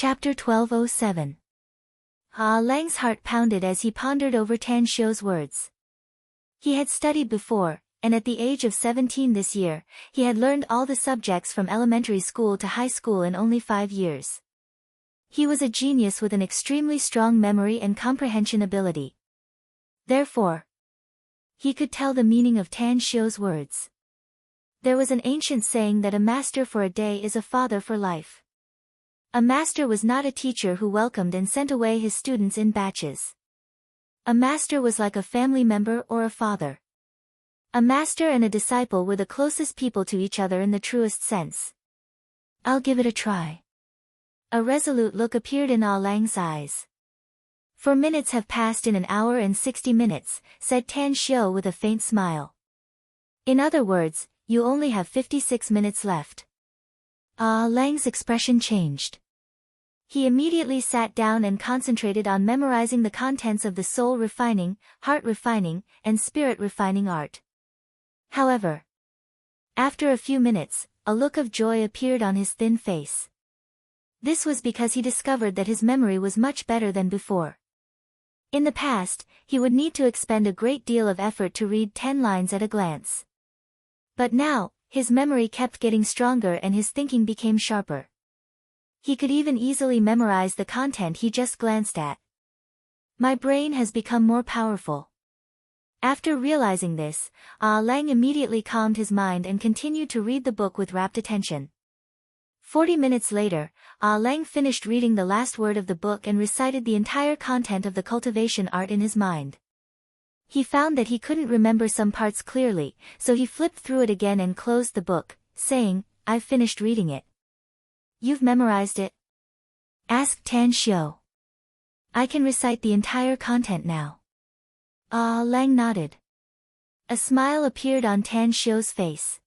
Chapter 1207. Lang's heart pounded as he pondered over Tan Xiu's words. He had studied before, and at the age of 17 this year, he had learned all the subjects from elementary school to high school in only 5 years. He was a genius with an extremely strong memory and comprehension ability. Therefore, he could tell the meaning of Tan Xiu's words. There was an ancient saying that a master for a day is a father for life. A master was not a teacher who welcomed and sent away his students in batches. A master was like a family member or a father. A master and a disciple were the closest people to each other in the truest sense. I'll give it a try. A resolute look appeared in Lang's eyes. 4 minutes have passed in an hour and 60 minutes, said Tan Xiu with a faint smile. In other words, you only have 56 minutes left. Lang's expression changed. He immediately sat down and concentrated on memorizing the contents of the soul-refining, heart-refining, and spirit-refining art. However, after a few minutes, a look of joy appeared on his thin face. This was because he discovered that his memory was much better than before. In the past, he would need to expend a great deal of effort to read 10 lines at a glance. But now, his memory kept getting stronger and his thinking became sharper. He could even easily memorize the content he just glanced at. My brain has become more powerful. After realizing this, Lang immediately calmed his mind and continued to read the book with rapt attention. 40 minutes later, Lang finished reading the last word of the book and recited the entire content of the cultivation art in his mind. He found that he couldn't remember some parts clearly, so he flipped through it again and closed the book, saying, "I've finished reading it." "You've memorized it?" asked Tan Xiu. "I can recite the entire content now." Lang nodded. A smile appeared on Tan Xiu's face.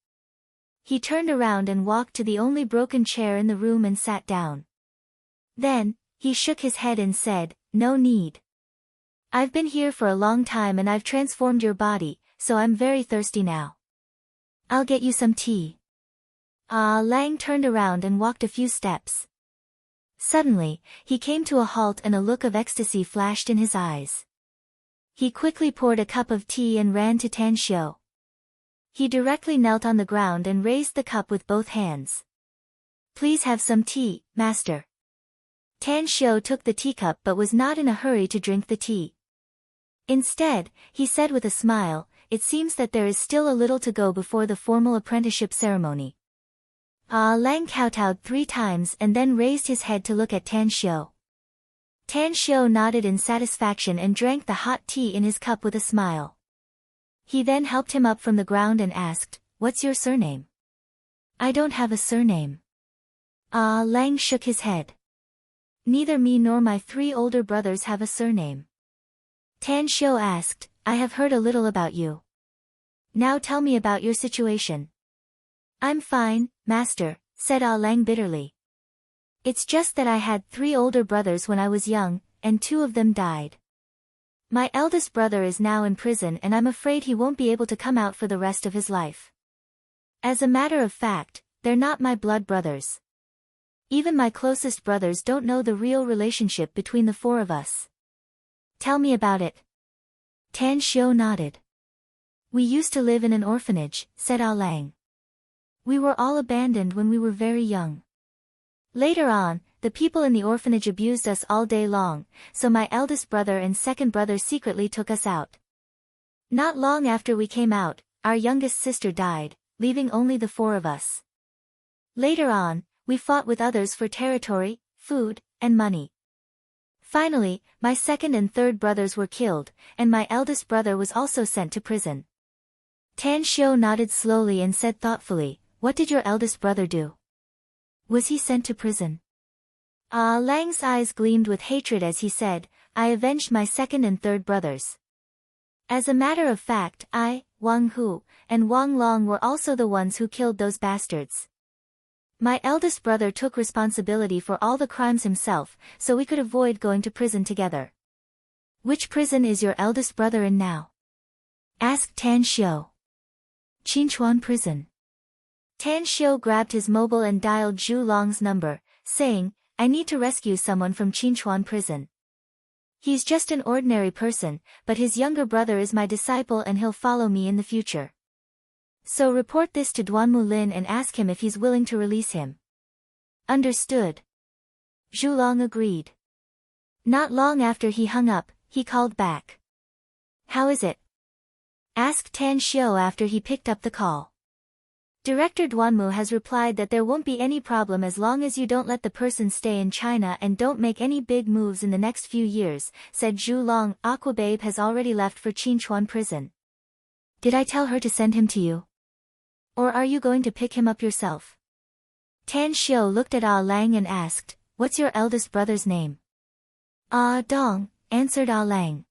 He turned around and walked to the only broken chair in the room and sat down. Then, he shook his head and said, "No need. I've been here for a long time and I've transformed your body, so I'm very thirsty now. I'll get you some tea." Lang turned around and walked a few steps. Suddenly, he came to a halt and a look of ecstasy flashed in his eyes. He quickly poured a cup of tea and ran to Tan Xiu. He directly knelt on the ground and raised the cup with both hands. "Please have some tea, master." Tan Xiu took the teacup but was not in a hurry to drink the tea. Instead, he said with a smile, "It seems that there is still a little to go before the formal apprenticeship ceremony." Lang kowtowed 3 times and then raised his head to look at Tan Xiu. Tan Xiu nodded in satisfaction and drank the hot tea in his cup with a smile. He then helped him up from the ground and asked, "What's your surname?" "I don't have a surname." Lang shook his head. "Neither me nor my 3 older brothers have a surname." Tan Xiu asked, "I have heard a little about you. Now tell me about your situation." "I'm fine, master," said Lang bitterly. "It's just that I had 3 older brothers when I was young, and 2 of them died. My eldest brother is now in prison and I'm afraid he won't be able to come out for the rest of his life. As a matter of fact, they're not my blood brothers. Even my closest brothers don't know the real relationship between the 4 of us." "Tell me about it." Tan Xiu nodded. "We used to live in an orphanage," said Lang. "We were all abandoned when we were very young. Later on, the people in the orphanage abused us all day long, so my eldest brother and second brother secretly took us out. Not long after we came out, our youngest sister died, leaving only the 4 of us. Later on, we fought with others for territory, food, and money. Finally, my second and third brothers were killed, and my eldest brother was also sent to prison." Tan Xiu nodded slowly and said thoughtfully, "What did your eldest brother do? Was he sent to prison?" Lang's eyes gleamed with hatred as he said, "I avenged my second and third brothers. As a matter of fact, I, Wang Hu, and Wang Long were also the ones who killed those bastards. My eldest brother took responsibility for all the crimes himself, so we could avoid going to prison together." "Which prison is your eldest brother in now?" asked Tan Xiu. "Qinchuan prison." Tan Xiu grabbed his mobile and dialed Zhu Long's number, saying, I need to rescue someone from Qinchuan prison. He's just an ordinary person, but his younger brother is my disciple and he'll follow me in the future. So report this to Duanmu Lin and ask him if he's willing to release him. Understood. Zhulong agreed. Not long after he hung up, he called back. How is it? Asked Tan Xiu after he picked up the call. Director Duanmu has replied that there won't be any problem as long as you don't let the person stay in China and don't make any big moves in the next few years, said Zhulong. Aquababe has already left for Qinchuan prison. Did I tell her to send him to you? Or are you going to pick him up yourself? Tan Xiu looked at Ah Lang and asked, what's your eldest brother's name? Ah Dong, answered Ah Lang.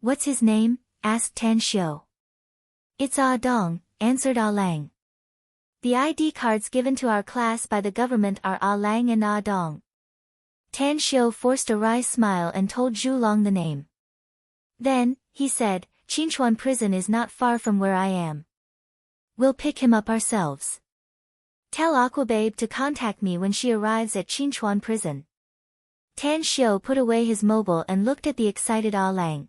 What's his name? Asked Tan Xiu. It's Ah Dong, answered Ah Lang. The ID cards given to our class by the government are Ah Lang and Ah Dong. Tan Xiu forced a wry smile and told Zhulong the name. Then, he said, Qinchuan prison is not far from where I am. We'll pick him up ourselves. Tell Aquababe to contact me when she arrives at Qinchuan prison. Tan Xiu put away his mobile and looked at the excited Ah Lang.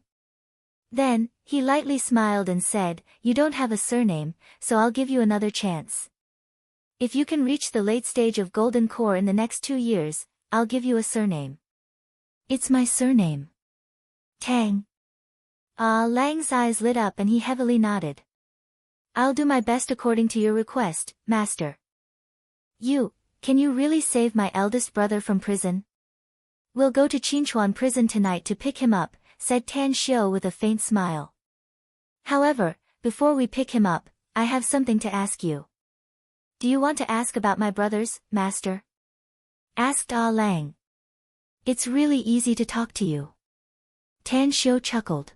Then, he lightly smiled and said, you don't have a surname, so I'll give you another chance. If you can reach the late stage of Golden Core in the next 2 years, I'll give you a surname. It's my surname. Tang. Ah Lang's eyes lit up and he heavily nodded. I'll do my best according to your request, Master. Can you really save my eldest brother from prison? We'll go to Qinchuan prison tonight to pick him up, said Tan Xiu with a faint smile. However, before we pick him up, I have something to ask you. Do you want to ask about my brothers, Master? Asked Ah Lang. It's really easy to talk to you. Tan Xiu chuckled.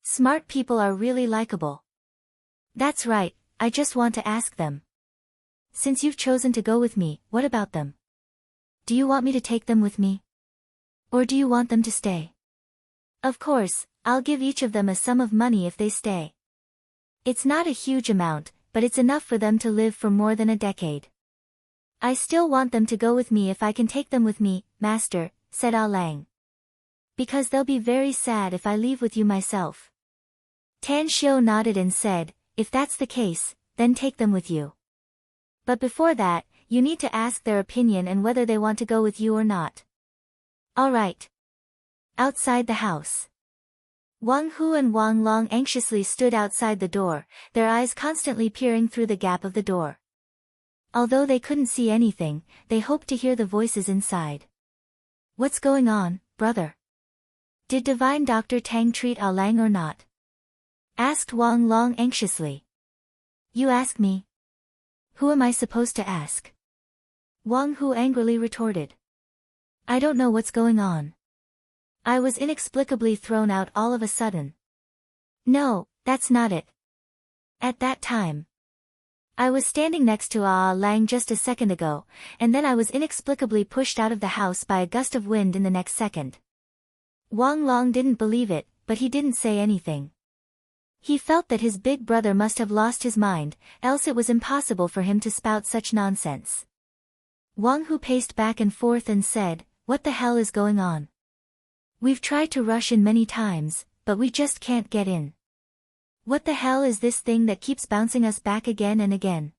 Smart people are really likable. That's right, I just want to ask them. Since you've chosen to go with me, what about them? Do you want me to take them with me? Or do you want them to stay? Of course, I'll give each of them a sum of money if they stay. It's not a huge amount, but it's enough for them to live for more than a decade. I still want them to go with me if I can take them with me, Master, said Ah Lang. Because they'll be very sad if I leave with you myself. Tan Xiu nodded and said, if that's the case, then take them with you. But before that, you need to ask their opinion and whether they want to go with you or not. All right. Outside the house. Wang Hu and Wang Long anxiously stood outside the door, their eyes constantly peering through the gap of the door. Although they couldn't see anything, they hoped to hear the voices inside. What's going on, brother? Did Divine Dr. Tang treat Ah Lang or not? Asked Wang Long anxiously. You ask me. Who am I supposed to ask? Wang Hu angrily retorted. I don't know what's going on. I was inexplicably thrown out all of a sudden. No, that's not it. At that time, I was standing next to Ah Lang just a second ago, and then I was inexplicably pushed out of the house by a gust of wind in the next second. Wang Long didn't believe it, but he didn't say anything. He felt that his big brother must have lost his mind, else it was impossible for him to spout such nonsense. Wang Hu paced back and forth and said, what the hell is going on? We've tried to rush in many times, but we just can't get in. What the hell is this thing that keeps bouncing us back again and again?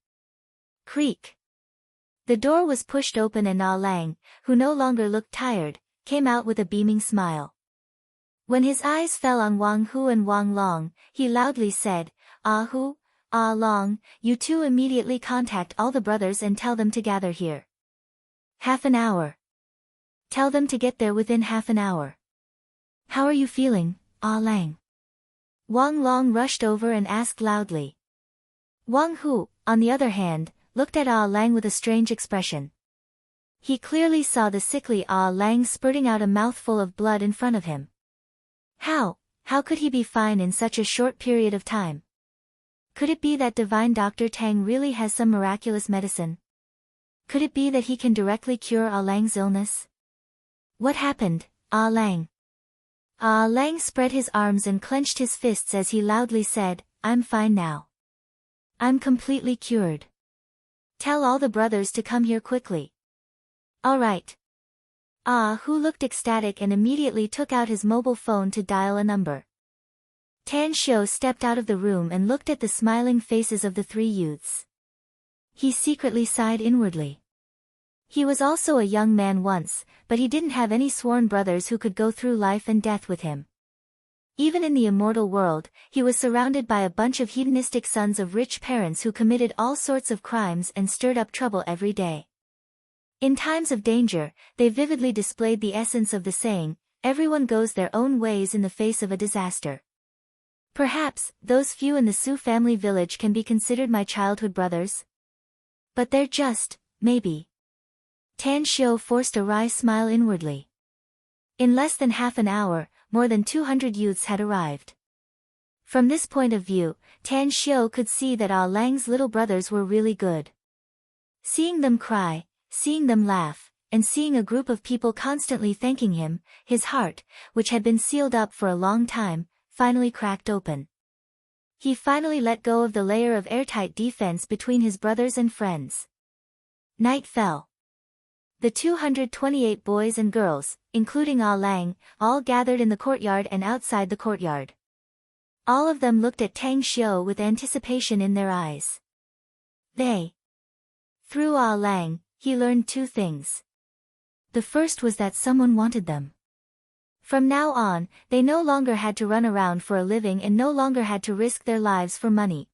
Creak. The door was pushed open and Ah Lang, who no longer looked tired, came out with a beaming smile. When his eyes fell on Wang Hu and Wang Long, he loudly said, Ah Hu, Ah Long, you two immediately contact all the brothers and tell them to gather here. Half an hour. Tell them to get there within half an hour. How are you feeling, Ah Lang? Wang Long rushed over and asked loudly. Wang Hu, on the other hand, looked at Ah Lang with a strange expression. He clearly saw the sickly Ah Lang spurting out a mouthful of blood in front of him. How could he be fine in such a short period of time? Could it be that Divine Dr. Tang really has some miraculous medicine? Could it be that he can directly cure Ah Lang's illness? What happened, Ah Lang? Ah Lang spread his arms and clenched his fists as he loudly said, I'm fine now. I'm completely cured. Tell all the brothers to come here quickly. All right. Ah Hu looked ecstatic and immediately took out his mobile phone to dial a number. Tan Xiu stepped out of the room and looked at the smiling faces of the three youths. He secretly sighed inwardly. He was also a young man once, but he didn't have any sworn brothers who could go through life and death with him. Even in the immortal world, he was surrounded by a bunch of hedonistic sons of rich parents who committed all sorts of crimes and stirred up trouble every day. In times of danger, they vividly displayed the essence of the saying, everyone goes their own ways in the face of a disaster. Perhaps, those few in the Su family village can be considered my childhood brothers? But they're just, maybe. Tan Xiu forced a wry smile inwardly. In less than half an hour, more than 200 youths had arrived. From this point of view, Tan Xiu could see that Ah Lang's little brothers were really good. Seeing them cry, seeing them laugh, and seeing a group of people constantly thanking him, his heart, which had been sealed up for a long time, finally cracked open. He finally let go of the layer of airtight defense between his brothers and friends. Night fell. The 228 boys and girls, including Ah Lang, all gathered in the courtyard and outside the courtyard. All of them looked at Tang Xiu with anticipation in their eyes. Through Ah Lang, he learned two things. The first was that someone wanted them. From now on, they no longer had to run around for a living and no longer had to risk their lives for money.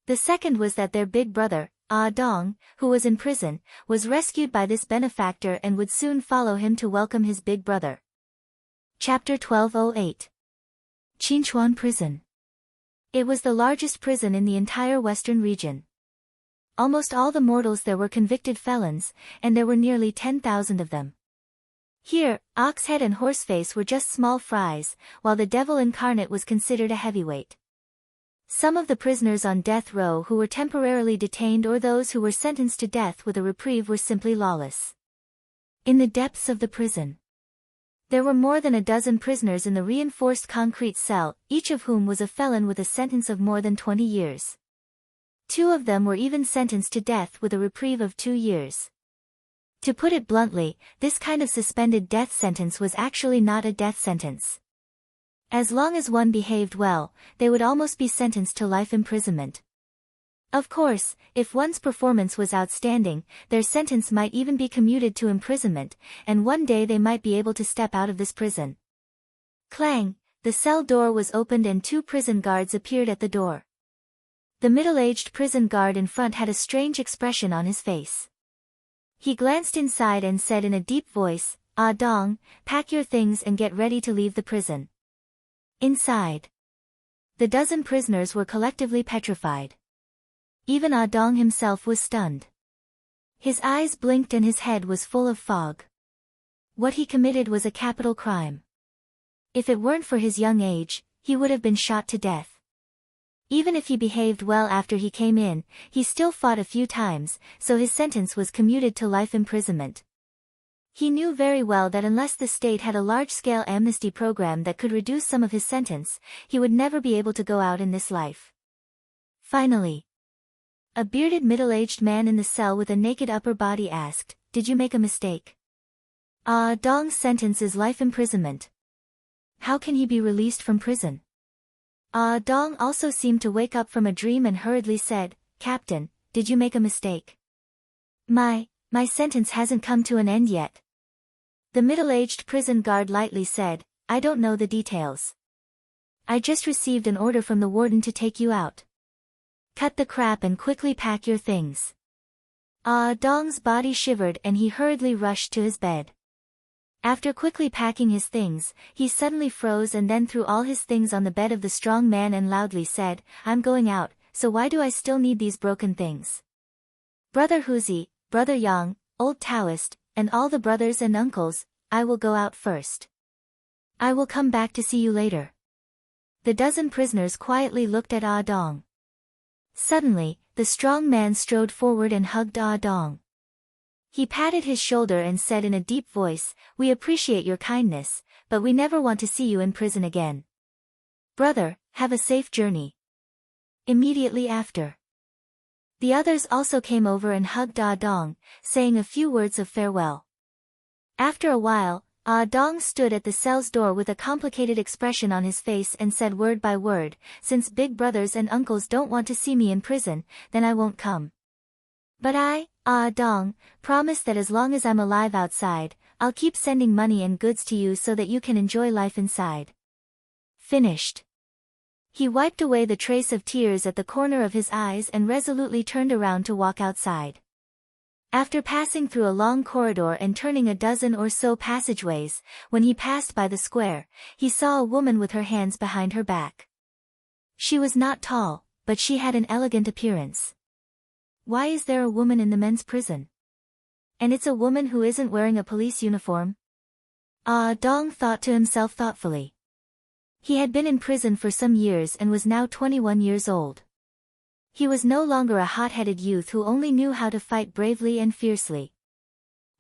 The second was that their big brother, Ah Dong, who was in prison, was rescued by this benefactor and would soon follow him to welcome his big brother. Chapter 1208. Qinchuan Prison. It was the largest prison in the entire western region. Almost all the mortals there were convicted felons, and there were nearly 10,000 of them. Here, Oxhead and Horseface were just small fries, while the Devil Incarnate was considered a heavyweight. Some of the prisoners on death row who were temporarily detained or those who were sentenced to death with a reprieve were simply lawless. In the depths of the prison, there were more than a dozen prisoners in the reinforced concrete cell, each of whom was a felon with a sentence of more than 20 years. 2 of them were even sentenced to death with a reprieve of 2 years. To put it bluntly, this kind of suspended death sentence was actually not a death sentence. As long as one behaved well, they would almost be sentenced to life imprisonment. Of course, if one's performance was outstanding, their sentence might even be commuted to imprisonment, and one day they might be able to step out of this prison. Clang! The cell door was opened and 2 prison guards appeared at the door. The middle-aged prison guard in front had a strange expression on his face. He glanced inside and said in a deep voice, Ah Dong, pack your things and get ready to leave the prison. Inside, the dozen prisoners were collectively petrified. Even Ah Dong himself was stunned. His eyes blinked and his head was full of fog. What he committed was a capital crime. If it weren't for his young age, he would have been shot to death. Even if he behaved well after he came in, he still fought a few times, so his sentence was commuted to life imprisonment. He knew very well that unless the state had a large-scale amnesty program that could reduce some of his sentence, he would never be able to go out in this life. Finally, a bearded middle-aged man in the cell with a naked upper body asked, "Did you make a mistake? Ah Dong's sentence is life imprisonment. How can he be released from prison?" Ah Dong also seemed to wake up from a dream and hurriedly said, "Captain, did you make a mistake? My sentence hasn't come to an end yet." The middle-aged prison guard lightly said, "I don't know the details. I just received an order from the warden to take you out. Cut the crap and quickly pack your things." Ah Dong's body shivered and he hurriedly rushed to his bed. After quickly packing his things, he suddenly froze and then threw all his things on the bed of the strong man and loudly said, "I'm going out, so why do I still need these broken things? Brother Huzi, Brother Yang, Old Taoist, and all the brothers and uncles, I will go out first. I will come back to see you later." The dozen prisoners quietly looked at Ah Dong. Suddenly, the strong man strode forward and hugged Ah Dong. He patted his shoulder and said in a deep voice, "We appreciate your kindness, but we never want to see you in prison again. Brother, have a safe journey." Immediately after, the others also came over and hugged Ah Dong, saying a few words of farewell. After a while, Ah Dong stood at the cell's door with a complicated expression on his face and said word by word, "Since big brothers and uncles don't want to see me in prison, then I won't come. But I, Ah Dong, promise that as long as I'm alive outside, I'll keep sending money and goods to you so that you can enjoy life inside." Finished. He wiped away the trace of tears at the corner of his eyes and resolutely turned around to walk outside. After passing through a long corridor and turning a dozen or so passageways, when he passed by the square, he saw a woman with her hands behind her back. She was not tall, but she had an elegant appearance. Why is there a woman in the men's prison? And it's a woman who isn't wearing a police uniform? Ah Dong thought to himself thoughtfully. He had been in prison for some years and was now 21 years old. He was no longer a hot-headed youth who only knew how to fight bravely and fiercely.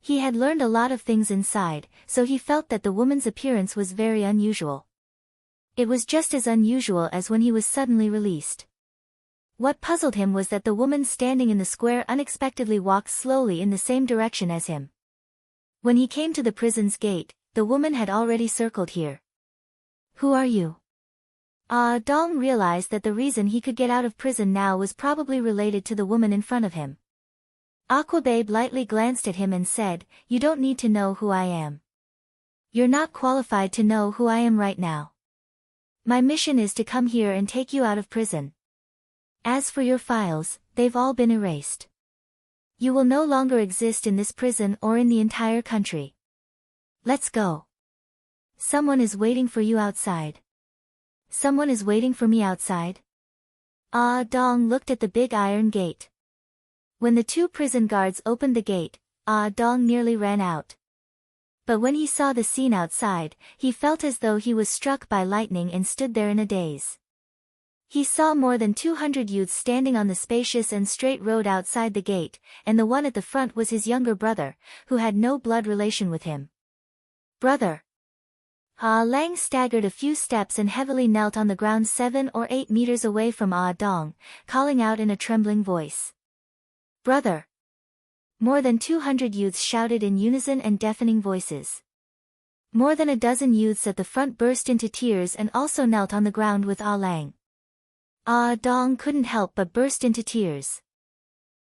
He had learned a lot of things inside, so he felt that the woman's appearance was very unusual. It was just as unusual as when he was suddenly released. What puzzled him was that the woman standing in the square unexpectedly walked slowly in the same direction as him. When he came to the prison's gate, the woman had already circled here. "Who are you?" Ah Dong realized that the reason he could get out of prison now was probably related to the woman in front of him. Aquababe lightly glanced at him and said, "You don't need to know who I am. You're not qualified to know who I am right now. My mission is to come here and take you out of prison. As for your files, they've all been erased. You will no longer exist in this prison or in the entire country. Let's go. Someone is waiting for you outside." "Someone is waiting for me outside?" Ah Dong looked at the big iron gate. When the two prison guards opened the gate, Ah Dong nearly ran out. But when he saw the scene outside, he felt as though he was struck by lightning and stood there in a daze. He saw more than 200 youths standing on the spacious and straight road outside the gate, and the one at the front was his younger brother, who had no blood relation with him. "Brother!" Ah Lang staggered a few steps and heavily knelt on the ground 7 or 8 meters away from Ah Dong, calling out in a trembling voice. "Brother!" More than 200 youths shouted in unison and deafening voices. More than a dozen youths at the front burst into tears and also knelt on the ground with Ah Lang. Ah Dong couldn't help but burst into tears.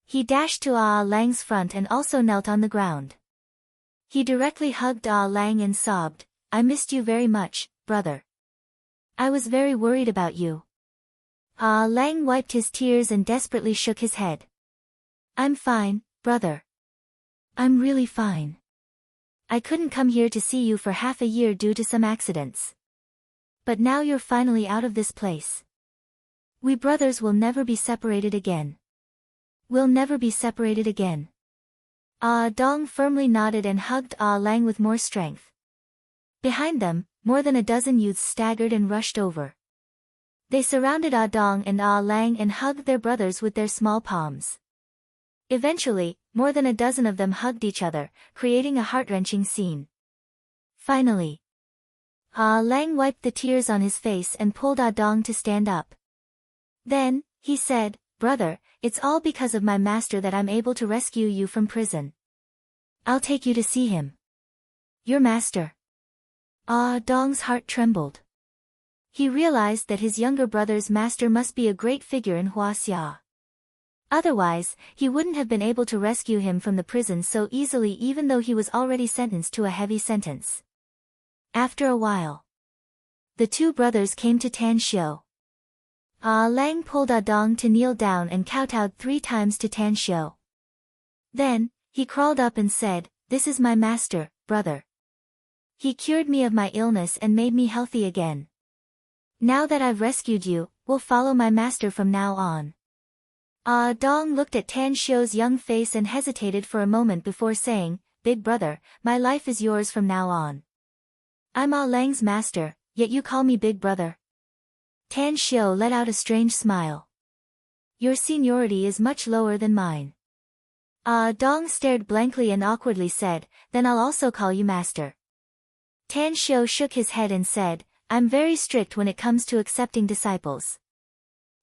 He dashed to Ah Lang's front and also knelt on the ground. He directly hugged Ah Lang and sobbed, "I missed you very much, brother. I was very worried about you." Ah Lang wiped his tears and desperately shook his head. "I'm fine, brother. I'm really fine. I couldn't come here to see you for half a year due to some accidents. But now you're finally out of this place. We brothers will never be separated again. We'll never be separated again." Ah Dong firmly nodded and hugged Ah Lang with more strength. Behind them, more than a dozen youths staggered and rushed over. They surrounded Ah Dong and Ah Lang and hugged their brothers with their small palms. Eventually, more than a dozen of them hugged each other, creating a heart-wrenching scene. Finally, Ah Lang wiped the tears on his face and pulled Ah Dong to stand up. Then, he said, "Brother, it's all because of my master that I'm able to rescue you from prison. I'll take you to see him." "Your master?" Ah Dong's heart trembled. He realized that his younger brother's master must be a great figure in Huaxia. Otherwise, he wouldn't have been able to rescue him from the prison so easily even though he was already sentenced to a heavy sentence. After a while, the two brothers came to Tan Xiu. Ah Lang pulled Ah Dong to kneel down and kowtowed 3 times to Tan Xiu. Then, he crawled up and said, "This is my master, brother. He cured me of my illness and made me healthy again. Now that I've rescued you, we'll follow my master from now on." Ah Dong looked at Tan Xiu's young face and hesitated for a moment before saying, "Big brother, my life is yours from now on. I'm Ah Lang's master, yet you call me big brother." Tan Xiu let out a strange smile. "Your seniority is much lower than mine." Ah Dong stared blankly and awkwardly said, "Then I'll also call you master." Tan Xiu shook his head and said, "I'm very strict when it comes to accepting disciples.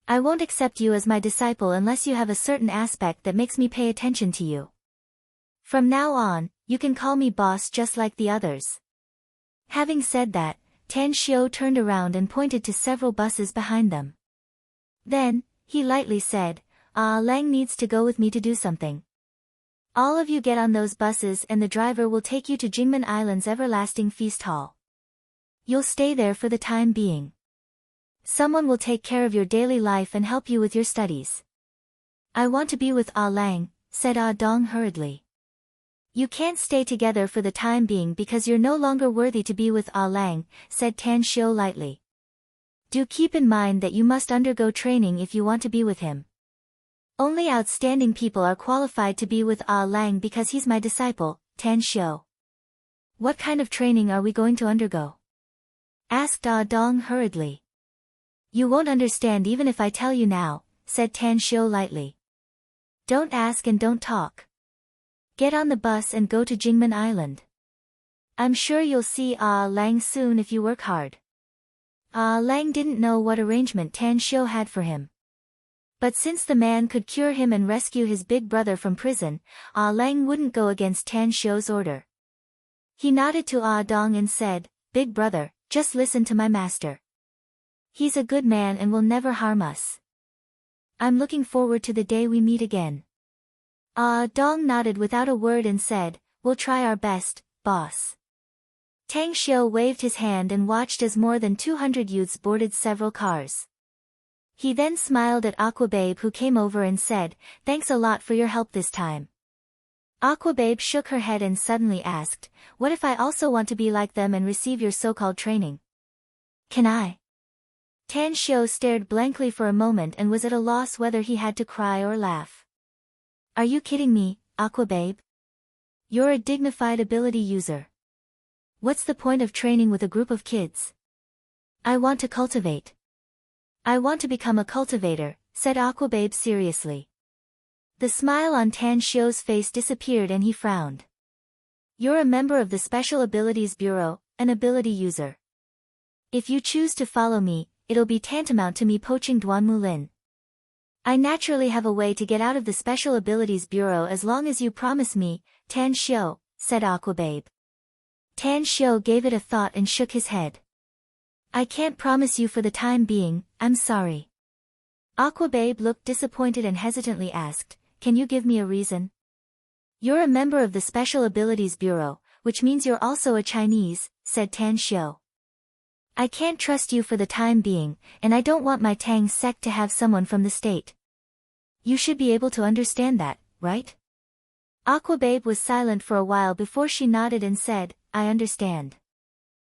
I won't accept you as my disciple unless you have a certain aspect that makes me pay attention to you. From now on, you can call me boss just like the others. Having said that, Tan Xiu turned around and pointed to several buses behind them. Then, he lightly said, Lang needs to go with me to do something. All of you get on those buses and the driver will take you to Jingmen Island's everlasting feast hall. You'll stay there for the time being. Someone will take care of your daily life and help you with your studies. I want to be with Lang, said Dong hurriedly. You can't stay together for the time being because you're no longer worthy to be with Lang, said Tan Xiu lightly. Do keep in mind that you must undergo training if you want to be with him. Only outstanding people are qualified to be with Lang because he's my disciple, Tan Xiu. What kind of training are we going to undergo? Asked Dong hurriedly. You won't understand even if I tell you now, said Tan Xiu lightly. Don't ask and don't talk. Get on the bus and go to Jingmen Island. I'm sure you'll see Lang soon if you work hard. Lang didn't know what arrangement Tan Xiu had for him. But since the man could cure him and rescue his big brother from prison, Lang wouldn't go against Tan Xiu's order. He nodded to Dong and said, Big brother, just listen to my master. He's a good man and will never harm us. I'm looking forward to the day we meet again. Dong nodded without a word and said, We'll try our best, boss. Tang Xiu waved his hand and watched as more than 200 youths boarded several cars. He then smiled at Aquababe who came over and said, Thanks a lot for your help this time. Aquababe shook her head and suddenly asked, What if I also want to be like them and receive your so-called training? Can I? Tan Xiu stared blankly for a moment and was at a loss whether he had to cry or laugh. Are you kidding me, Aquababe? You're a dignified ability user. What's the point of training with a group of kids? I want to cultivate. I want to become a cultivator, said Aquababe seriously. The smile on Tan Xiu's face disappeared and he frowned. You're a member of the Special Abilities Bureau, an ability user. If you choose to follow me, it'll be tantamount to me poaching Duan Mulin. I naturally have a way to get out of the Special Abilities Bureau as long as you promise me, Tan Xiu, said Aquababe. Tan Xiu gave it a thought and shook his head. I can't promise you for the time being, I'm sorry. Aquababe looked disappointed and hesitantly asked, Can you give me a reason? You're a member of the Special Abilities Bureau, which means you're also a Chinese, said Tan Xiu. I can't trust you for the time being, and I don't want my Tang sect to have someone from the state. You should be able to understand that, right? Aquababe was silent for a while before she nodded and said, I understand.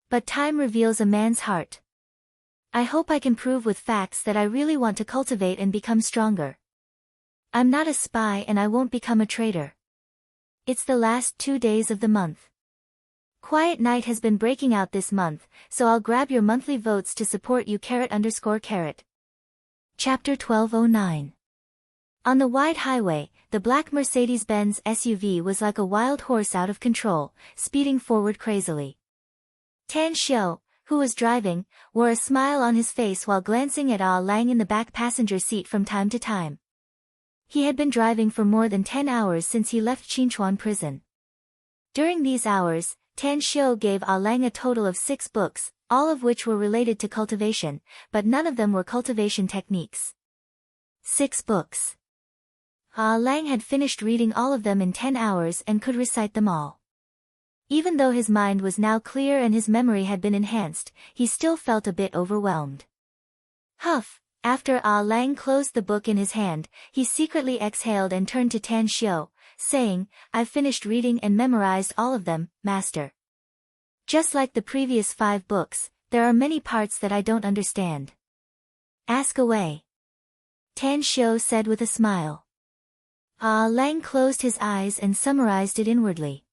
But time reveals a man's heart. I hope I can prove with facts that I really want to cultivate and become stronger. I'm not a spy and I won't become a traitor. It's the last 2 days of the month. Quiet night has been breaking out this month, so I'll grab your monthly votes to support you _. Chapter 1209. On the wide highway, the black Mercedes-Benz SUV was like a wild horse out of control, speeding forward crazily. Tan Xiu, who was driving, wore a smile on his face while glancing at Lang in the back passenger seat from time to time. He had been driving for more than 10 hours since he left Qinchuan prison. During these hours, Tan Xiu gave Lang a total of 6 books, all of which were related to cultivation, but none of them were cultivation techniques. 6 books. Lang had finished reading all of them in 10 hours and could recite them all. Even though his mind was now clear and his memory had been enhanced, he still felt a bit overwhelmed. Huff! After Lang closed the book in his hand, he secretly exhaled and turned to Tan Xiu, saying, I've finished reading and memorized all of them, master. Just like the previous 5 books, there are many parts that I don't understand. Ask away. Tan Xiu said with a smile. Lang closed his eyes and summarized it inwardly.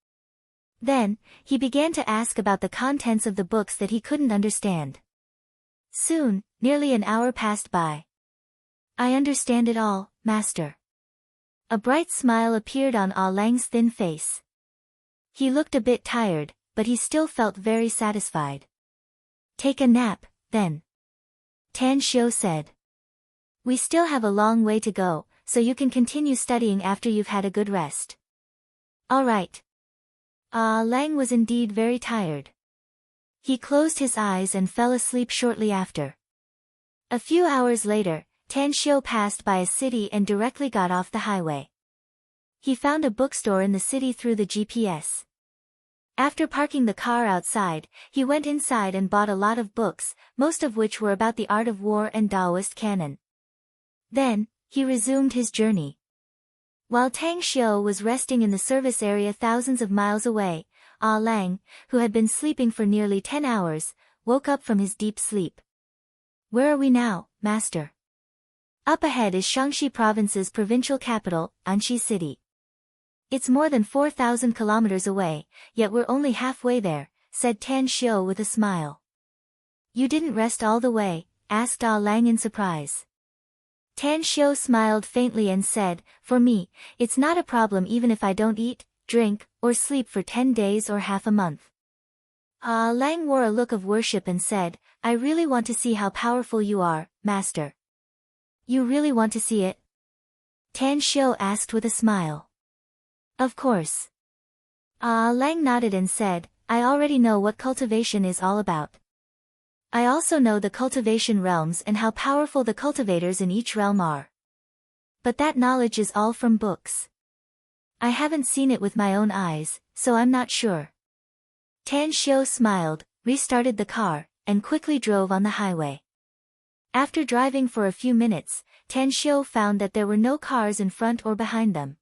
Then, he began to ask about the contents of the books that he couldn't understand. Soon, nearly an hour passed by. I understand it all, master. A bright smile appeared on Lang's thin face. He looked a bit tired, but he still felt very satisfied. Take a nap, then. Tan Xiu said. We still have a long way to go, so you can continue studying after you've had a good rest. All right. Lang was indeed very tired. He closed his eyes and fell asleep shortly after. A few hours later, Tan Xiu passed by a city and directly got off the highway. He found a bookstore in the city through the GPS. After parking the car outside, he went inside and bought a lot of books, most of which were about the art of war and Taoist canon. Then, he resumed his journey. While Tang Xiu was resting in the service area thousands of miles away, Lang, who had been sleeping for nearly 10 hours, woke up from his deep sleep. Where are we now, master? Up ahead is Shaanxi province's provincial capital, Anxi City. It's more than 4,000 kilometers away, yet we're only halfway there, said Tan Xiu with a smile. You didn't rest all the way, asked Lang in surprise. Tan Xiu smiled faintly and said, for me, it's not a problem even if I don't eat, drink, or sleep for 10 days or half a month. Lang wore a look of worship and said, I really want to see how powerful you are, master. You really want to see it? Tan Xiu asked with a smile. Of course. Lang nodded and said, I already know what cultivation is all about. I also know the cultivation realms and how powerful the cultivators in each realm are. But that knowledge is all from books. I haven't seen it with my own eyes, so I'm not sure. Tan Xiu smiled, restarted the car, and quickly drove on the highway. After driving for a few minutes, Tan Xiu found that there were no cars in front or behind them.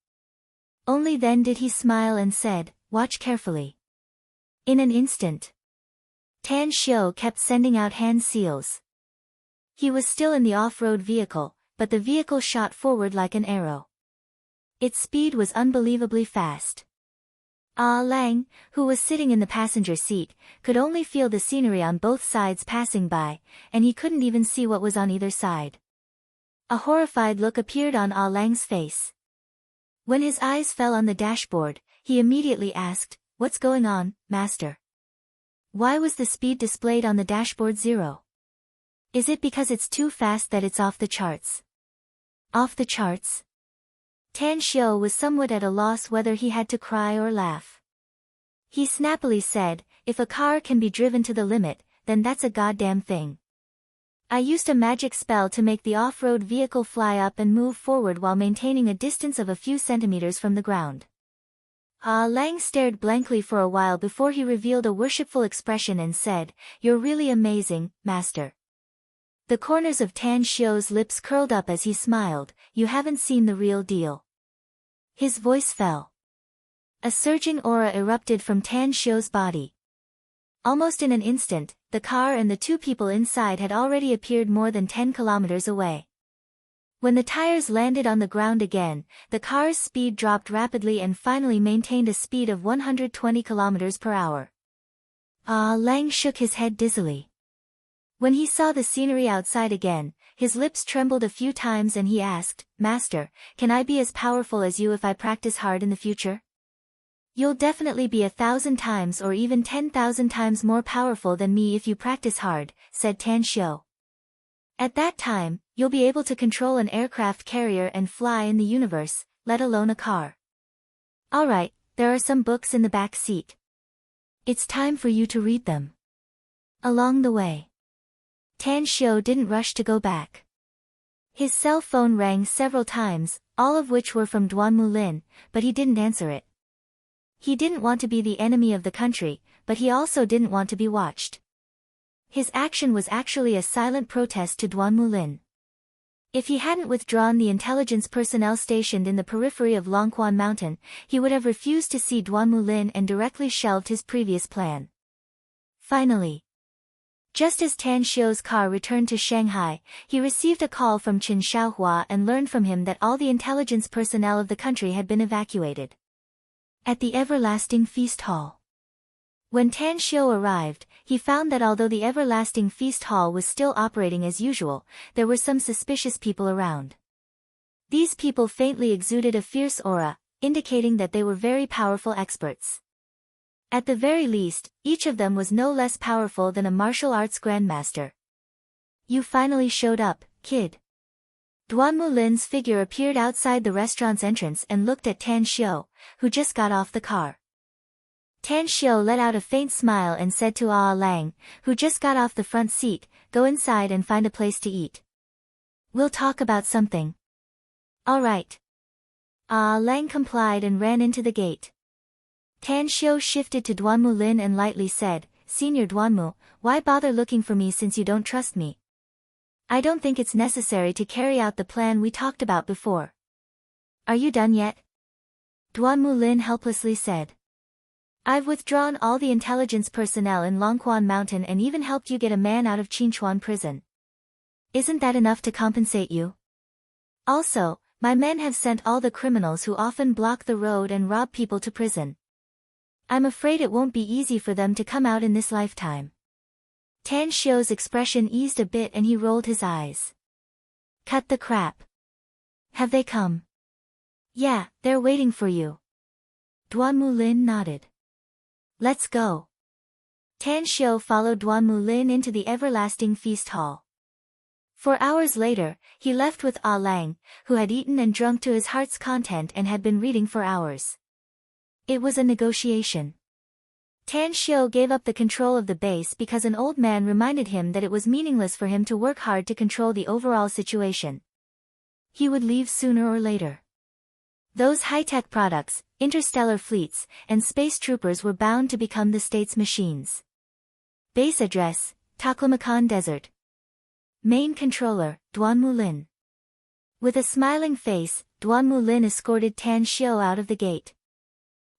Only then did he smile and said, watch carefully. In an instant, Tan Xiu kept sending out hand seals. He was still in the off-road vehicle, but the vehicle shot forward like an arrow. Its speed was unbelievably fast. Lang, who was sitting in the passenger seat, could only feel the scenery on both sides passing by, and he couldn't even see what was on either side. A horrified look appeared on Lang's face. When his eyes fell on the dashboard, he immediately asked, what's going on, master? Why was the speed displayed on the dashboard 0? Is it because it's too fast that it's off the charts? Off the charts? Tan Xiu was somewhat at a loss whether he had to cry or laugh. He snappily said, if a car can be driven to the limit, then that's a goddamn thing. I used a magic spell to make the off-road vehicle fly up and move forward while maintaining a distance of a few centimeters from the ground. Lang stared blankly for a while before he revealed a worshipful expression and said, you're really amazing, master. The corners of Tan Xiu's lips curled up as he smiled, you haven't seen the real deal. His voice fell. A surging aura erupted from Tan Xiu's body. Almost in an instant, the car and the two people inside had already appeared more than 10 kilometers away. When the tires landed on the ground again, the car's speed dropped rapidly and finally maintained a speed of 120 kilometers per hour. Lang shook his head dizzily. When he saw the scenery outside again, his lips trembled a few times and he asked, Master, can I be as powerful as you if I practice hard in the future? You'll definitely be 1,000 times or even 10,000 times more powerful than me if you practice hard, said Tan Xiu. At that time, you'll be able to control an aircraft carrier and fly in the universe, let alone a car. Alright, there are some books in the back seat. It's time for you to read them. Along the way, Tan Xiu didn't rush to go back. His cell phone rang several times, all of which were from Duan Mulin, but he didn't answer it. He didn't want to be the enemy of the country, but he also didn't want to be watched. His action was actually a silent protest to Duan Mulin. If he hadn't withdrawn the intelligence personnel stationed in the periphery of Longquan Mountain, he would have refused to see Duan Mulin and directly shelved his previous plan. Finally, just as Tan Xiu's car returned to Shanghai, he received a call from Qin Shaohua and learned from him that all the intelligence personnel of the country had been evacuated. At the Everlasting Feast Hall. When Tan Xiu arrived, he found that although the Everlasting Feast Hall was still operating as usual, there were some suspicious people around. These people faintly exuded a fierce aura, indicating that they were very powerful experts. At the very least, each of them was no less powerful than a martial arts grandmaster. You finally showed up, kid. Duan Mulin's figure appeared outside the restaurant's entrance and looked at Tan Xiu, who just got off the car. Tan Xiu let out a faint smile and said to Lang, who just got off the front seat, "Go inside and find a place to eat. We'll talk about something." "All right." Lang complied and ran into the gate. Tan Xiu shifted to Duan Mulin and lightly said, "Senior Duanmu, why bother looking for me since you don't trust me? I don't think it's necessary to carry out the plan we talked about before." "Are you done yet?" Duan Mulin helplessly said. "I've withdrawn all the intelligence personnel in Longquan Mountain and even helped you get a man out of Qinchuan prison. Isn't that enough to compensate you? Also, my men have sent all the criminals who often block the road and rob people to prison. I'm afraid it won't be easy for them to come out in this lifetime." Tan Xiu's expression eased a bit and he rolled his eyes. "Cut the crap. Have they come?" "Yeah, they're waiting for you." Duan Mulin nodded. "Let's go." Tan Xiu followed Duan Mulin into the everlasting feast hall. 4 hours later, he left with Lang, who had eaten and drunk to his heart's content and had been reading for hours. It was a negotiation. Tan Xiu gave up the control of the base because an old man reminded him that it was meaningless for him to work hard to control the overall situation. He would leave sooner or later. Those high-tech products, interstellar fleets, and space troopers were bound to become the state's machines. Base address, Taklamakan Desert. Main controller, Duan Mulin. With a smiling face, Duan Mulin escorted Tan Xiu out of the gate.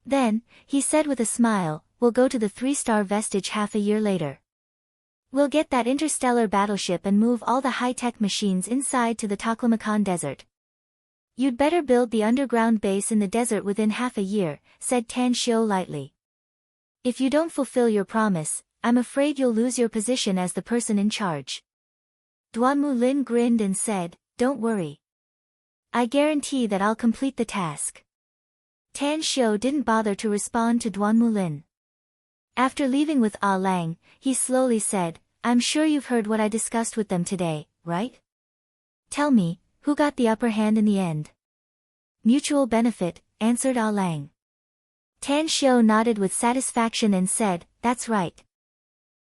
Then, he said with a smile, "We'll go to the 3-star vestige half a year later. We'll get that interstellar battleship and move all the high-tech machines inside to the Taklamakan Desert." "You'd better build the underground base in the desert within half a year," said Tan Xiu lightly. "If you don't fulfill your promise, I'm afraid you'll lose your position as the person in charge." Duan Mulin grinned and said, "Don't worry. I guarantee that I'll complete the task." Tan Xiu didn't bother to respond to Duan Mulin. After leaving with Lang, he slowly said, "I'm sure you've heard what I discussed with them today, right? Tell me, who got the upper hand in the end?" "Mutual benefit," answered Lang. Tan Xiu nodded with satisfaction and said, "That's right.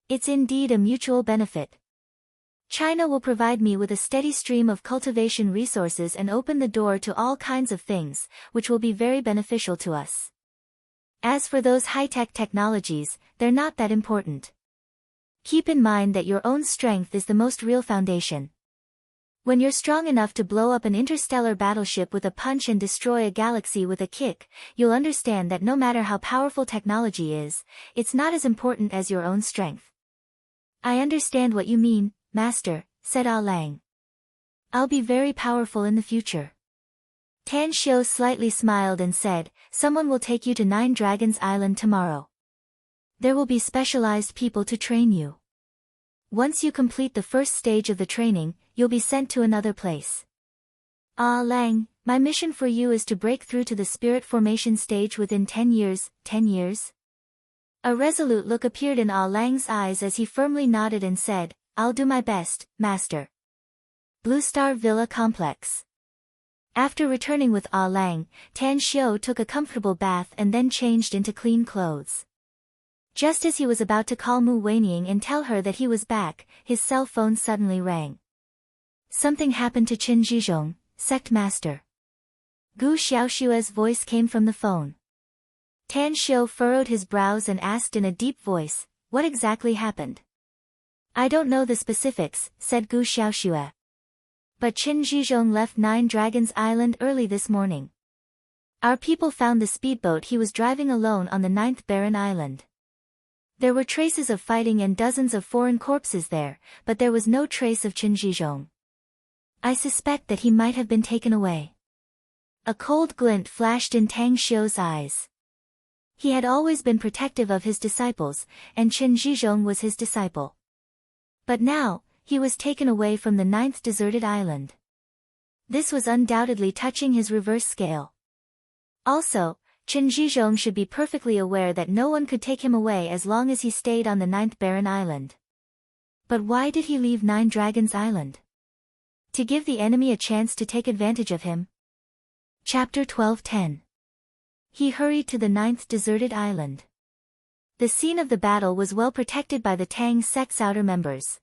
It's indeed a mutual benefit. China will provide me with a steady stream of cultivation resources and open the door to all kinds of things, which will be very beneficial to us. As for those high-tech technologies, they're not that important. Keep in mind that your own strength is the most real foundation. When you're strong enough to blow up an interstellar battleship with a punch and destroy a galaxy with a kick, you'll understand that no matter how powerful technology is, it's not as important as your own strength." "I understand what you mean, Master," said Lang. "I'll be very powerful in the future." Tan Xiu slightly smiled and said, "Someone will take you to 9 Dragons Island tomorrow. There will be specialized people to train you. Once you complete the first stage of the training, you'll be sent to another place." Lang, my mission for you is to break through to the spirit formation stage within 10 years, 10 years? A resolute look appeared in Lang's eyes as he firmly nodded and said, "I'll do my best, Master." Blue Star Villa Complex. After returning with Lang, Tan Xiu took a comfortable bath and then changed into clean clothes. Just as he was about to call Mu Weining and tell her that he was back, his cell phone suddenly rang. "Something happened to Qin Zhizhong, Sect Master." Gu Xiaoshua's voice came from the phone. Tan Xiu furrowed his brows and asked in a deep voice, "What exactly happened?" "I don't know the specifics," said Gu Xiaoshua. "But Qin Zhizhong left 9 Dragons Island early this morning. Our people found the speedboat he was driving alone on the 9th barren island. There were traces of fighting and dozens of foreign corpses there, but there was no trace of Qin Zhizhong. I suspect that he might have been taken away." A cold glint flashed in Tang Xiu's eyes. He had always been protective of his disciples, and Qin Zhizhong was his disciple. But now, he was taken away from the 9th deserted island. This was undoubtedly touching his reverse scale. Also, Qin Zhizhong should be perfectly aware that no one could take him away as long as he stayed on the 9th barren island. But why did he leave 9 Dragons Island? to give the enemy a chance to take advantage of him. Chapter 12:10. He hurried to the 9th deserted island. The scene of the battle was well protected by the Tang sect's outer members.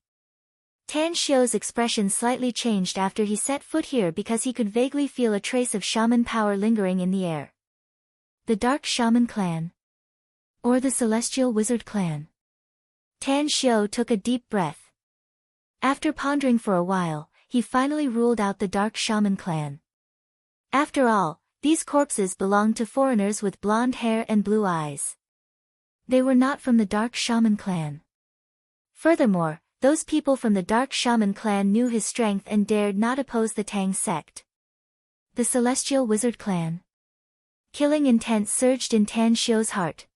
Tan Xiu's expression slightly changed after he set foot here because he could vaguely feel a trace of shaman power lingering in the air. The Dark Shaman Clan? Or the Celestial Wizard Clan? Tan Xiu took a deep breath. After pondering for a while, he finally ruled out the Dark Shaman Clan. After all, these corpses belonged to foreigners with blonde hair and blue eyes. They were not from the Dark Shaman Clan. Furthermore, those people from the Dark Shaman Clan knew his strength and dared not oppose the Tang sect. The Celestial Wizard Clan. Killing intent surged in Tan Xiu's heart.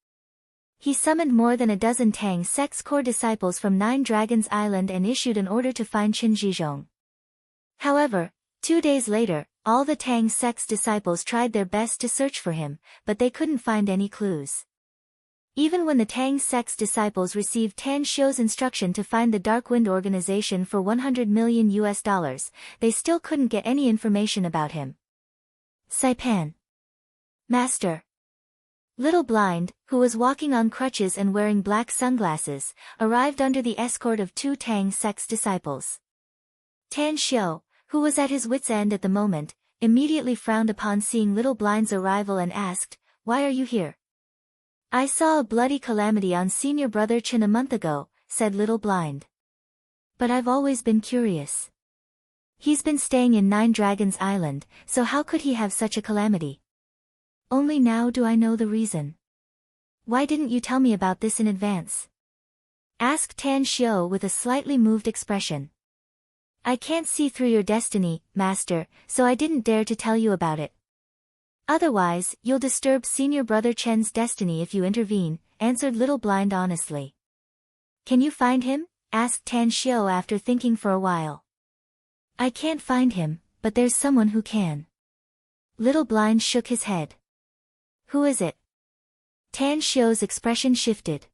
He summoned more than a dozen Tang sect's core disciples from Nine Dragons Island and issued an order to find Qin Zhizhong. However, 2 days later, all the Tang sect's disciples tried their best to search for him, but they couldn't find any clues. Even when the Tang sect's disciples received Tan Xiu's instruction to find the Dark Wind organization for $100 million, they still couldn't get any information about him. Saipan. Master. Little Blind, who was walking on crutches and wearing black sunglasses, arrived under the escort of 2 Tang sect's disciples. Tan Xiu, who was at his wits' end at the moment, immediately frowned upon seeing Little Blind's arrival and asked, "Why are you here?" "I saw a bloody calamity on senior brother Qin a month ago," said Little Blind. "But I've always been curious. He's been staying in Nine Dragons Island, so how could he have such a calamity? Only now do I know the reason. Why didn't you tell me about this in advance?" asked Tan Xiu with a slightly moved expression. "I can't see through your destiny, Master, so I didn't dare to tell you about it. Otherwise, you'll disturb senior brother Chen's destiny if you intervene," answered Little Blind honestly. "Can you find him?" asked Tan Xiu after thinking for a while. "I can't find him, but there's someone who can." Little Blind shook his head. "Who is it?" Tan Xiu's expression shifted.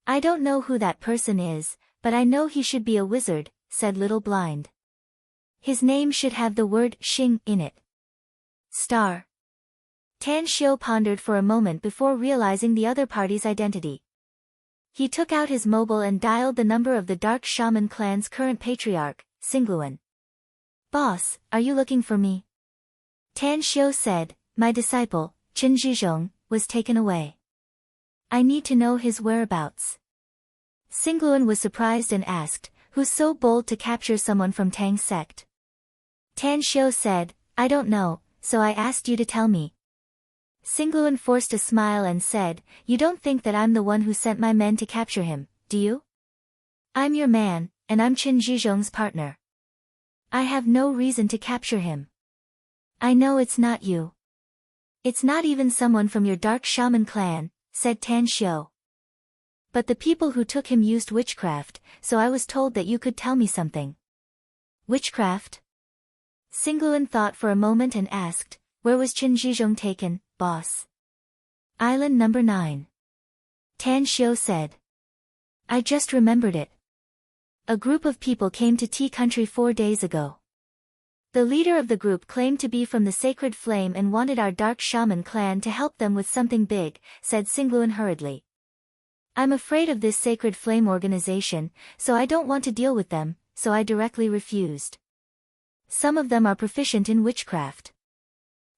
"I don't know who that person is, but I know he should be a wizard," said Little Blind. "His name should have the word Xing in it." Star. Tan Xiu pondered for a moment before realizing the other party's identity. He took out his mobile and dialed the number of the Dark Shaman Clan's current patriarch, Xingluan. "Boss, are you looking for me?" Tan Xiu said, "My disciple, Qin Zhizhong, was taken away. I need to know his whereabouts." Xingluan was surprised and asked, "Who's so bold to capture someone from Tang sect?" Tan Xiu said, "I don't know, so I asked you to tell me." Xingluan forced a smile and said, "You don't think that I'm the one who sent my men to capture him, do you? I'm your man, and I'm Qin Zhizhong's partner. I have no reason to capture him. I know it's not you. It's not even someone from your Dark Shaman Clan," said Tan Xiu. "But the people who took him used witchcraft, so I was told that you could tell me something." "Witchcraft?" Xingluan thought for a moment and asked, "Where was Qin Zhizhong taken, boss?" "Island number 9. Tan Xiu said. "I just remembered it. A group of people came to Tea Country 4 days ago. The leader of the group claimed to be from the Sacred Flame and wanted our Dark Shaman Clan to help them with something big," said Xingluan hurriedly. "I'm afraid of this Sacred Flame organization, so I don't want to deal with them, so I directly refused. Some of them are proficient in witchcraft."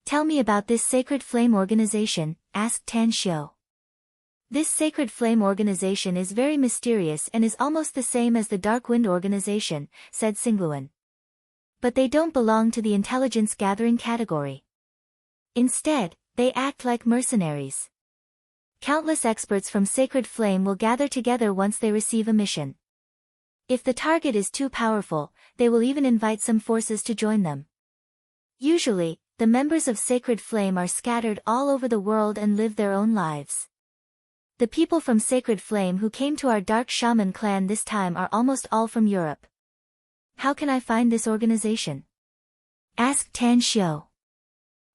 "Tell me about this Sacred Flame organization," asked Tan Xiu. "This Sacred Flame organization is very mysterious and is almost the same as the Dark Wind organization," said Xingluan. "But they don't belong to the intelligence-gathering category. Instead, they act like mercenaries. Countless experts from Sacred Flame will gather together once they receive a mission. If the target is too powerful, they will even invite some forces to join them. Usually, the members of Sacred Flame are scattered all over the world and live their own lives. The people from Sacred Flame who came to our Dark Shaman Clan this time are almost all from Europe." "How can I find this organization?" asked Tan Xiu.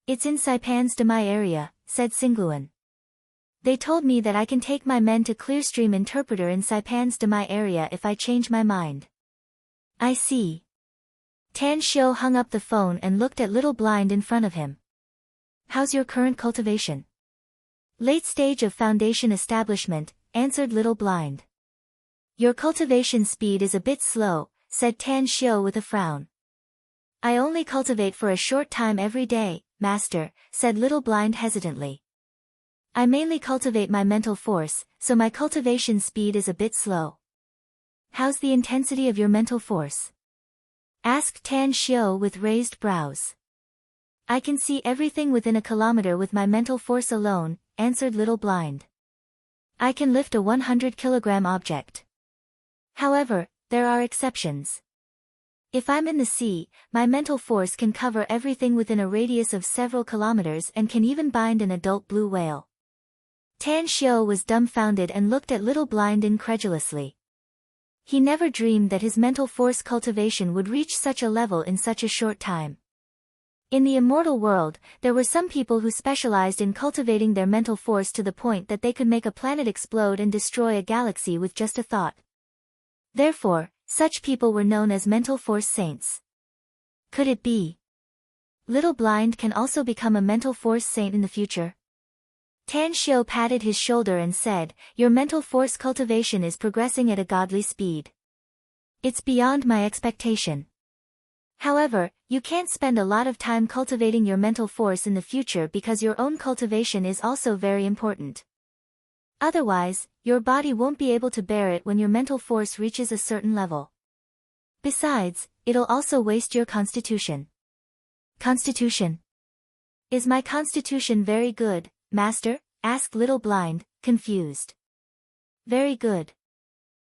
"It's in Saipan's Demai area," said Xingluan. "They told me that I can take my men to Clearstream Interpreter in Saipan's Demai area if I change my mind." "I see." Tan Shio hung up the phone and looked at Little Blind in front of him. How's your current cultivation? Late stage of foundation establishment, answered Little Blind. Your cultivation speed is a bit slow, said Tan Shio with a frown. I only cultivate for a short time every day, master, said Little Blind hesitantly. I mainly cultivate my mental force, so my cultivation speed is a bit slow. How's the intensity of your mental force? Asked Tan Shio with raised brows. I can see everything within a kilometer with my mental force alone, answered Little Blind. I can lift a 100-kilogram object. However, there are exceptions. If I'm in the sea, my mental force can cover everything within a radius of several kilometers and can even bind an adult blue whale. Tan Shio was dumbfounded and looked at Little Blind incredulously. He never dreamed that his mental force cultivation would reach such a level in such a short time. In the immortal world, there were some people who specialized in cultivating their mental force to the point that they could make a planet explode and destroy a galaxy with just a thought. Therefore, such people were known as mental force saints. Could it be? Little Blind can also become a mental force saint in the future. Tan Shio patted his shoulder and said, your mental force cultivation is progressing at a godly speed. It's beyond my expectation. However, you can't spend a lot of time cultivating your mental force in the future because your own cultivation is also very important. Otherwise, your body won't be able to bear it when your mental force reaches a certain level. Besides, it'll also waste your constitution. Constitution? Is my constitution very good, master? Asked Little Blind, confused. Very good.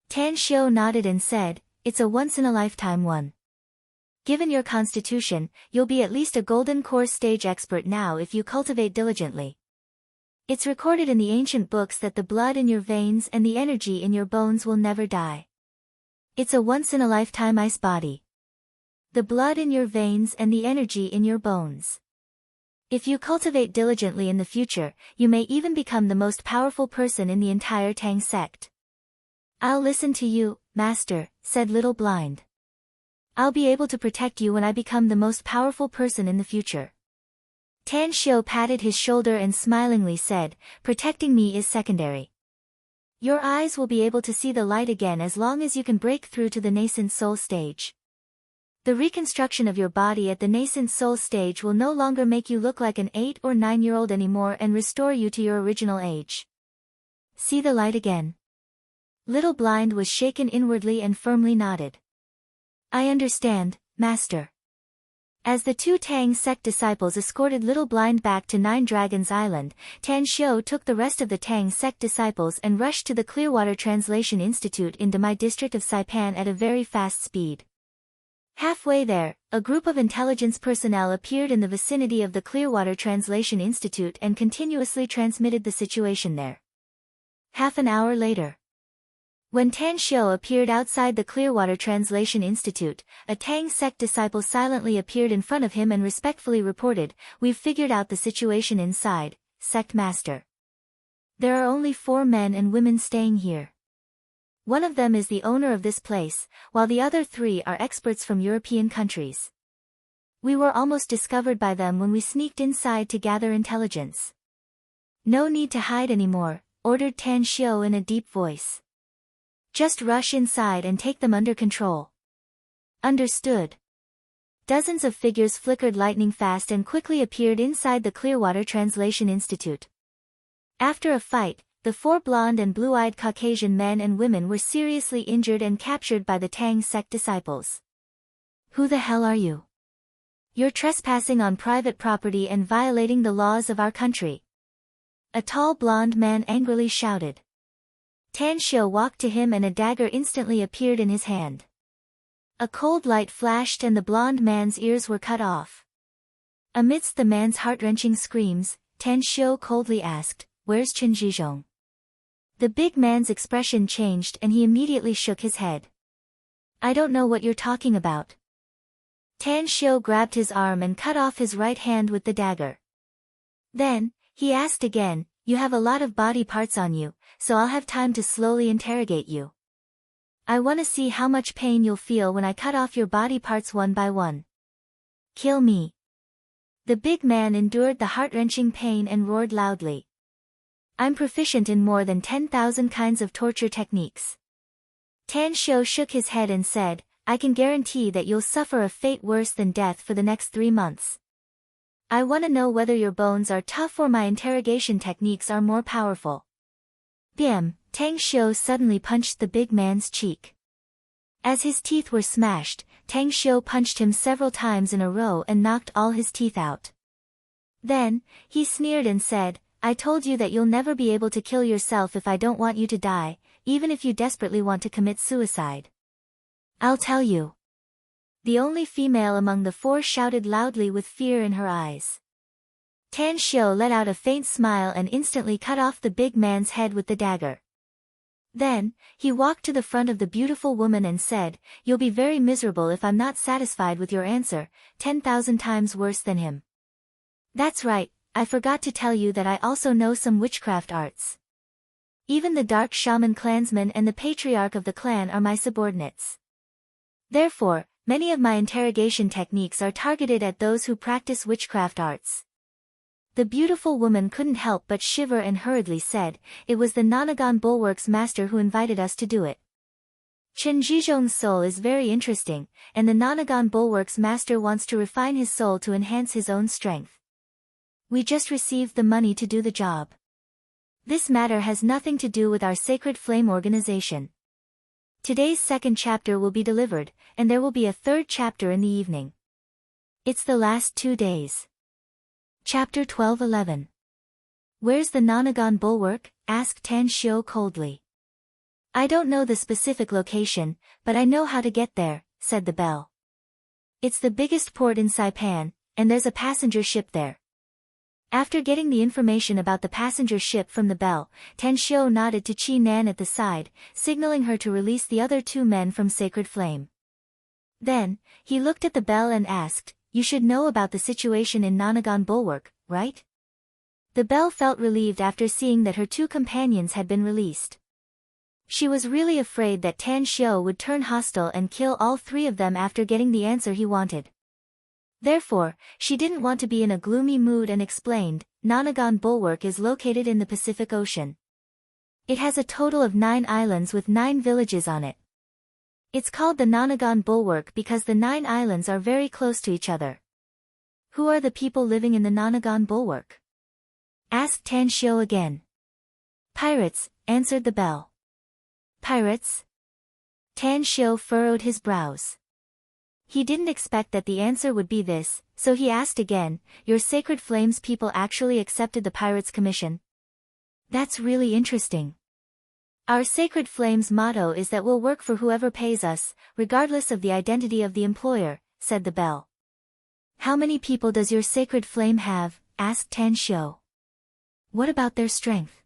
Tan Shio nodded and said, it's a once-in-a-lifetime one. Given your constitution, you'll be at least a golden core stage expert now if you cultivate diligently. It's recorded in the ancient books that the blood in your veins and the energy in your bones will never die. It's a once-in-a-lifetime ice body. The blood in your veins and the energy in your bones. If you cultivate diligently in the future, you may even become the most powerful person in the entire Tang sect. I'll listen to you, master, said Little Blind. I'll be able to protect you when I become the most powerful person in the future. Tan Shio patted his shoulder and smilingly said, protecting me is secondary. Your eyes will be able to see the light again as long as you can break through to the nascent soul stage. The reconstruction of your body at the nascent soul stage will no longer make you look like an 8 or 9-year-old anymore and restore you to your original age. See the light again. Little Blind was shaken inwardly and firmly nodded. I understand, master. As the two Tang sect disciples escorted Little Blind back to Nine Dragons Island, Tan Shio took the rest of the Tang sect disciples and rushed to the Clearwater Translation Institute in Demai district of Saipan at a very fast speed. Halfway there, a group of intelligence personnel appeared in the vicinity of the Clearwater Translation Institute and continuously transmitted the situation there. Half an hour later, when Tan Shio appeared outside the Clearwater Translation Institute, a Tang sect disciple silently appeared in front of him and respectfully reported, we've figured out the situation inside, sect master. There are only 4 men and women staying here. One of them is the owner of this place, while the other 3 are experts from European countries. We were almost discovered by them when we sneaked inside to gather intelligence. No need to hide anymore, ordered Tan Shio in a deep voice. Just rush inside and take them under control. Understood. Dozens of figures flickered lightning fast and quickly appeared inside the Clearwater Translation Institute. After a fight, the 4 blonde and blue-eyed Caucasian men and women were seriously injured and captured by the Tang sect disciples. Who the hell are you? You're trespassing on private property and violating the laws of our country. A tall blonde man angrily shouted. Tan Shio walked to him and a dagger instantly appeared in his hand. A cold light flashed and the blonde man's ears were cut off. Amidst the man's heart-wrenching screams, Tan Shio coldly asked, where's Chen Zhizhong? The big man's expression changed and he immediately shook his head. I don't know what you're talking about. Tan Shio grabbed his arm and cut off his right hand with the dagger. Then, he asked again, you have a lot of body parts on you, so I'll have time to slowly interrogate you. I want to see how much pain you'll feel when I cut off your body parts one by one. Kill me. The big man endured the heart-wrenching pain and roared loudly. I'm proficient in more than 10,000 kinds of torture techniques. Tan Shou shook his head and said, I can guarantee that you'll suffer a fate worse than death for the next 3 months. I want to know whether your bones are tough or my interrogation techniques are more powerful. Bim, Tang Shou suddenly punched the big man's cheek. As his teeth were smashed, Tang Shou punched him several times in a row and knocked all his teeth out. Then, he sneered and said, I told you that you'll never be able to kill yourself if I don't want you to die, even if you desperately want to commit suicide. I'll tell you. The only female among the 4 shouted loudly with fear in her eyes. Tan Shou let out a faint smile and instantly cut off the big man's head with the dagger. Then, he walked to the front of the beautiful woman and said, You'll be very miserable if I'm not satisfied with your answer, 10,000 times worse than him. That's right, I forgot to tell you that I also know some witchcraft arts. Even the dark shaman clansmen and the patriarch of the clan are my subordinates. Therefore, many of my interrogation techniques are targeted at those who practice witchcraft arts. The beautiful woman couldn't help but shiver and hurriedly said, It was the Nanagon Bulwark's master who invited us to do it. Chen Zhizhong's soul is very interesting, and the Nanagon Bulwark's master wants to refine his soul to enhance his own strength. We just received the money to do the job. This matter has nothing to do with our Sacred Flame organization. Today's 2nd chapter will be delivered, and there will be a 3rd chapter in the evening. It's the last 2 days. Chapter 12:11. Where's the Nanagon Bulwark? Asked Tan Shou coldly. I don't know the specific location, but I know how to get there, said the bell. It's the biggest port in Saipan, and there's a passenger ship there. After getting the information about the passenger ship from the bell, Tan Shou nodded to Qi Nan at the side, signaling her to release the other 2 men from Sacred Flame. Then, he looked at the bell and asked, You should know about the situation in Nanagon Bulwark, right? The bell felt relieved after seeing that her 2 companions had been released. She was really afraid that Tan Shou would turn hostile and kill all 3 of them after getting the answer he wanted. Therefore, she didn't want to be in a gloomy mood and explained, Nanagon Bulwark is located in the Pacific Ocean. It has a total of 9 islands with 9 villages on it. It's called the Nanagon Bulwark because the 9 islands are very close to each other. Who are the people living in the Nanagon Bulwark? Asked Tan Shou again. Pirates, answered the bell. Pirates? Tan Shou furrowed his brows. He didn't expect that the answer would be this, so he asked again, Your Sacred Flames people actually accepted the pirates' commission? That's really interesting. Our Sacred Flames motto is that we'll work for whoever pays us, regardless of the identity of the employer, said the bell. How many people does your Sacred Flame have? Asked Tan Shou. What about their strength?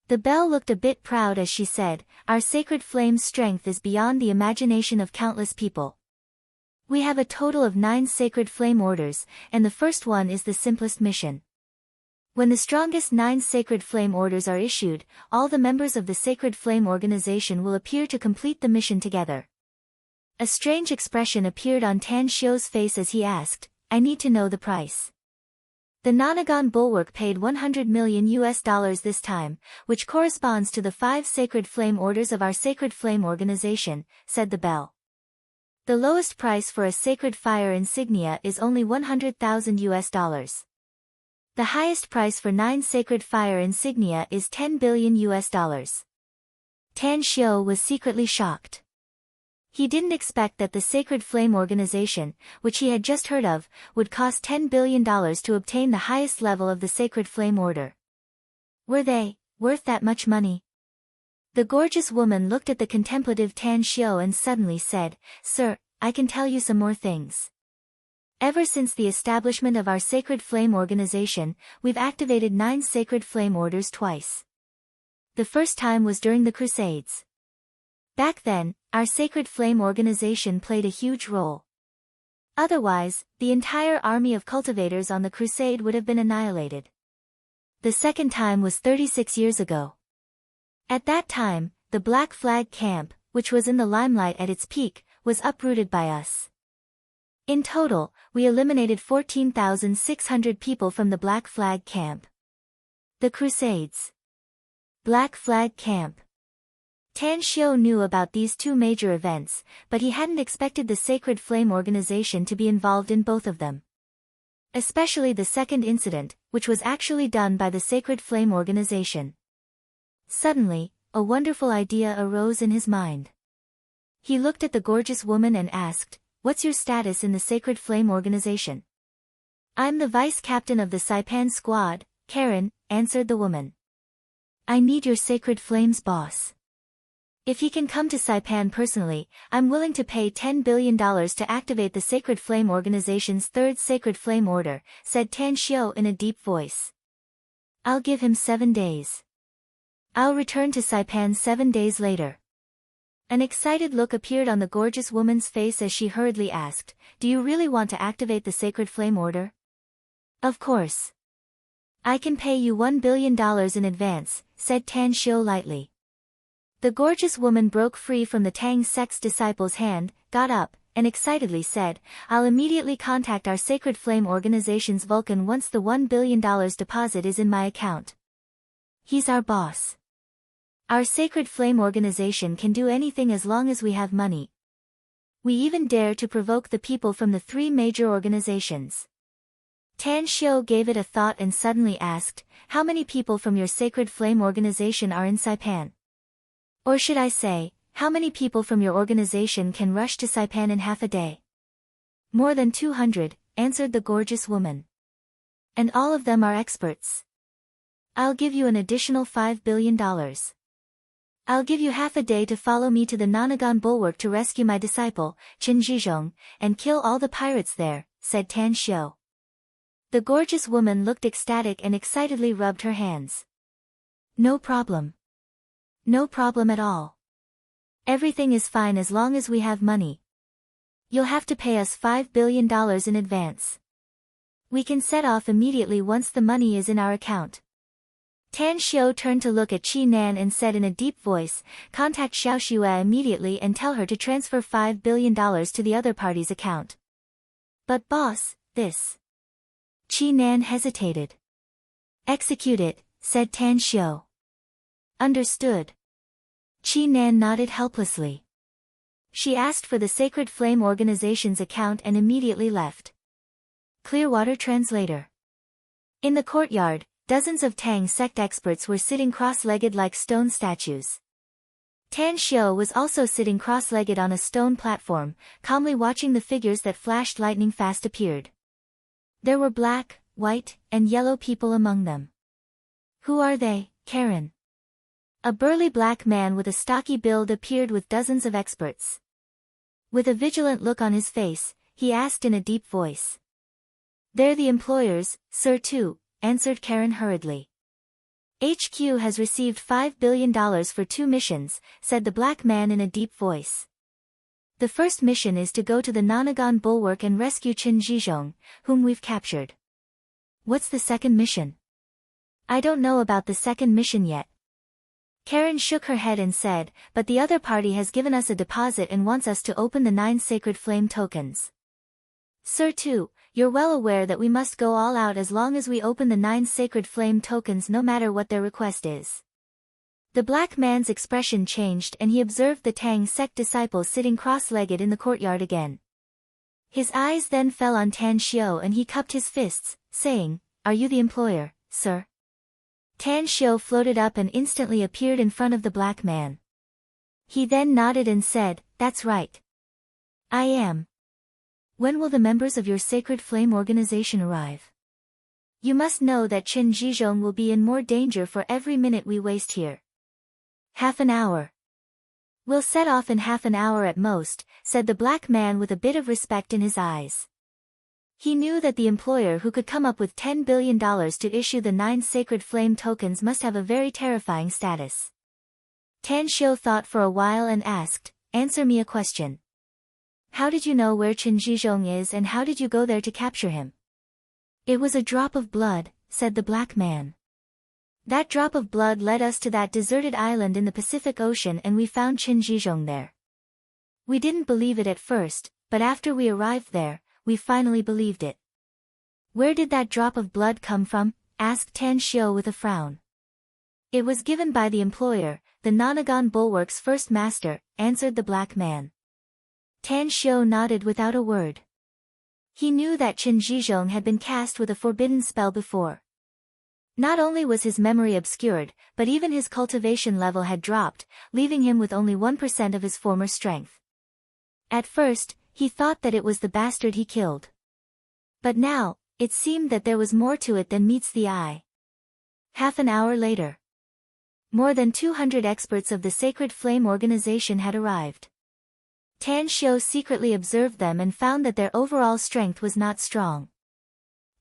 The bell looked a bit proud as she said, Our Sacred Flame's strength is beyond the imagination of countless people. We have a total of 9 Sacred Flame orders, and the first one is the simplest mission. When the strongest 9 Sacred Flame orders are issued, all the members of the Sacred Flame organization will appear to complete the mission together. A strange expression appeared on Tan Shou's face as he asked, I need to know the price. The Nanagon Bulwark paid $100 million this time, which corresponds to the 5 Sacred Flame orders of our Sacred Flame organization, said the bell. The lowest price for a Sacred Fire insignia is only $100,000. The highest price for 9 Sacred Fire insignia is $10 billion. Tan Shou was secretly shocked. He didn't expect that the Sacred Flame organization, which he had just heard of, would cost $10 billion to obtain the highest level of the Sacred Flame order. Were they worth that much money? The gorgeous woman looked at the contemplative Tan Shou and suddenly said, Sir, I can tell you some more things. Ever since the establishment of our Sacred Flame organization, we've activated 9 Sacred Flame orders twice. The first time was during the Crusades. Back then, our Sacred Flame organization played a huge role. Otherwise, the entire army of cultivators on the crusade would have been annihilated. The second time was 36 years ago. At that time, the Black Flag Camp, which was in the limelight at its peak, was uprooted by us. In total, we eliminated 14,600 people from the Black Flag Camp. The Crusades. Black Flag Camp. Tan Xiu knew about these two major events, but he hadn't expected the Sacred Flame organization to be involved in both of them. Especially the second incident, which was actually done by the Sacred Flame organization. Suddenly, a wonderful idea arose in his mind. He looked at the gorgeous woman and asked, "What's your status in the Sacred Flame organization?" "I'm the vice captain of the Saipan squad, Karen," answered the woman. "I need your Sacred Flame's boss. If he can come to Saipan personally, I'm willing to pay $10 billion to activate the Sacred Flame organization's third Sacred Flame order," said Tan Xiu in a deep voice. "I'll give him 7 days. I'll return to Saipan 7 days later." An excited look appeared on the gorgeous woman's face as she hurriedly asked, "Do you really want to activate the Sacred Flame order?" "Of course. I can pay you $1 billion in advance," said Tan Xiu lightly. The gorgeous woman broke free from the Tang sect's disciple's hand, got up, and excitedly said, "I'll immediately contact our Sacred Flame organization's Vulcan once the $1 billion deposit is in my account. He's our boss. Our Sacred Flame organization can do anything as long as we have money. We even dare to provoke the people from the 3 major organizations." Tan Xiu gave it a thought and suddenly asked, "How many people from your Sacred Flame organization are in Saipan? Or should I say, how many people from your organization can rush to Saipan in half a day?" "More than 200, answered the gorgeous woman. "And all of them are experts. I'll give you an additional $5 billion. I'll give you half a day to follow me to the Nanagan Bulwark to rescue my disciple, Qin Zhizhong, and kill all the pirates there," said Tan Xiu. The gorgeous woman looked ecstatic and excitedly rubbed her hands. "No problem. No problem at all. Everything is fine as long as we have money. You'll have to pay us $5 billion in advance. We can set off immediately once the money is in our account." Tan Xiu turned to look at Qi Nan and said in a deep voice, "Contact Xiao Xue immediately and tell her to transfer $5 billion to the other party's account." "But boss, this..." Qi Nan hesitated. "Execute it," said Tan Xiu. "Understood." Qi Nan nodded helplessly. She asked for the Sacred Flame organization's account and immediately left. Clearwater translator. In the courtyard, dozens of Tang sect experts were sitting cross-legged like stone statues. Tan Xiu was also sitting cross-legged on a stone platform, calmly watching the figures that flashed lightning fast appeared. There were black, white, and yellow people among them. "Who are they, Karen?" A burly black man with a stocky build appeared with dozens of experts. With a vigilant look on his face, he asked in a deep voice. "They're the employers, Sir Tu," answered Karen hurriedly. "HQ has received $5 billion for 2 missions, said the black man in a deep voice. "The first mission is to go to the Nanagan Bulwark and rescue Qin Zhizhong, whom we've captured." "What's the second mission?" "I don't know about the second mission yet." Karen shook her head and said, "But the other party has given us a deposit and wants us to open the 9 Sacred Flame tokens. Sir Tu, you're well aware that we must go all out as long as we open the 9 Sacred Flame tokens no matter what their request is." The black man's expression changed and he observed the Tang sect disciples sitting cross-legged in the courtyard again. His eyes then fell on Tan Xiu and he cupped his fists, saying, "Are you the employer, sir?" Tan Xiu floated up and instantly appeared in front of the black man. He then nodded and said, "That's right. I am. When will the members of your Sacred Flame organization arrive? You must know that Qin Zhizhong will be in more danger for every minute we waste here." "Half an hour. We'll set off in half an hour at most," said the black man with a bit of respect in his eyes. He knew that the employer who could come up with $10 billion to issue the 9 Sacred Flame tokens must have a very terrifying status. Tan Xiu thought for a while and asked, "Answer me a question. How did you know where Qin Zhizhong is and how did you go there to capture him?" "It was a drop of blood," said the black man. That drop of blood led us to that deserted island in the Pacific Ocean and we found Qin Zhizhong there. We didn't believe it at first, but after we arrived there, we finally believed it. Where did that drop of blood come from? Asked Tan Xiu with a frown. It was given by the employer, the Nonagon Bulwark's first master, answered the black man. Tan Xiu nodded without a word. He knew that Qin Zhizhong had been cast with a forbidden spell before. Not only was his memory obscured, but even his cultivation level had dropped, leaving him with only 1% of his former strength. At first, he thought that it was the bastard he killed. But now, it seemed that there was more to it than meets the eye. Half an hour later, more than 200 experts of the Sacred Flame organization had arrived. Tan Xiu secretly observed them and found that their overall strength was not strong.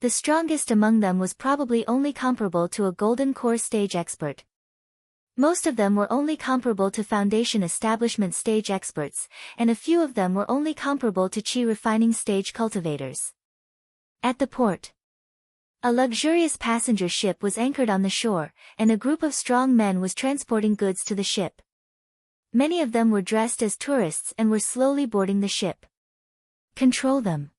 The strongest among them was probably only comparable to a Golden Core stage expert. Most of them were only comparable to Foundation Establishment stage experts, and a few of them were only comparable to Qi refining stage cultivators. At the port, a luxurious passenger ship was anchored on the shore, and a group of strong men was transporting goods to the ship. Many of them were dressed as tourists and were slowly boarding the ship. Control them.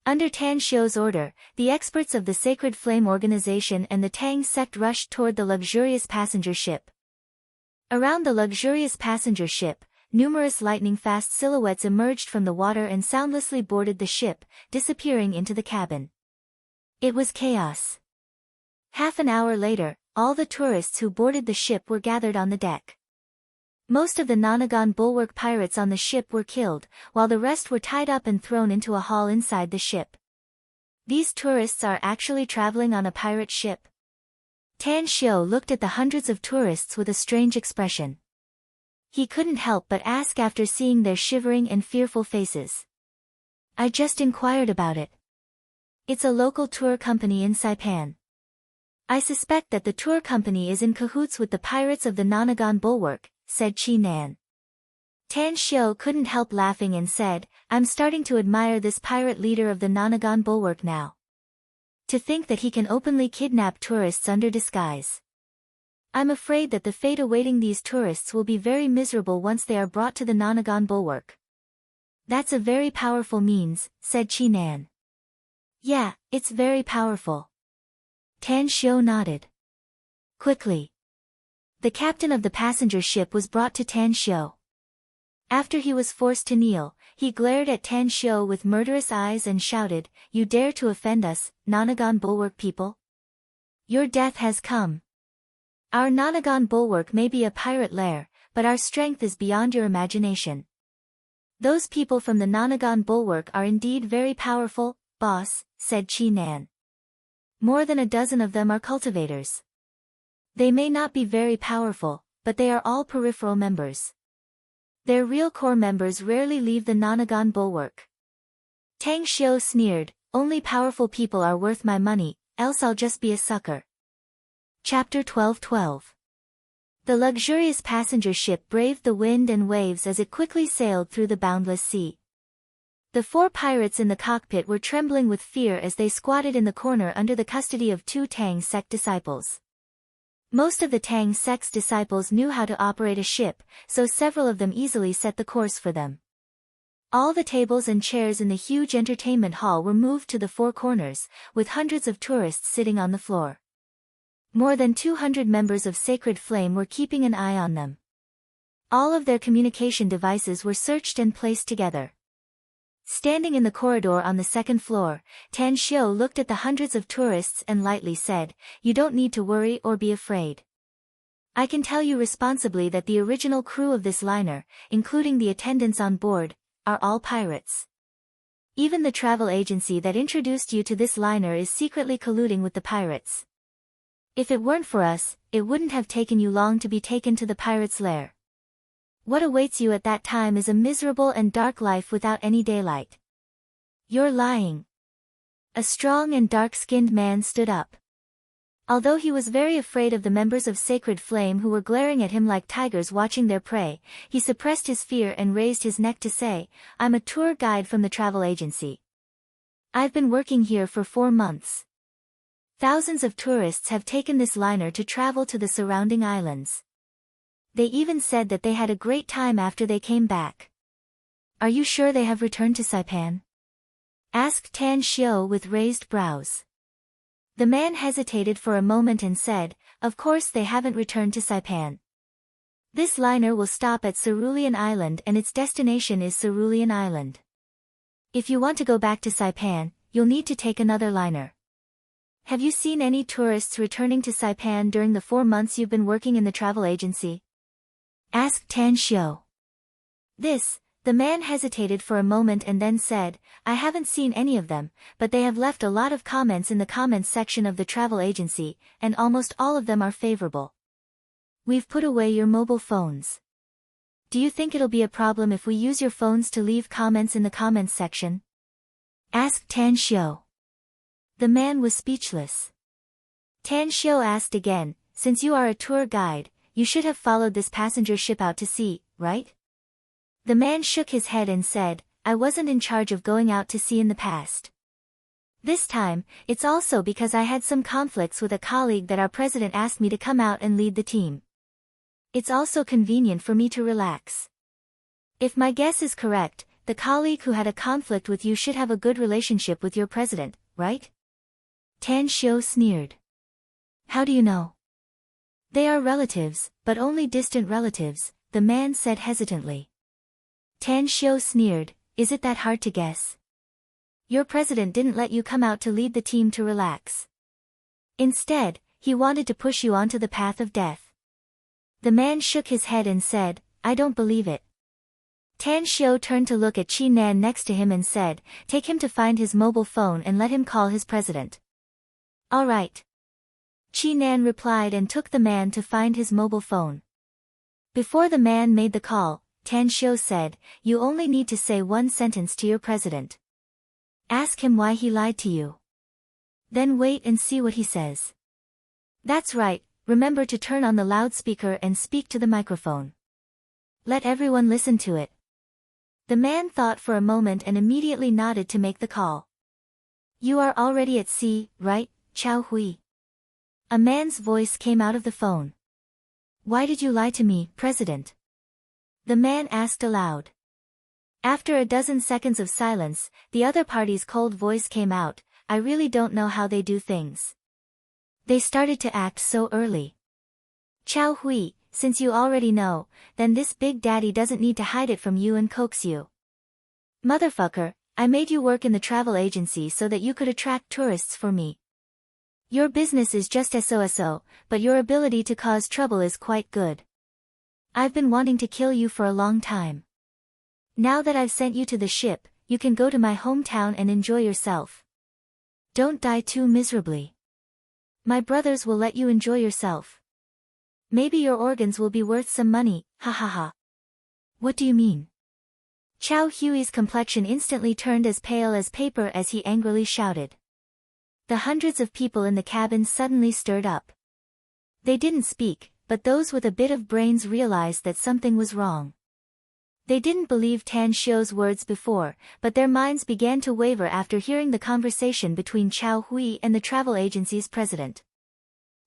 Under Tan Xiu's order, the experts of the Sacred Flame organization and the Tang sect rushed toward the luxurious passenger ship. Around the luxurious passenger ship, numerous lightning-fast silhouettes emerged from the water and soundlessly boarded the ship, disappearing into the cabin. It was chaos. Half an hour later, all the tourists who boarded the ship were gathered on the deck. Most of the Nonagon Bulwark pirates on the ship were killed, while the rest were tied up and thrown into a hall inside the ship. These tourists are actually traveling on a pirate ship? Tan Xiu looked at the hundreds of tourists with a strange expression. He couldn't help but ask after seeing their shivering and fearful faces. I just inquired about it. It's a local tour company in Saipan. I suspect that the tour company is in cahoots with the pirates of the Nonagon Bulwark, said Qi Nan. Tan Xiu couldn't help laughing and said, I'm starting to admire this pirate leader of the Nonagon Bulwark now. To think that he can openly kidnap tourists under disguise. I'm afraid that the fate awaiting these tourists will be very miserable once they are brought to the Nonagon Bulwark. That's a very powerful means, said Qi Nan. Yeah, it's very powerful. Tan Xiu nodded. Quickly, the captain of the passenger ship was brought to Tan Xiu. After he was forced to kneel, he glared at Tan Xiu with murderous eyes and shouted, You dare to offend us, Nonagon Bulwark people? Your death has come. Our Nonagon Bulwark may be a pirate lair, but our strength is beyond your imagination. Those people from the Nonagon Bulwark are indeed very powerful, boss, said Qi Nan. More than a dozen of them are cultivators. They may not be very powerful, but they are all peripheral members. Their real core members rarely leave the Nonagon Bulwark. Tang Xiu sneered, Only powerful people are worth my money, else I'll just be a sucker. Chapter 12:12. The luxurious passenger ship braved the wind and waves as it quickly sailed through the boundless sea. The four pirates in the cockpit were trembling with fear as they squatted in the corner under the custody of two Tang sect disciples. Most of the Tang sect's disciples knew how to operate a ship, so several of them easily set the course for them. All the tables and chairs in the huge entertainment hall were moved to the four corners, with hundreds of tourists sitting on the floor. More than 200 members of Sacred Flame were keeping an eye on them. All of their communication devices were searched and placed together. Standing in the corridor on the second floor, Tan Xiu looked at the hundreds of tourists and lightly said, You don't need to worry or be afraid. I can tell you responsibly that the original crew of this liner, including the attendants on board, are all pirates. Even the travel agency that introduced you to this liner is secretly colluding with the pirates. If it weren't for us, it wouldn't have taken you long to be taken to the pirates' lair. What awaits you at that time is a miserable and dark life without any daylight. You're lying. A strong and dark-skinned man stood up. Although he was very afraid of the members of Sacred Flame who were glaring at him like tigers watching their prey, he suppressed his fear and raised his neck to say, I'm a tour guide from the travel agency. I've been working here for 4 months. Thousands of tourists have taken this liner to travel to the surrounding islands. They even said that they had a great time after they came back. Are you sure they have returned to Saipan? Asked Tan Xiu with raised brows. The man hesitated for a moment and said, of course they haven't returned to Saipan. This liner will stop at Cerulean Island and its destination is Cerulean Island. If you want to go back to Saipan, you'll need to take another liner. Have you seen any tourists returning to Saipan during the 4 months you've been working in the travel agency? Asked Tan Xiu. The man hesitated for a moment and then said, I haven't seen any of them, but they have left a lot of comments in the comments section of the travel agency, and almost all of them are favorable. We've put away your mobile phones. Do you think it'll be a problem if we use your phones to leave comments in the comments section? Asked Tan Xiu. The man was speechless. Tan Xiu asked again, since you are a tour guide, you should have followed this passenger ship out to sea, right? The man shook his head and said, I wasn't in charge of going out to sea in the past. This time, it's also because I had some conflicts with a colleague that our president asked me to come out and lead the team. It's also convenient for me to relax. If my guess is correct, the colleague who had a conflict with you should have a good relationship with your president, right? Tan Xiu sneered. How do you know? They are relatives, but only distant relatives, the man said hesitantly. Tan Xiu sneered, is it that hard to guess? Your president didn't let you come out to lead the team to relax. Instead, he wanted to push you onto the path of death. The man shook his head and said, I don't believe it. Tan Xiu turned to look at Qi Nan next to him and said, take him to find his mobile phone and let him call his president. All right. Qi Nan replied and took the man to find his mobile phone. Before the man made the call, Tan Xiu said, you only need to say one sentence to your president. Ask him why he lied to you. Then wait and see what he says. That's right, remember to turn on the loudspeaker and speak to the microphone. Let everyone listen to it. The man thought for a moment and immediately nodded to make the call. You are already at sea, right, Chao Hui? A man's voice came out of the phone. Why did you lie to me, President? The man asked aloud. After a dozen seconds of silence, the other party's cold voice came out, I really don't know how they do things. They started to act so early. Chao Hui, since you already know, then this big daddy doesn't need to hide it from you and coax you. Motherfucker, I made you work in the travel agency so that you could attract tourists for me. Your business is just so, but your ability to cause trouble is quite good. I've been wanting to kill you for a long time. Now that I've sent you to the ship, you can go to my hometown and enjoy yourself. Don't die too miserably. My brothers will let you enjoy yourself. Maybe your organs will be worth some money, ha ha ha. What do you mean? Chao Hui's complexion instantly turned as pale as paper as he angrily shouted. The hundreds of people in the cabin suddenly stirred up. They didn't speak, but those with a bit of brains realized that something was wrong. They didn't believe Tan Xiu's words before, but their minds began to waver after hearing the conversation between Chao Hui and the travel agency's president.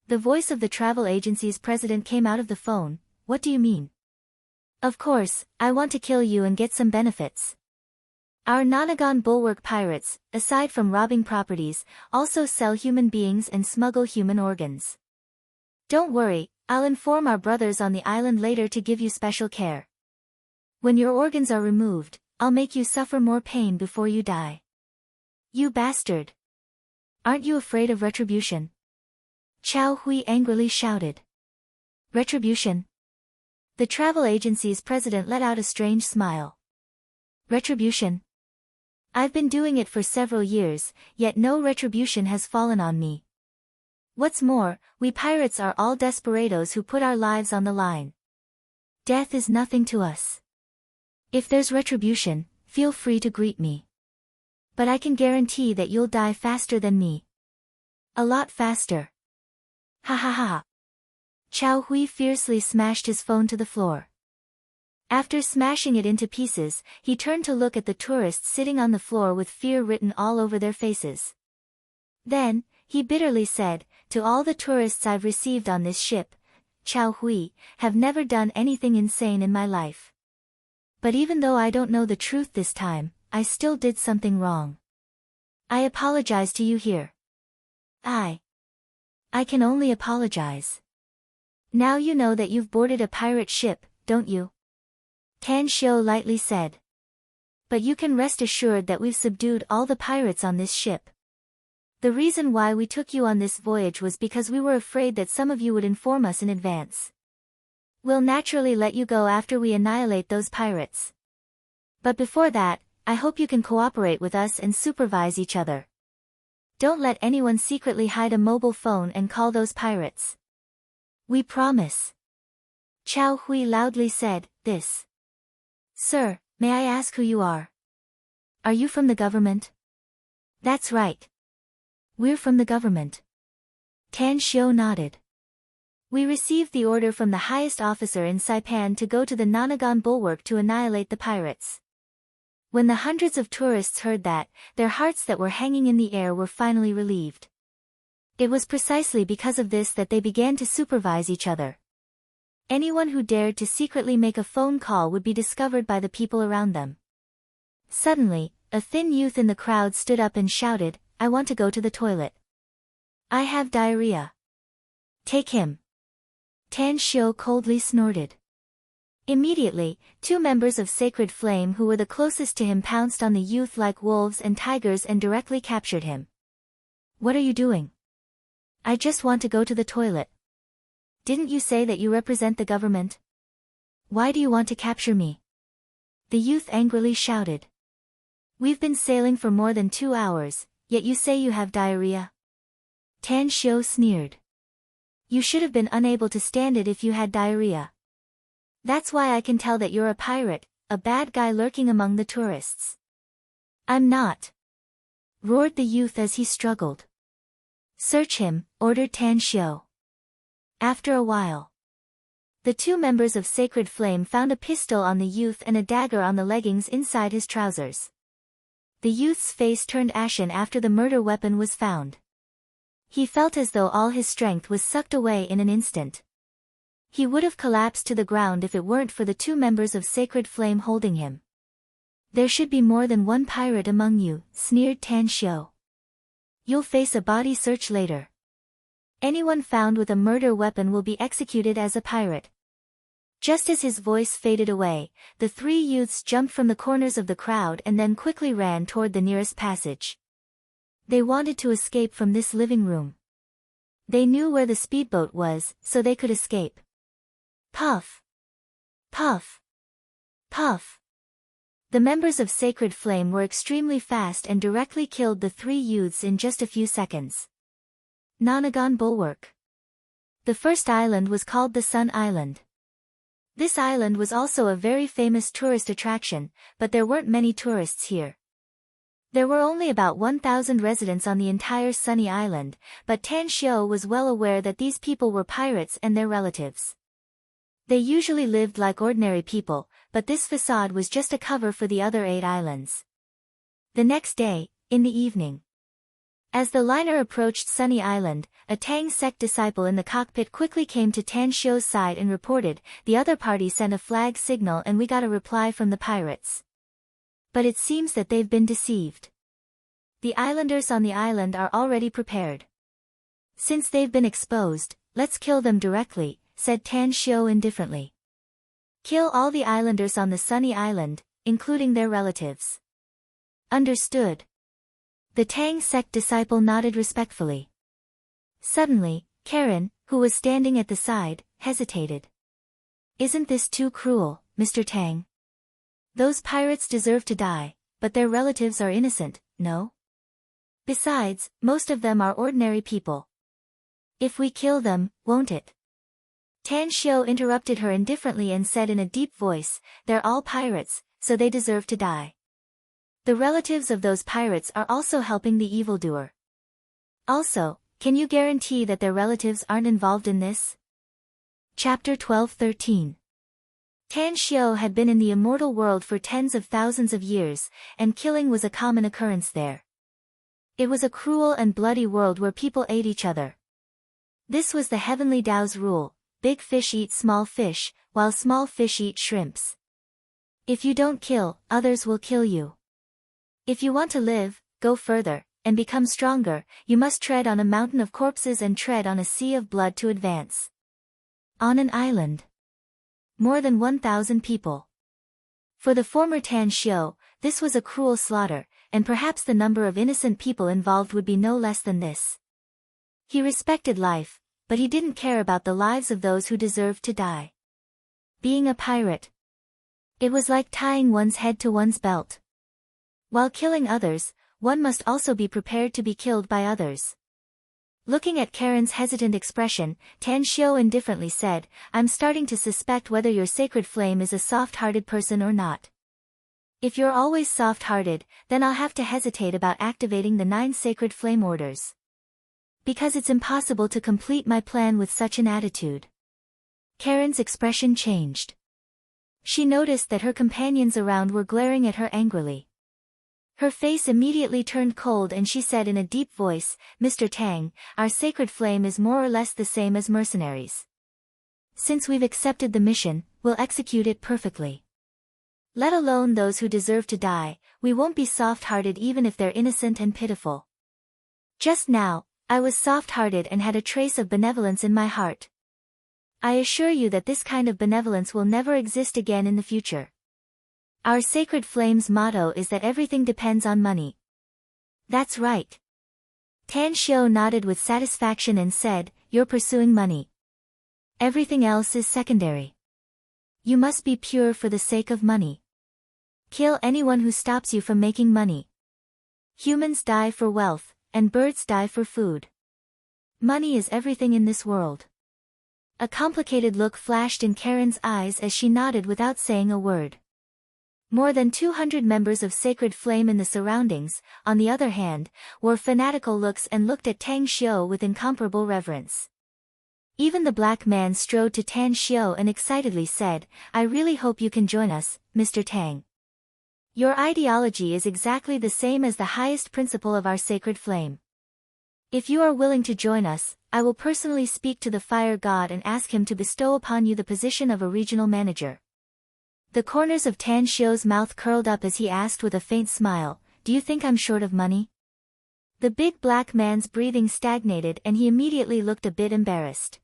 The voice of the travel agency's president came out of the phone, what do you mean? Of course, I want to kill you and get some benefits. Our Nonagon Bulwark pirates, aside from robbing properties, also sell human beings and smuggle human organs. Don't worry, I'll inform our brothers on the island later to give you special care. When your organs are removed, I'll make you suffer more pain before you die. You bastard! Aren't you afraid of retribution? Chao Hui angrily shouted. Retribution? The travel agency's president let out a strange smile. Retribution? I've been doing it for several years, yet no retribution has fallen on me. What's more, we pirates are all desperados who put our lives on the line. Death is nothing to us. If there's retribution, feel free to greet me. But I can guarantee that you'll die faster than me. A lot faster. Ha ha ha. Chao Hui fiercely smashed his phone to the floor. After smashing it into pieces, he turned to look at the tourists sitting on the floor with fear written all over their faces. Then, He bitterly said, to all the tourists I've received on this ship, Chao Hui, have never done anything insane in my life. But even though I don't know the truth this time, I still did something wrong. I apologize to you here. I can only apologize. Now you know that you've boarded a pirate ship, don't you? Tan Xiu lightly said. But you can rest assured that we've subdued all the pirates on this ship. The reason why we took you on this voyage was because we were afraid that some of you would inform us in advance. We'll naturally let you go after we annihilate those pirates. But before that, I hope you can cooperate with us and supervise each other. Don't let anyone secretly hide a mobile phone and call those pirates. We promise. Chao Hui loudly said, this. Sir, may I ask who you are? Are you from the government? That's right. We're from the government. Tan Xiu nodded. We received the order from the highest officer in Saipan to go to the Nanagan bulwark to annihilate the pirates. When the hundreds of tourists heard that, their hearts that were hanging in the air were finally relieved. It was precisely because of this that they began to supervise each other. Anyone who dared to secretly make a phone call would be discovered by the people around them. Suddenly, a thin youth in the crowd stood up and shouted, I want to go to the toilet. I have diarrhea. Take him. Tan Xiu coldly snorted. Immediately, 2 members of Sacred Flame who were the closest to him pounced on the youth like wolves and tigers and directly captured him. What are you doing? I just want to go to the toilet. Didn't you say that you represent the government? Why do you want to capture me? The youth angrily shouted. We've been sailing for more than 2 hours, yet you say you have diarrhea? Tan Xiu sneered. You should have been unable to stand it if you had diarrhea. That's why I can tell that you're a pirate, a bad guy lurking among the tourists. I'm not. Roared the youth as he struggled. Search him, ordered Tan Xiu. After a while, the 2 members of Sacred Flame found a pistol on the youth and a dagger on the leggings inside his trousers. The youth's face turned ashen after the murder weapon was found. He felt as though all his strength was sucked away in an instant. He would have collapsed to the ground if it weren't for the 2 members of Sacred Flame holding him. There should be more than one pirate among you, sneered Tan Xiu. You'll face a body search later. Anyone found with a murder weapon will be executed as a pirate. Just as his voice faded away, the 3 youths jumped from the corners of the crowd and then quickly ran toward the nearest passage. They wanted to escape from this living room. They knew where the speedboat was, so they could escape. Puff! Puff! Puff! The members of Sacred Flame were extremely fast and directly killed the 3 youths in just a few seconds. Nanagan Bulwark. The first island was called the Sun Island. This island was also a very famous tourist attraction, but there weren't many tourists here. There were only about 1,000 residents on the entire Sunny Island, but Tan Xiu was well aware that these people were pirates and their relatives. They usually lived like ordinary people, but this facade was just a cover for the other 8 islands. The next day, in the evening, as the liner approached Sunny Island, a Tang sect disciple in the cockpit quickly came to Tan Xiu's side and reported, the other party sent a flag signal and we got a reply from the pirates. But it seems that they've been deceived. The islanders on the island are already prepared. Since they've been exposed, let's kill them directly, said Tan Xiu indifferently. Kill all the islanders on the Sunny Island, including their relatives. Understood. The Tang sect disciple nodded respectfully. Suddenly, Karen, who was standing at the side, hesitated. Isn't this too cruel, Mr. Tang? Those pirates deserve to die, but their relatives are innocent, no? Besides, most of them are ordinary people. If we kill them, won't it? Tan Xiu interrupted her indifferently and said in a deep voice, they're all pirates, so they deserve to die. The relatives of those pirates are also helping the evildoer. Also, can you guarantee that their relatives aren't involved in this? Chapter 12-13. Tan Xiu had been in the immortal world for tens of thousands of years, and killing was a common occurrence there. It was a cruel and bloody world where people ate each other. This was the heavenly Tao's rule: big fish eat small fish, while small fish eat shrimps. If you don't kill, others will kill you. If you want to live, go further, and become stronger, you must tread on a mountain of corpses and tread on a sea of blood to advance. On an island. More than 1,000 people. For the former Tan Xiu, this was a cruel slaughter, and perhaps the number of innocent people involved would be no less than this. He respected life, but he didn't care about the lives of those who deserved to die. Being a pirate. It was like tying one's head to one's belt. While killing others, one must also be prepared to be killed by others. Looking at Karen's hesitant expression, Tan Xiu indifferently said, "I'm starting to suspect whether your sacred flame is a soft-hearted person or not. If you're always soft-hearted, then I'll have to hesitate about activating the 9 sacred flame orders. Because it's impossible to complete my plan with such an attitude." Karen's expression changed. She noticed that her companions around were glaring at her angrily. Her face immediately turned cold and she said in a deep voice, "Mr. Tang, our sacred flame is more or less the same as mercenaries. Since we've accepted the mission, we'll execute it perfectly. Let alone those who deserve to die, we won't be soft-hearted even if they're innocent and pitiful. Just now, I was soft-hearted and had a trace of benevolence in my heart. I assure you that this kind of benevolence will never exist again in the future. Our sacred flame's motto is that everything depends on money." "That's right." Tan Xiu nodded with satisfaction and said, "You're pursuing money. Everything else is secondary. You must be pure for the sake of money. Kill anyone who stops you from making money. Humans die for wealth, and birds die for food. Money is everything in this world." A complicated look flashed in Karen's eyes as she nodded without saying a word. More than 200 members of Sacred Flame in the surroundings, on the other hand, wore fanatical looks and looked at Tang Xiu with incomparable reverence. Even the black man strode to Tan Xiu and excitedly said, "I really hope you can join us, Mr. Tang. Your ideology is exactly the same as the highest principle of our Sacred Flame. If you are willing to join us, I will personally speak to the Fire God and ask him to bestow upon you the position of a regional manager." The corners of Tan Xiu's mouth curled up as he asked with a faint smile, "Do you think I'm short of money?" The big black man's breathing stagnated and he immediately looked a bit embarrassed.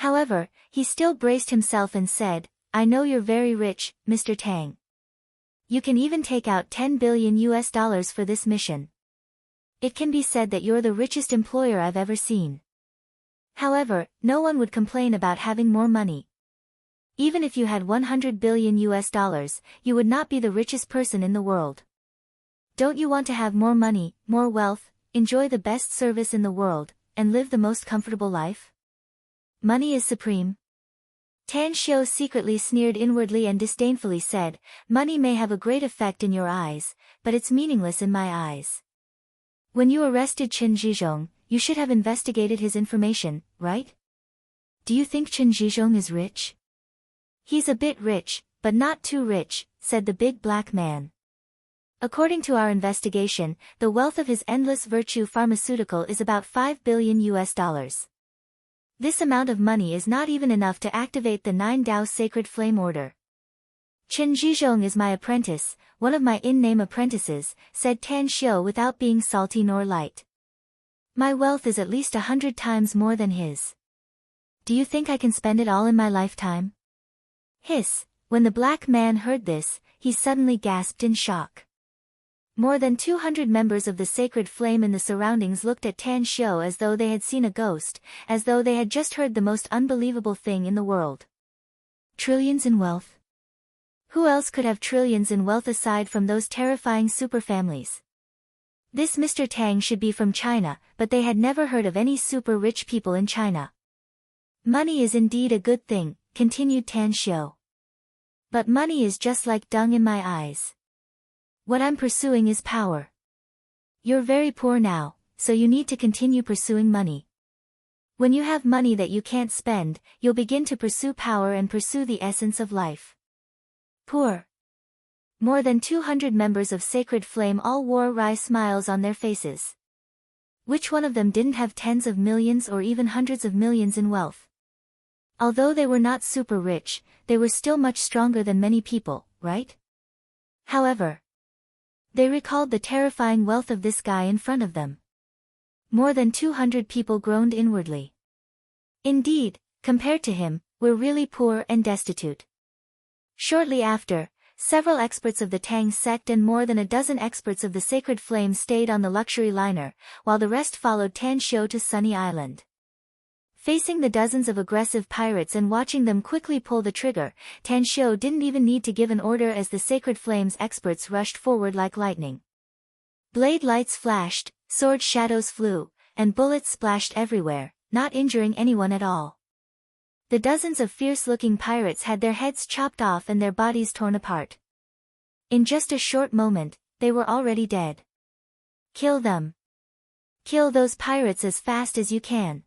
However, he still braced himself and said, "I know you're very rich, Mr. Tang. You can even take out $10 billion for this mission. It can be said that you're the richest employer I've ever seen. However, no one would complain about having more money. Even if you had $100 billion, you would not be the richest person in the world. Don't you want to have more money, more wealth, enjoy the best service in the world, and live the most comfortable life? Money is supreme." Tan Xiu secretly sneered inwardly and disdainfully said, "Money may have a great effect in your eyes, but it's meaningless in my eyes. When you arrested Chen Zhizhong, you should have investigated his information, right? Do you think Chen Zhizhong is rich?" "He's a bit rich, but not too rich," said the big black man. "According to our investigation, the wealth of his endless virtue pharmaceutical is about $5 billion. This amount of money is not even enough to activate the 9 Tao Sacred Flame Order." "Chen Zhizhong is my apprentice, one of my in-name apprentices," said Tan Xiu without being salty nor light. "My wealth is at least 100 times more than his. Do you think I can spend it all in my lifetime?" Hiss! When the black man heard this, he suddenly gasped in shock. More than 200 members of the Sacred Flame in the surroundings looked at Tan Xiu as though they had seen a ghost, as though they had just heard the most unbelievable thing in the world. Trillions in wealth? Who else could have trillions in wealth aside from those terrifying superfamilies? This Mr. Tang should be from China, but they had never heard of any super-rich people in China. "Money is indeed a good thing," continued Tan Xiu. "But money is just like dung in my eyes. What I'm pursuing is power. You're very poor now, so you need to continue pursuing money. When you have money that you can't spend, you'll begin to pursue power and pursue the essence of life." Poor. More than 200 members of Sacred Flame all wore wry smiles on their faces. Which one of them didn't have tens of millions or even hundreds of millions in wealth? Although they were not super rich, they were still much stronger than many people, right? However, they recalled the terrifying wealth of this guy in front of them. More than 200 people groaned inwardly. Indeed, compared to him, we're really poor and destitute. Shortly after, several experts of the Tang sect and more than a dozen experts of the Sacred Flame stayed on the luxury liner, while the rest followed Tan Xiu to Sunny Island. Facing the dozens of aggressive pirates and watching them quickly pull the trigger, Tan Xiu didn't even need to give an order as the Sacred Flame's experts rushed forward like lightning. Blade lights flashed, sword shadows flew, and bullets splashed everywhere, not injuring anyone at all. The dozens of fierce-looking pirates had their heads chopped off and their bodies torn apart. In just a short moment, they were already dead. Kill them. Kill those pirates as fast as you can.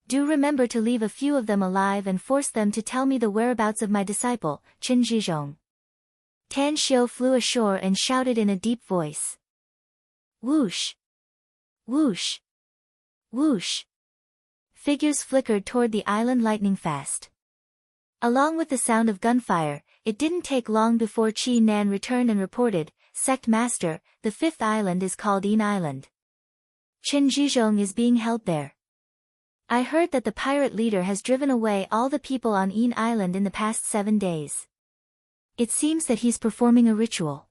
Do remember to leave a few of them alive and force them to tell me the whereabouts of my disciple, Qin Zhizhong. Tan Xiu flew ashore and shouted in a deep voice. Whoosh! Whoosh! Whoosh! Figures flickered toward the island lightning fast. Along with the sound of gunfire, it didn't take long before Qi Nan returned and reported, Sect Master, the fifth island is called Yin Island. Qin Zhizhong is being held there. I heard that the pirate leader has driven away all the people on Yin Island in the past 7 days. It seems that he's performing a ritual.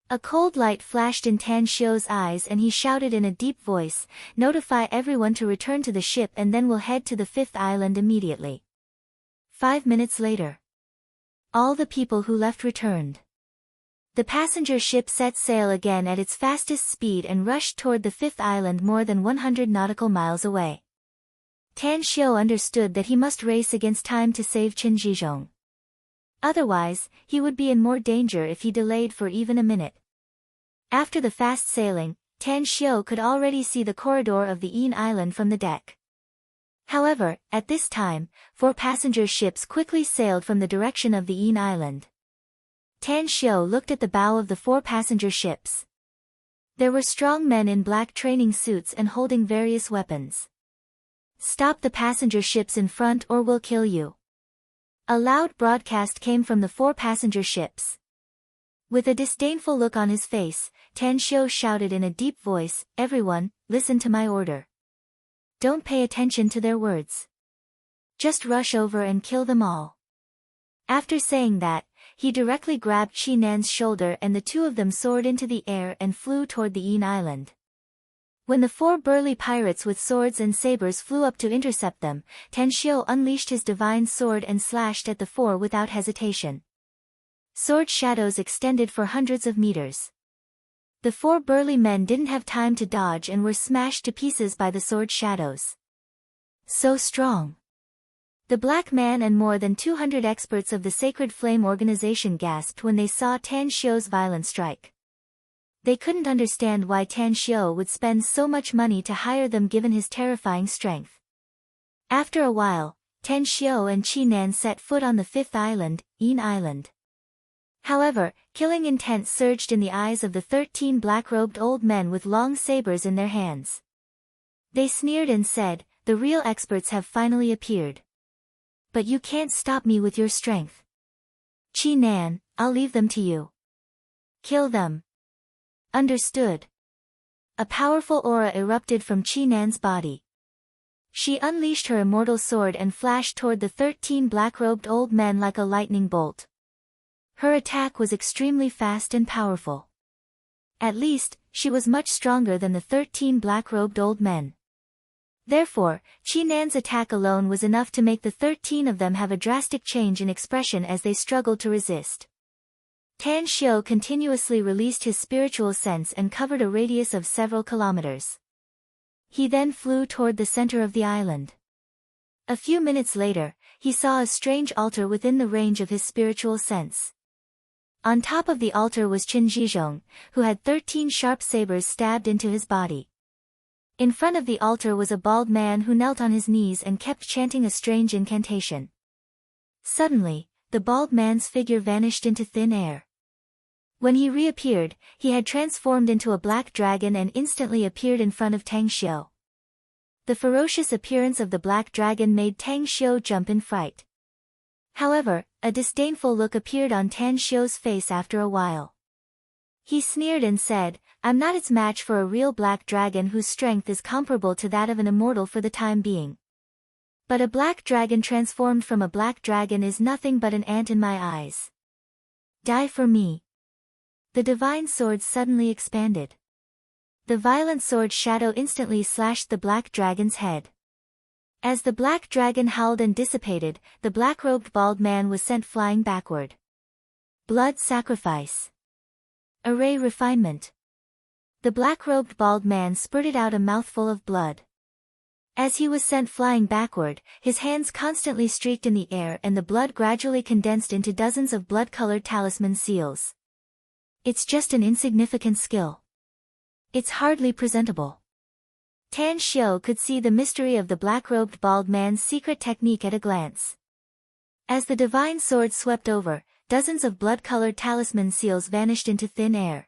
A cold light flashed in Tan Xiu's eyes and he shouted in a deep voice, notify everyone to return to the ship and then we'll head to the fifth island immediately. 5 minutes later. All the people who left returned. The passenger ship set sail again at its fastest speed and rushed toward the fifth island more than 100 nautical miles away. Tan Xiu understood that he must race against time to save Qin Zhizhong. Otherwise, he would be in more danger if he delayed for even a minute. After the fast sailing, Tan Xiu could already see the corridor of the Yin Island from the deck. However, at this time, 4 passenger ships quickly sailed from the direction of the Yin Island. Tan Xiu looked at the bow of the 4 passenger ships. There were strong men in black training suits and holding various weapons. Stop the passenger ships in front or we'll kill you. A loud broadcast came from the 4 passenger ships. With a disdainful look on his face, Tan Xiu shouted in a deep voice, everyone, listen to my order. Don't pay attention to their words. Just rush over and kill them all. After saying that, he directly grabbed Qi Nan's shoulder and the 2 of them soared into the air and flew toward the Yin Island. When the 4 burly pirates with swords and sabers flew up to intercept them, Tan Xiu unleashed his divine sword and slashed at the 4 without hesitation. Sword shadows extended for hundreds of meters. The 4 burly men didn't have time to dodge and were smashed to pieces by the sword shadows. So strong. The Black Man and more than 200 experts of the Sacred Flame organization gasped when they saw Tan Xiu's violent strike. They couldn't understand why Tan Xiu would spend so much money to hire them given his terrifying strength. After a while, Tan Xiu and Qi Nan set foot on the fifth island, Yin Island. However, killing intent surged in the eyes of the 13 black-robed old men with long sabers in their hands. They sneered and said, the real experts have finally appeared. But you can't stop me with your strength. Qi Nan, I'll leave them to you. Kill them. Understood. A powerful aura erupted from Qi Nan's body. She unleashed her immortal sword and flashed toward the 13 black-robed old men like a lightning bolt. Her attack was extremely fast and powerful. At least, she was much stronger than the 13 black-robed old men. Therefore, Qi Nan's attack alone was enough to make the 13 of them have a drastic change in expression as they struggled to resist. Tan Xiu continuously released his spiritual sense and covered a radius of several kilometers. He then flew toward the center of the island. A few minutes later, he saw a strange altar within the range of his spiritual sense. On top of the altar was Qin Zhizhong, who had 13 sharp sabers stabbed into his body. In front of the altar was a bald man who knelt on his knees and kept chanting a strange incantation. Suddenly, the bald man's figure vanished into thin air. When he reappeared, he had transformed into a black dragon and instantly appeared in front of Tang Xiu. The ferocious appearance of the black dragon made Tang Xiu jump in fright. However, a disdainful look appeared on Tang Xiu's face after a while. He sneered and said, "I'm not its match for a real black dragon whose strength is comparable to that of an immortal for the time being. But a black dragon transformed from a black dragon is nothing but an ant in my eyes. Die for me." The divine sword suddenly expanded. The violent sword shadow instantly slashed the black dragon's head. As the black dragon howled and dissipated, the black-robed bald man was sent flying backward. Blood sacrifice. Array refinement. The black-robed bald man spurted out a mouthful of blood. As he was sent flying backward, his hands constantly streaked in the air and the blood gradually condensed into dozens of blood-colored talisman seals. It's just an insignificant skill. It's hardly presentable. Tan Xiu could see the mystery of the black-robed bald man's secret technique at a glance. As the divine sword swept over, dozens of blood-colored talisman seals vanished into thin air.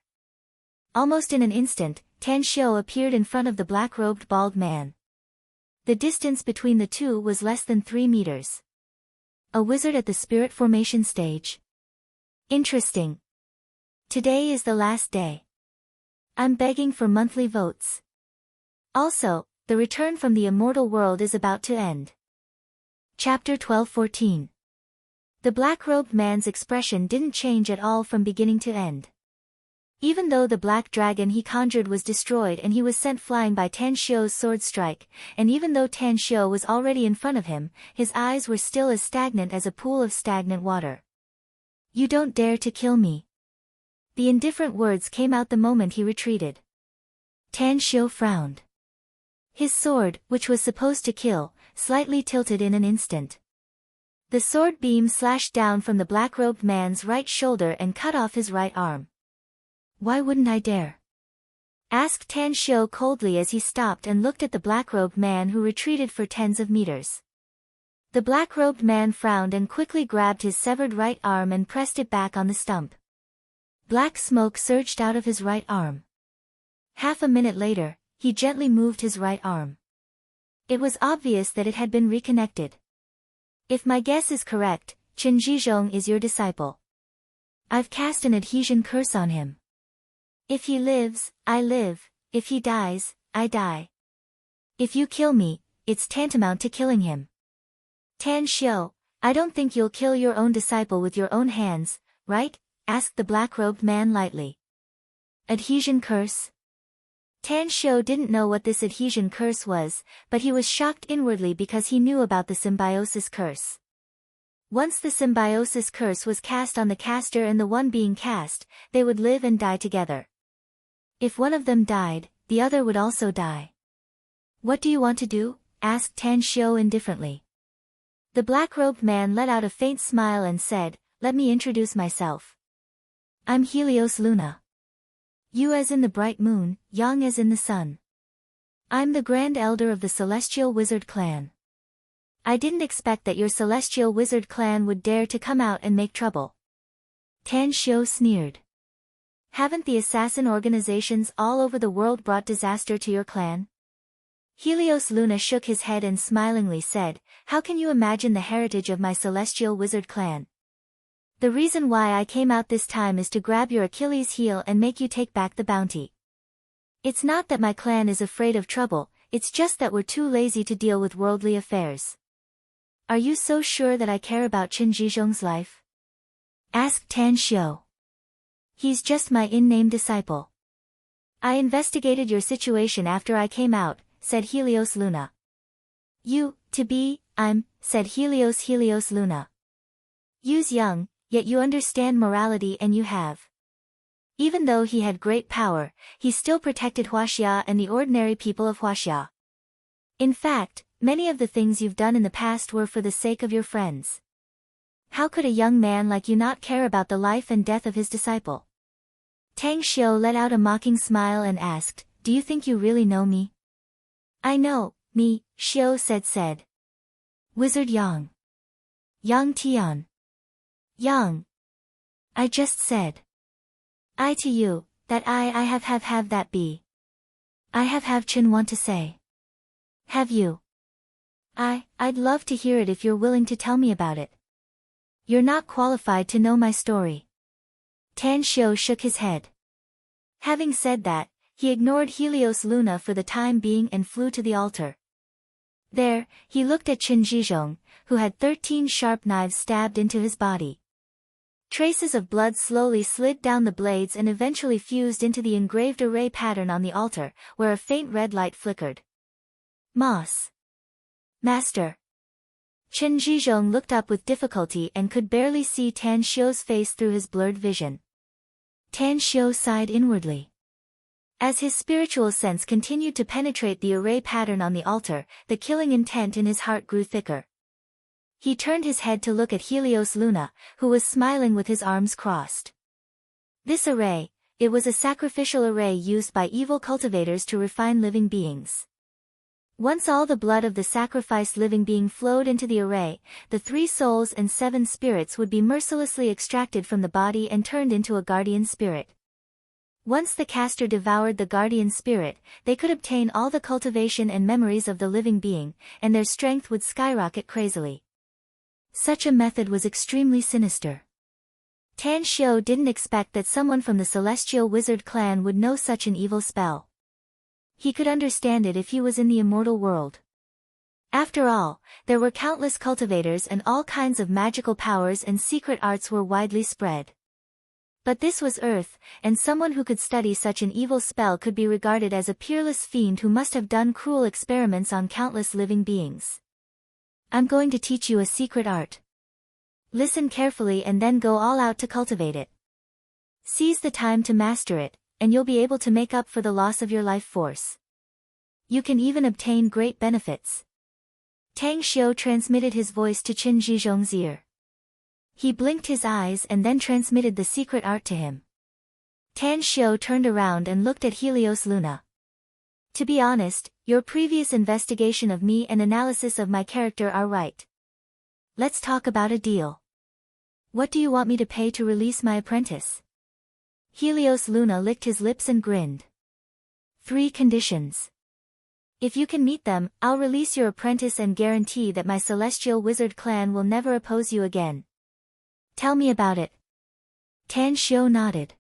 Almost in an instant, Tan Xiu appeared in front of the black-robed bald man. The distance between the two was less than 3 meters. A wizard at the spirit formation stage? Interesting. Today is the last day. I'm begging for monthly votes. Also, the return from the immortal world is about to end. Chapter 12-14. The black-robed man's expression didn't change at all from beginning to end. Even though the black dragon he conjured was destroyed and he was sent flying by Tan Xiu's sword strike, and even though Tan Xiu was already in front of him, his eyes were still as stagnant as a pool of stagnant water. "You don't dare to kill me." The indifferent words came out the moment he retreated. Tan Xiu frowned. His sword, which was supposed to kill, slightly tilted in an instant. The sword beam slashed down from the black-robed man's right shoulder and cut off his right arm. "Why wouldn't I dare?" asked Tan Xiu coldly as he stopped and looked at the black-robed man who retreated for tens of meters. The black-robed man frowned and quickly grabbed his severed right arm and pressed it back on the stump. Black smoke surged out of his right arm. Half a minute later, he gently moved his right arm. It was obvious that it had been reconnected. "If my guess is correct, Qin Zhizhong is your disciple. I've cast an adhesion curse on him. If he lives, I live, if he dies, I die. If you kill me, it's tantamount to killing him." "Tan Xiu, I don't think you'll kill your own disciple with your own hands, right?" asked the black-robed man lightly. "Adhesion curse?" Tan Xiu didn't know what this adhesion curse was, but he was shocked inwardly because he knew about the symbiosis curse. Once the symbiosis curse was cast on the caster and the one being cast, they would live and die together. If one of them died, the other would also die. "What do you want to do?" asked Tan Xiu indifferently. The black-robed man let out a faint smile and said, "Let me introduce myself. I'm Helios Luna. Yu as in the bright moon, Yang as in the sun. I'm the Grand Elder of the Celestial Wizard Clan. I didn't expect that your Celestial Wizard Clan would dare to come out and make trouble." Tan Xiu sneered. "Haven't the assassin organizations all over the world brought disaster to your clan?" Helios Luna shook his head and smilingly said, "How can you imagine the heritage of my Celestial Wizard Clan? The reason why I came out this time is to grab your Achilles heel and make you take back the bounty. It's not that my clan is afraid of trouble, it's just that we're too lazy to deal with worldly affairs." "Are you so sure that I care about Qin Zhizhong's life?" asked Tan Xiu. "He's just my in-name disciple. I investigated your situation after I came out," said Helios Luna. I'm," said Helios Luna. "Yu's young, yet you understand morality and you have." Even though he had great power, he still protected Huaxia and the ordinary people of Huaxia. "In fact, many of the things you've done in the past were for the sake of your friends. How could a young man like you not care about the life and death of his disciple?" Tang Xiu let out a mocking smile and asked, "Do you think you really know me?" "I know, me," Xiu said. "Wizard Yang. Yang Tian. Yang. I just said." I to you, that I have that be. I have Chen want to say. Have you? I'd love to hear it if you're willing to tell me about it. You're not qualified to know my story. Tan Xiu shook his head. Having said that, he ignored Helios Luna for the time being and flew to the altar. There, he looked at Qin Zhizhong, who had 13 sharp knives stabbed into his body. Traces of blood slowly slid down the blades and eventually fused into the engraved array pattern on the altar, where a faint red light flickered. Moss. Master. Qin Zhizhong looked up with difficulty and could barely see Tan Xiu's face through his blurred vision. Tan Xiu sighed inwardly. As his spiritual sense continued to penetrate the array pattern on the altar, the killing intent in his heart grew thicker. He turned his head to look at Helios Luna, who was smiling with his arms crossed. This array, it was a sacrificial array used by evil cultivators to refine living beings. Once all the blood of the sacrificed living being flowed into the array, the 3 souls and 7 spirits would be mercilessly extracted from the body and turned into a guardian spirit. Once the caster devoured the guardian spirit, they could obtain all the cultivation and memories of the living being, and their strength would skyrocket crazily. Such a method was extremely sinister. Tan Xiu didn't expect that someone from the Celestial Wizard clan would know such an evil spell. He could understand it if he was in the immortal world. After all, there were countless cultivators and all kinds of magical powers and secret arts were widely spread. But this was Earth, and someone who could study such an evil spell could be regarded as a peerless fiend who must have done cruel experiments on countless living beings. I'm going to teach you a secret art. Listen carefully and then go all out to cultivate it. Seize the time to master it, and you'll be able to make up for the loss of your life force. You can even obtain great benefits. Tang Xiu transmitted his voice to Qin Zhizhong's ear. He blinked his eyes and then transmitted the secret art to him. Tan Xiu turned around and looked at Helios Luna. To be honest, your previous investigation of me and analysis of my character are right. Let's talk about a deal. What do you want me to pay to release my apprentice? Helios Luna licked his lips and grinned. 3 conditions. If you can meet them, I'll release your apprentice and guarantee that my Celestial Wizard clan will never oppose you again. Tell me about it. Tan Xiu nodded.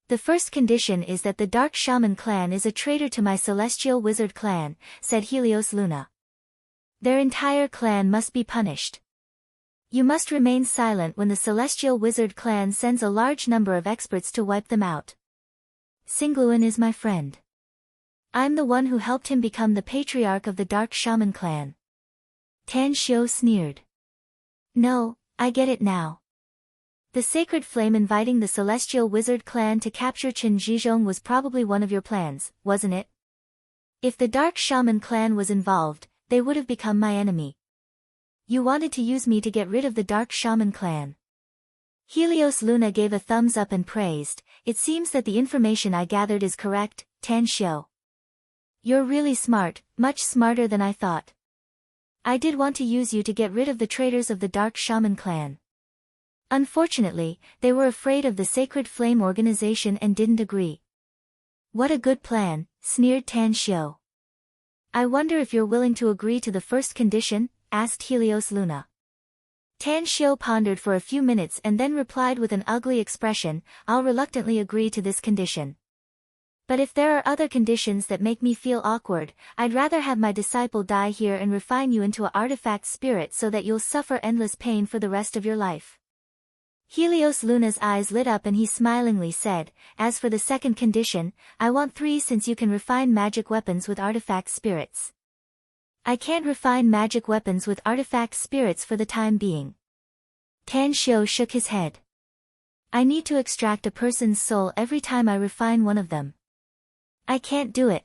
The first condition is that the Dark Shaman clan is a traitor to my Celestial Wizard clan, said Helios Luna. Their entire clan must be punished. You must remain silent when the Celestial Wizard clan sends a large number of experts to wipe them out. Singluan is my friend. I'm the one who helped him become the patriarch of the Dark Shaman clan. Tan Xiu sneered. No, I get it now. The sacred flame inviting the Celestial Wizard clan to capture Qin Zhizhong was probably one of your plans, wasn't it? If the Dark Shaman clan was involved, they would have become my enemy. You wanted to use me to get rid of the Dark Shaman clan. Helios Luna gave a thumbs up and praised, it seems that the information I gathered is correct, Tan Xiu. You're really smart, much smarter than I thought. I did want to use you to get rid of the traitors of the Dark Shaman clan. Unfortunately, they were afraid of the Sacred Flame organization and didn't agree. What a good plan, sneered Tan Xiu. I wonder if you're willing to agree to the first condition, asked Helios Luna. Tan Xiu pondered for a few minutes and then replied with an ugly expression, I'll reluctantly agree to this condition. But if there are other conditions that make me feel awkward, I'd rather have my disciple die here and refine you into an artifact spirit so that you'll suffer endless pain for the rest of your life. Helios Luna's eyes lit up and he smilingly said, as for the second condition, I want 3 since you can refine magic weapons with artifact spirits. I can't refine magic weapons with artifact spirits for the time being. Tan Xiu shook his head. I need to extract a person's soul every time I refine one of them. I can't do it.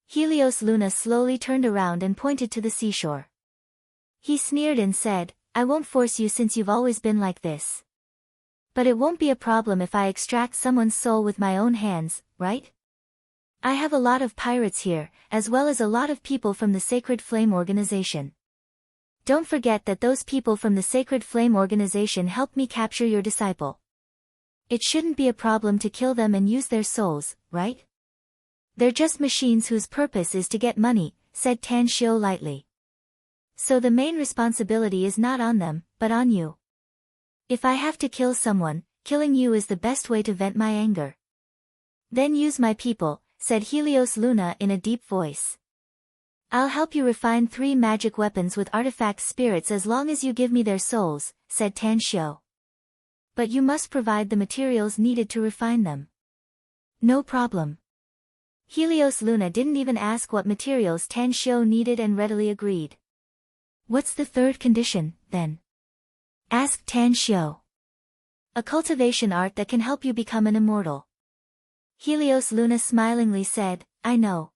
Helios Luna slowly turned around and pointed to the seashore. He sneered and said, I won't force you since you've always been like this. But it won't be a problem if I extract someone's soul with my own hands, right? I have a lot of pirates here, as well as a lot of people from the Sacred Flame organization. Don't forget that those people from the Sacred Flame organization helped me capture your disciple. It shouldn't be a problem to kill them and use their souls, right? They're just machines whose purpose is to get money, said Tan Xiu lightly. So the main responsibility is not on them, but on you. If I have to kill someone, killing you is the best way to vent my anger. Then use my people, said Helios Luna in a deep voice. I'll help you refine 3 magic weapons with artifact spirits as long as you give me their souls, said Tan Xiu. But you must provide the materials needed to refine them. No problem. Helios Luna didn't even ask what materials Tan Xiu needed and readily agreed. What's the 3rd condition, then? Asked Tan Xiu. A cultivation art that can help you become an immortal. Helios Luna smilingly said, I know.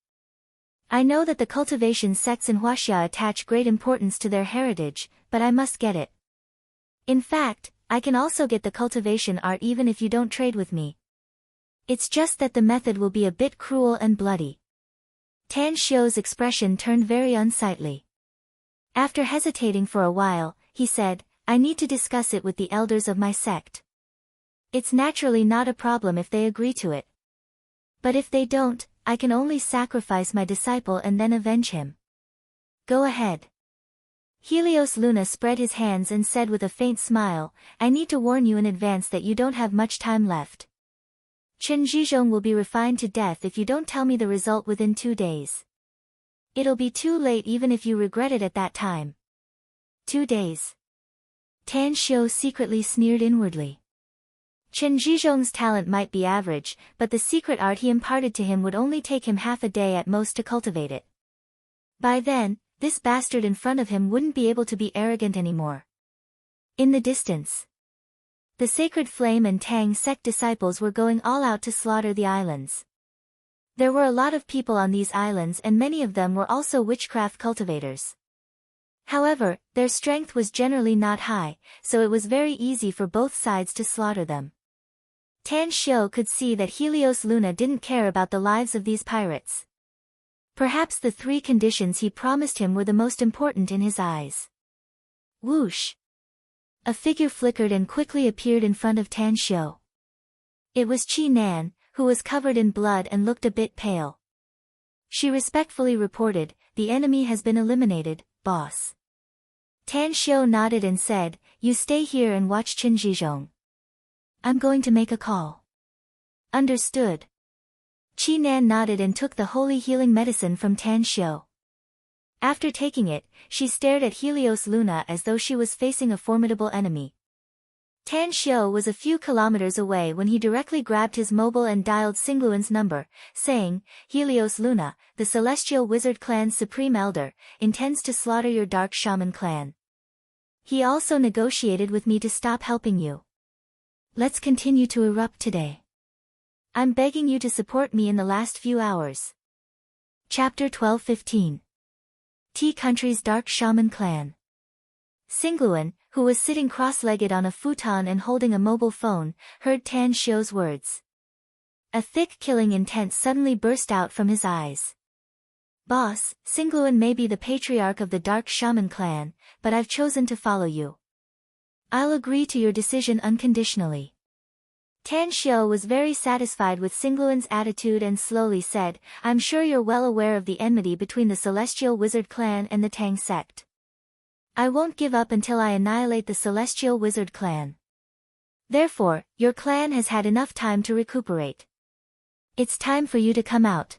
I know that the cultivation sects in Huaxia attach great importance to their heritage, but I must get it. In fact, I can also get the cultivation art even if you don't trade with me. It's just that the method will be a bit cruel and bloody. Tan Xiu's expression turned very unsightly. After hesitating for a while, he said, I need to discuss it with the elders of my sect. It's naturally not a problem if they agree to it. But if they don't, I can only sacrifice my disciple and then avenge him. Go ahead. Helios Luna spread his hands and said with a faint smile, I need to warn you in advance that you don't have much time left. Chen Zhizhong will be refined to death if you don't tell me the result within 2 days. It'll be too late even if you regret it at that time. 2 days. Tan Xiu secretly sneered inwardly. Chen Zhizhong's talent might be average, but the secret art he imparted to him would only take him half a day at most to cultivate it. By then, this bastard in front of him wouldn't be able to be arrogant anymore. In the distance, the Sacred Flame and Tang sect disciples were going all out to slaughter the islands. There were a lot of people on these islands and many of them were also witchcraft cultivators. However, their strength was generally not high, so it was very easy for both sides to slaughter them. Tan Xiu could see that Helios Luna didn't care about the lives of these pirates. Perhaps the 3 conditions he promised him were the most important in his eyes. Whoosh! A figure flickered and quickly appeared in front of Tan Xiu. It was Qi Nan, who was covered in blood and looked a bit pale. She respectfully reported, the enemy has been eliminated, boss. Tan Xiu nodded and said, you stay here and watch Chen Zhizhong. I'm going to make a call. Understood. Qi Nan nodded and took the holy healing medicine from Tan Xiu. After taking it, she stared at Helios Luna as though she was facing a formidable enemy. Tan Xiu was a few kilometers away when he directly grabbed his mobile and dialed Xingluan's number, saying, Helios Luna, the Celestial Wizard Clan's Supreme Elder, intends to slaughter your Dark Shaman clan. He also negotiated with me to stop helping you. Let's continue to erupt today. I'm begging you to support me in the last few hours. Chapter 12-15. T Country's Dark Shaman Clan. Xingluan, who was sitting cross-legged on a futon and holding a mobile phone, heard Tan Xiu's words. A thick killing intent suddenly burst out from his eyes. Boss, Xingluan may be the patriarch of the Dark Shaman clan, but I've chosen to follow you. I'll agree to your decision unconditionally. Tan Xiu was very satisfied with Xingluan's attitude and slowly said, I'm sure you're well aware of the enmity between the Celestial Wizard clan and the Tang sect. I won't give up until I annihilate the Celestial Wizard clan. Therefore, your clan has had enough time to recuperate. It's time for you to come out.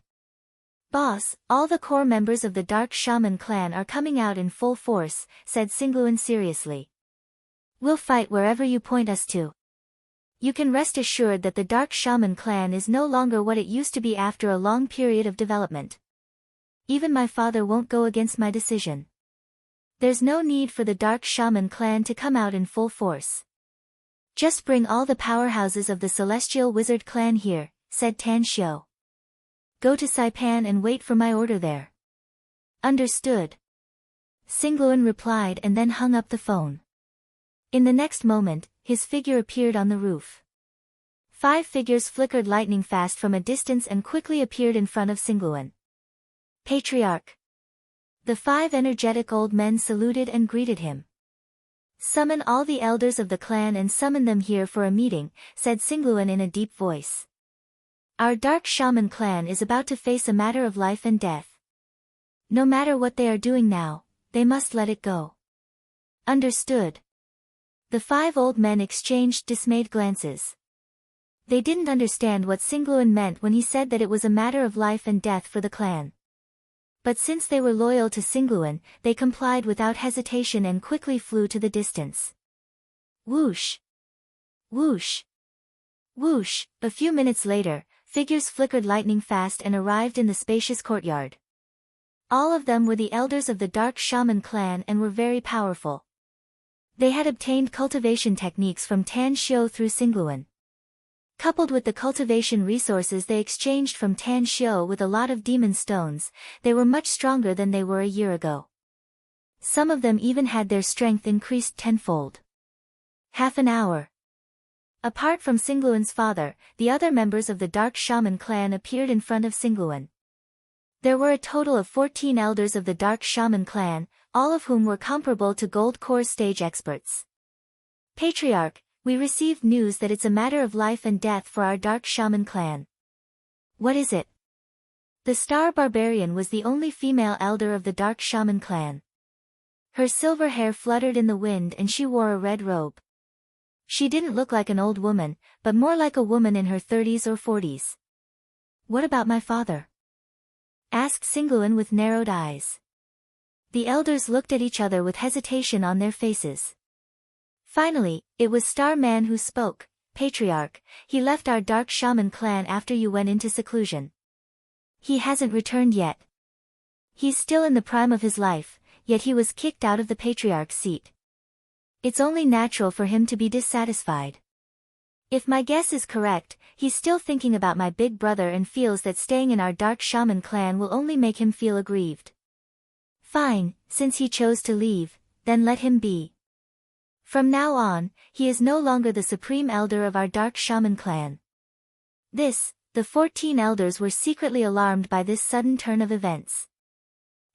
Boss, all the core members of the Dark Shaman clan are coming out in full force, said Xingluan seriously. We'll fight wherever you point us to. You can rest assured that the Dark Shaman clan is no longer what it used to be after a long period of development. Even my father won't go against my decision. There's no need for the Dark Shaman clan to come out in full force. Just bring all the powerhouses of the Celestial Wizard clan here, said Tan Xiu. Go to Saipan and wait for my order there. Understood. Xingluan replied and then hung up the phone. In the next moment, his figure appeared on the roof. 5 figures flickered lightning fast from a distance and quickly appeared in front of Xingluan. Patriarch. The 5 energetic old men saluted and greeted him. Summon all the elders of the clan and summon them here for a meeting, said Singluan in a deep voice. Our dark shaman clan is about to face a matter of life and death. No matter what they are doing now, they must let it go. Understood. The 5 old men exchanged dismayed glances. They didn't understand what Singluan meant when he said that it was a matter of life and death for the clan. But since they were loyal to Singluan, they complied without hesitation and quickly flew to the distance. Whoosh! Whoosh! Whoosh! A few minutes later, figures flickered lightning fast and arrived in the spacious courtyard. All of them were the elders of the Dark Shaman clan and were very powerful. They had obtained cultivation techniques from Tan Xiu through Singluan. Coupled with the cultivation resources they exchanged from Tan Xiu with a lot of demon stones, they were much stronger than they were a year ago. Some of them even had their strength increased tenfold. Half an hour. Apart from Singluan's father, the other members of the Dark Shaman clan appeared in front of Singluan. There were a total of 14 elders of the Dark Shaman clan, all of whom were comparable to Gold Core stage experts. Patriarch, we received news that it's a matter of life and death for our Dark Shaman clan. What is it? The Star Barbarian was the only female elder of the Dark Shaman clan. Her silver hair fluttered in the wind and she wore a red robe. She didn't look like an old woman, but more like a woman in her 30s or 40s. What about my father? Asked Singluan with narrowed eyes. The elders looked at each other with hesitation on their faces. Finally, it was Star Man who spoke. Patriarch, he left our Dark Shaman clan after you went into seclusion. He hasn't returned yet. He's still in the prime of his life, yet he was kicked out of the Patriarch's seat. It's only natural for him to be dissatisfied. If my guess is correct, he's still thinking about my big brother and feels that staying in our Dark Shaman clan will only make him feel aggrieved. Fine, since he chose to leave, then let him be. From now on, he is no longer the supreme elder of our Dark Shaman clan. The 14 elders were secretly alarmed by this sudden turn of events.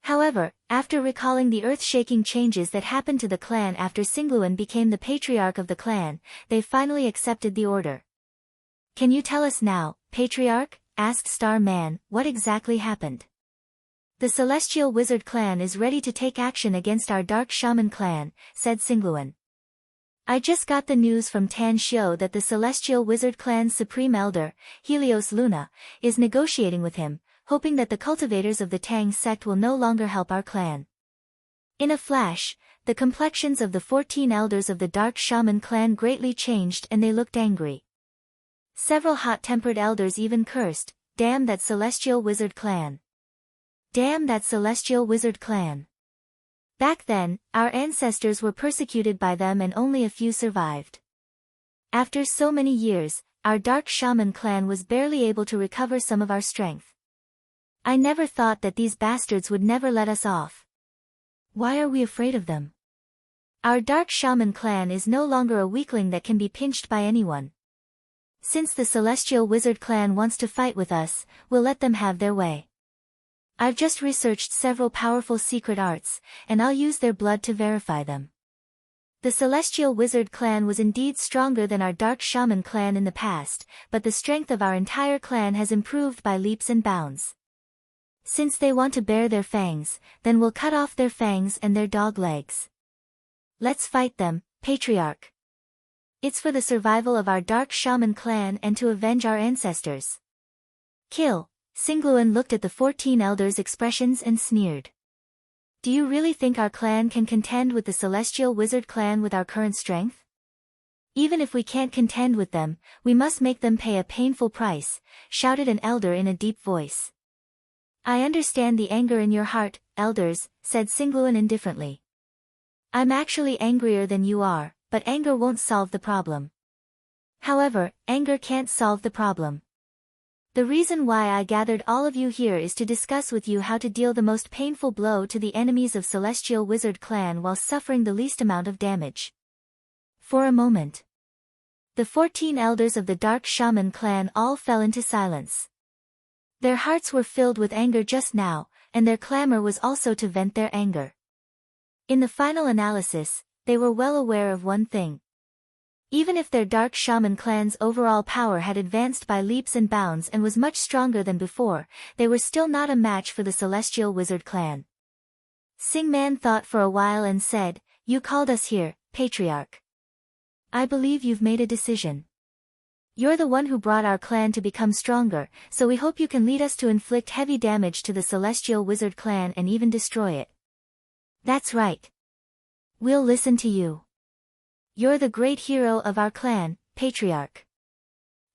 However, after recalling the earth-shaking changes that happened to the clan after Singluan became the patriarch of the clan, they finally accepted the order. Can you tell us now, Patriarch? Asked Star Man, what exactly happened? The Celestial Wizard clan is ready to take action against our Dark Shaman clan, said Singluan. I just got the news from Tan Xiu that the Celestial Wizard clan's supreme elder, Helios Luna, is negotiating with him, hoping that the cultivators of the Tang sect will no longer help our clan. In a flash, the complexions of the 14 elders of the Dark Shaman clan greatly changed and they looked angry. Several hot-tempered elders even cursed, "Damn that Celestial Wizard clan! Damn that Celestial Wizard clan!" Back then, our ancestors were persecuted by them and only a few survived. After so many years, our Dark Shaman clan was barely able to recover some of our strength. I never thought that these bastards would never let us off. Why are we afraid of them? Our Dark Shaman clan is no longer a weakling that can be pinched by anyone. Since the Celestial Wizard clan wants to fight with us, we'll let them have their way. I've just researched several powerful secret arts, and I'll use their blood to verify them. The Celestial Wizard clan was indeed stronger than our Dark Shaman clan in the past, but the strength of our entire clan has improved by leaps and bounds. Since they want to bare their fangs, then we'll cut off their fangs and their dog legs. Let's fight them, Patriarch. It's for the survival of our Dark Shaman clan and to avenge our ancestors. Kill. Singluan looked at the 14 elders' expressions and sneered. Do you really think our clan can contend with the Celestial Wizard clan with our current strength? Even if we can't contend with them, we must make them pay a painful price, shouted an elder in a deep voice. I understand the anger in your heart, elders, said Singluan indifferently. I'm actually angrier than you are, but anger won't solve the problem. However, anger can't solve the problem. The reason why I gathered all of you here is to discuss with you how to deal the most painful blow to the enemies of Celestial Wizard clan while suffering the least amount of damage. For a moment, the 14 elders of the Dark Shaman clan all fell into silence. Their hearts were filled with anger just now, and their clamor was also to vent their anger. In the final analysis, they were well aware of one thing. Even if their dark shaman clan's overall power had advanced by leaps and bounds and was much stronger than before, they were still not a match for the celestial wizard clan. Singman thought for a while and said, "You called us here, Patriarch. I believe you've made a decision. You're the one who brought our clan to become stronger, so we hope you can lead us to inflict heavy damage to the celestial wizard clan and even destroy it." "That's right. We'll listen to you. You're the great hero of our clan, Patriarch.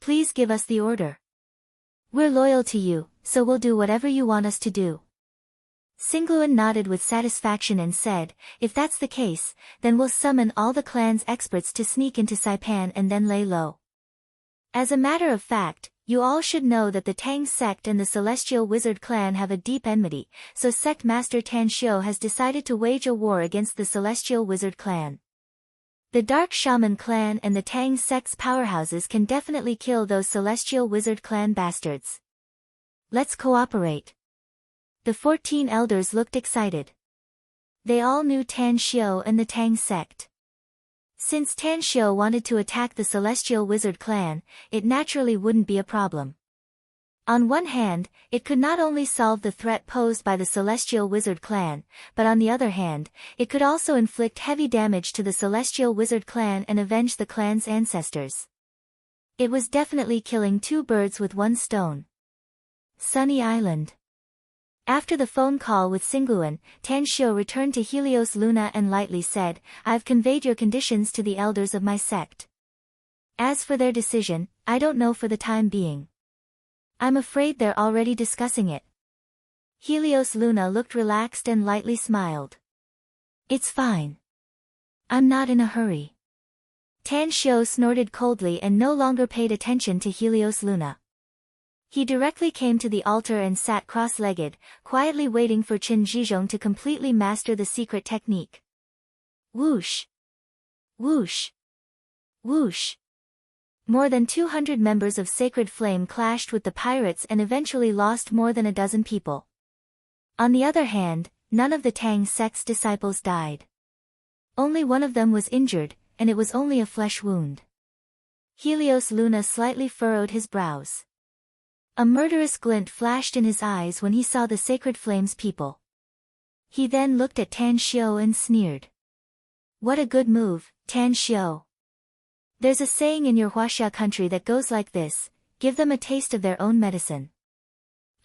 Please give us the order. We're loyal to you, so we'll do whatever you want us to do." Singluan nodded with satisfaction and said, "If that's the case, then we'll summon all the clan's experts to sneak into Saipan and then lay low. As a matter of fact, you all should know that the Tang sect and the Celestial Wizard clan have a deep enmity, so Sect Master Tan Shio has decided to wage a war against the Celestial Wizard clan. The Dark Shaman clan and the Tang sect's powerhouses can definitely kill those Celestial Wizard clan bastards. Let's cooperate." The 14 elders looked excited. They all knew Tan Shio and the Tang sect. Since Tan Shio wanted to attack the Celestial Wizard clan, it naturally wouldn't be a problem. On one hand, it could not only solve the threat posed by the Celestial Wizard clan, but on the other hand, it could also inflict heavy damage to the Celestial Wizard clan and avenge the clan's ancestors. It was definitely killing two birds with one stone. Sunny Island. After the phone call with Singluan, Tan Shio returned to Helios Luna and lightly said, "I've conveyed your conditions to the elders of my sect. As for their decision, I don't know for the time being. I'm afraid they're already discussing it." Helios Luna looked relaxed and lightly smiled. "It's fine. I'm not in a hurry." Tan Shio snorted coldly and no longer paid attention to Helios Luna. He directly came to the altar and sat cross-legged, quietly waiting for Qin Zhizhong to completely master the secret technique. Whoosh! Whoosh! Whoosh! More than 200 members of Sacred Flame clashed with the pirates and eventually lost more than a dozen people. On the other hand, none of the Tang sect's disciples died. Only one of them was injured, and it was only a flesh wound. Helios Luna slightly furrowed his brows. A murderous glint flashed in his eyes when he saw the Sacred Flame's people. He then looked at Tan Shio and sneered. "What a good move, Tan Shio. There's a saying in your Huaxia country that goes like this, give them a taste of their own medicine.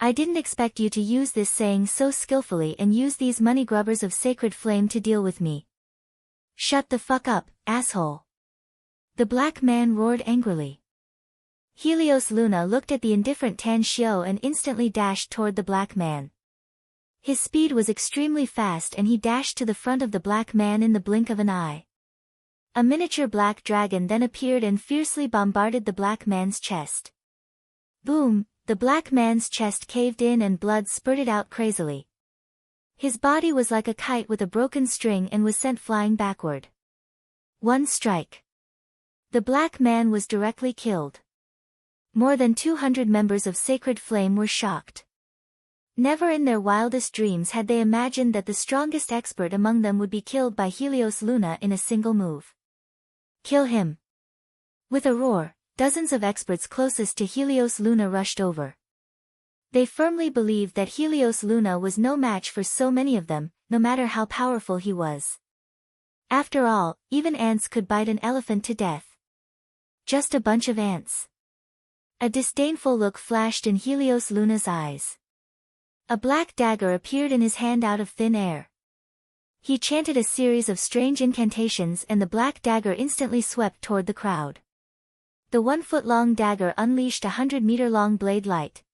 I didn't expect you to use this saying so skillfully and use these money grubbers of Sacred Flame to deal with me." "Shut the fuck up, asshole." The black man roared angrily. Helios Luna looked at the indifferent Tan Shio and instantly dashed toward the black man. His speed was extremely fast and he dashed to the front of the black man in the blink of an eye. A miniature black dragon then appeared and fiercely bombarded the black man's chest. Boom, the black man's chest caved in and blood spurted out crazily. His body was like a kite with a broken string and was sent flying backward. One strike. The black man was directly killed. More than 200 members of Sacred Flame were shocked. Never in their wildest dreams had they imagined that the strongest expert among them would be killed by Helios Luna in a single move. "Kill him!" With a roar, dozens of experts closest to Helios Luna rushed over. They firmly believed that Helios Luna was no match for so many of them, no matter how powerful he was. After all, even ants could bite an elephant to death. Just a bunch of ants. A disdainful look flashed in Helios Luna's eyes. A black dagger appeared in his hand out of thin air. He chanted a series of strange incantations and the black dagger instantly swept toward the crowd. The 1-foot-long dagger unleashed a 100-meter-long blade light.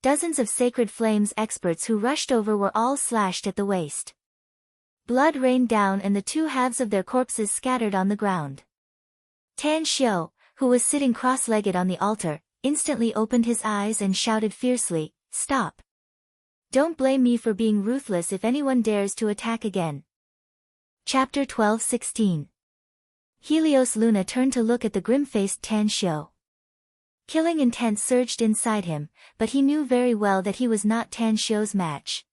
Dozens of Sacred Flame's experts who rushed over were all slashed at the waist. Blood rained down and the two halves of their corpses scattered on the ground. Tan Shio, who was sitting cross-legged on the altar, instantly opened his eyes and shouted fiercely, "Stop! Don't blame me for being ruthless if anyone dares to attack again." Chapter 12:16. Helios Luna turned to look at the grim-faced Tan Shio. Killing intent surged inside him, but he knew very well that he was not Tan Shio's match.